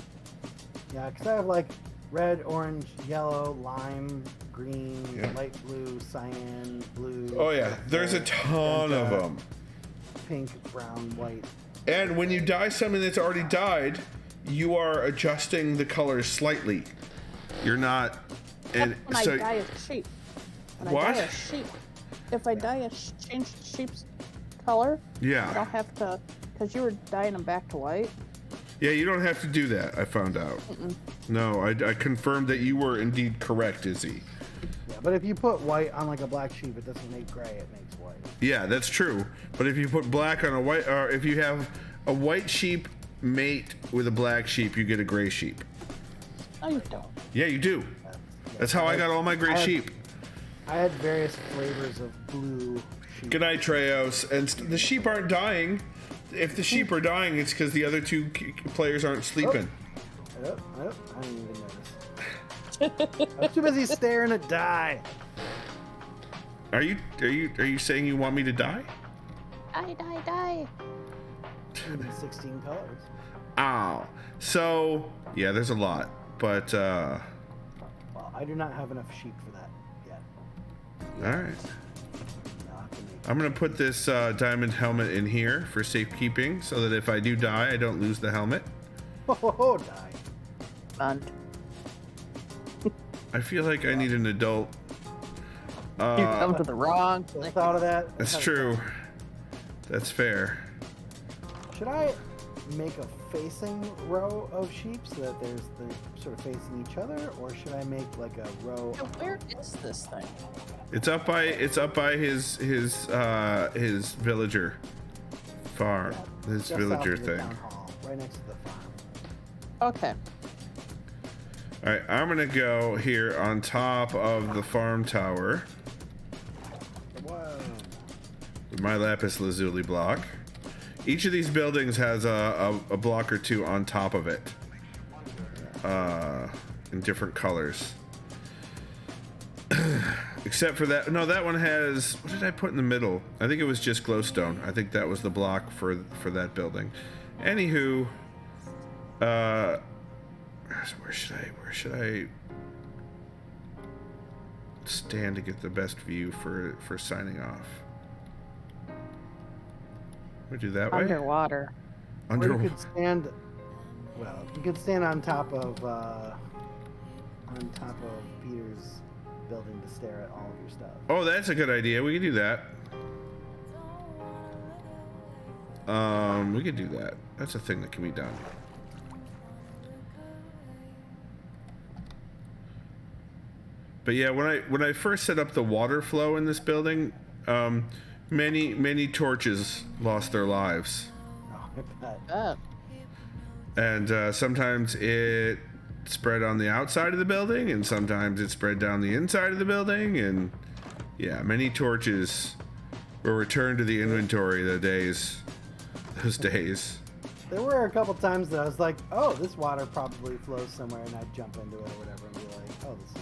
Yeah, because I have like red, orange, yellow, lime, green, Yeah. light blue, cyan, blue. Oh yeah, there's a ton of them. Pink, brown, white. And when you dye something that's already dyed, you are adjusting the colors slightly. You're not. And When so I die as a sheep. When I What? dye a sheep, if I change the sheep's color, I Yeah. don't have to, because you were dyeing them back to white. Yeah, you don't have to do that, I found out. No, I confirmed that you were indeed correct, Izzy. Yeah, but if you put white on like a black sheep, it doesn't make gray, it makes white. Yeah, that's true. But if you put black on a white, or if you have a white sheep mate with a black sheep, you get a gray sheep. No, you don't. Yeah, you do. That's how I got all my gray sheep. I had various flavors of blue sheep. Good night, Treos. And the sheep aren't dying. If the sheep are dying, it's because the other two players aren't sleeping. I didn't even notice. I'm too busy staring at die. Are you saying you want me to die? Die. Even 16 colors. Ow. So yeah, there's a lot, but Well, I do not have enough sheep for that yet. all right. I'll have to make I'm gonna put this diamond helmet in here for safekeeping, so that if I do die, I don't lose the helmet. Oh, die. Fun. I feel like I need an adult. You come to the wrong Just place. thought of that. That's true. That's fair. Should I make a facing row of sheep so that they're sort of facing each other, or should I make like a row? So where is this thing? It's up by his villager farm. His Just villager south of the thing. town hall, right next to the farm. Okay. All right, I'm gonna go here on top of the farm tower Whoa. with my lapis lazuli block. Each of these buildings has a block or two on top of it, in different colors. Except for that, no, that one has. What did I put in the middle? I think it was just glowstone. I think that was the block for that building. Anywho, where should I stand to get the best view for signing off? We do that way. Underwater. Or you could stand. Well, you could stand on top of Peter's building to stare at all of your stuff. Oh, that's a good idea. We could do that. We could do that. That's a thing that can be done. But yeah, when I first set up the water flow in this building, many torches lost their lives, Oh, I bet. and sometimes it spread on the outside of the building, and sometimes it spread down the inside of the building, and yeah, many torches were returned to the inventory those days. There were a couple times that I was like, "Oh, this water probably flows somewhere," and I'd jump into it or whatever and be like, "Oh, this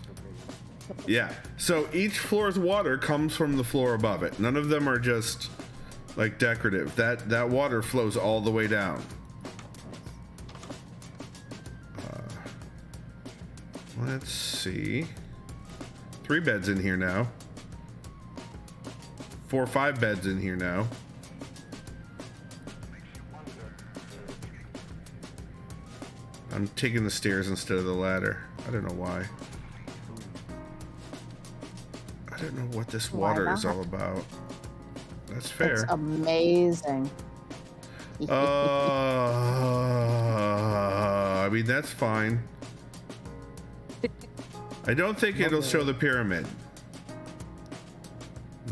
for pretty." Yeah, so each floor's water comes from the floor above it. None of them are just like decorative. That water flows all the way down. Let's see. 3 beds in here now. 4 or 5 beds in here now. I'm taking the stairs instead of the ladder. I don't know why. I don't know what this water is all about. That's fair. It's amazing. I mean, that's fine. I don't think it'll show the pyramid.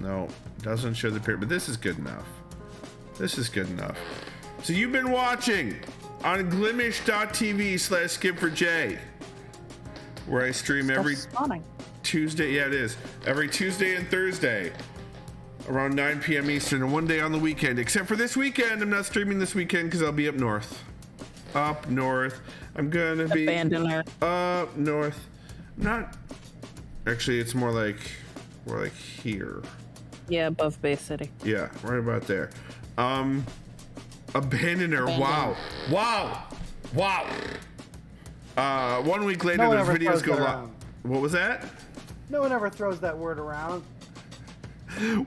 No, doesn't show the pyramid. This is good enough. This is good enough. So you've been watching on glimish.tv/skipforj, where I stream every Spawning. Tuesday. Yeah, it is. Every Tuesday and Thursday around 9 p.m. Eastern, and one day on the weekend. Except for this weekend. I'm not streaming this weekend because I'll be up north. Up north. I'm gonna be Abandoner. up north. Not actually, it's more like here. Yeah, above Bay City. Yeah, right about there. Abandoner. Wow. 1 week later, No one those ever videos throws go that live. around. What was that? No one ever throws that word around.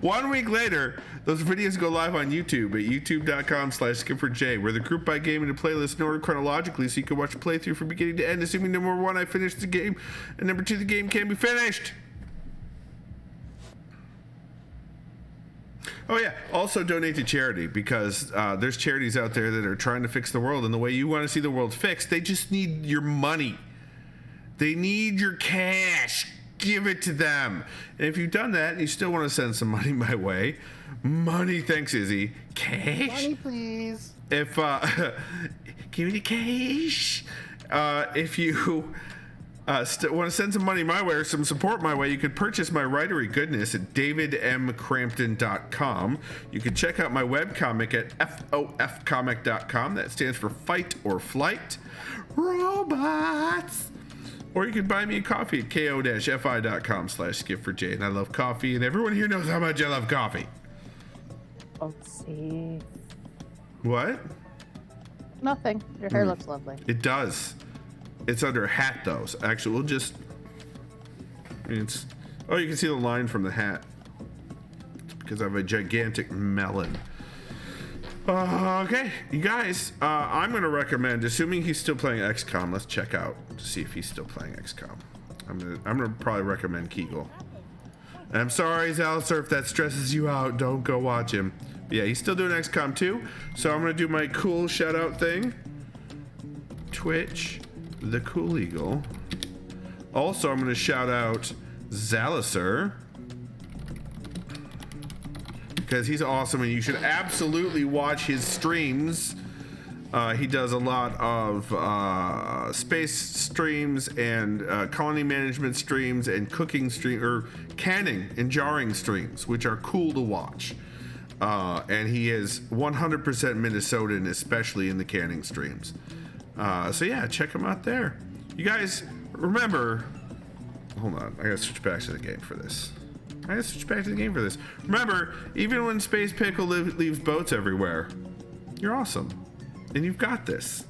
1 week later, those videos go live on YouTube at youtube.com/skipforj, where they're grouped by game into playlists in order chronologically, so you can watch a playthrough from beginning to end, assuming number 1, I finished the game, and number 2, the game can be finished. Oh yeah. Also donate to charity, because there's charities out there that are trying to fix the world, and the way you want to see the world fixed, they just need your money. They need your cash. Give it to them. And if you've done that and you still want to send some money my way, money, thanks Izzy. Cash. Money, please. If give me the cash. If you want to send some money my way or some support my way, you could purchase my Writery goodness at davidmcrampton.com. You can check out my webcomic at fofcomic.com. That stands for Fight or Flight Robots. Or you can buy me a coffee at ko-fi.com/skip4j. And I love coffee, and everyone here knows how much I love coffee. Let's see. What? Nothing. Your hair looks lovely. It does. It's under a hat, though. So actually, we'll just... It's... Oh, you can see the line from the hat. It's because I have a gigantic melon. Okay, you guys, I'm going to recommend, assuming he's still playing XCOM, let's check out to see if he's still playing XCOM. I'm gonna probably recommend Kegel. And I'm sorry, Zalister, if that stresses you out, don't go watch him. But yeah, he's still doing XCOM too, so I'm going to do my cool shout-out thing. Twitch, the Cool Eagle. Also, I'm going to shout out Zalister, because he's awesome and you should absolutely watch his streams. He does a lot of space streams and colony management streams and cooking stream or canning and jarring streams, which are cool to watch. And he is 100% Minnesotan, especially in the canning streams. So yeah, check him out there. You guys remember, hold on, I gotta switch back to the game for this. Remember, even when Sspacepickle leaves boats everywhere, you're awesome. And you've got this.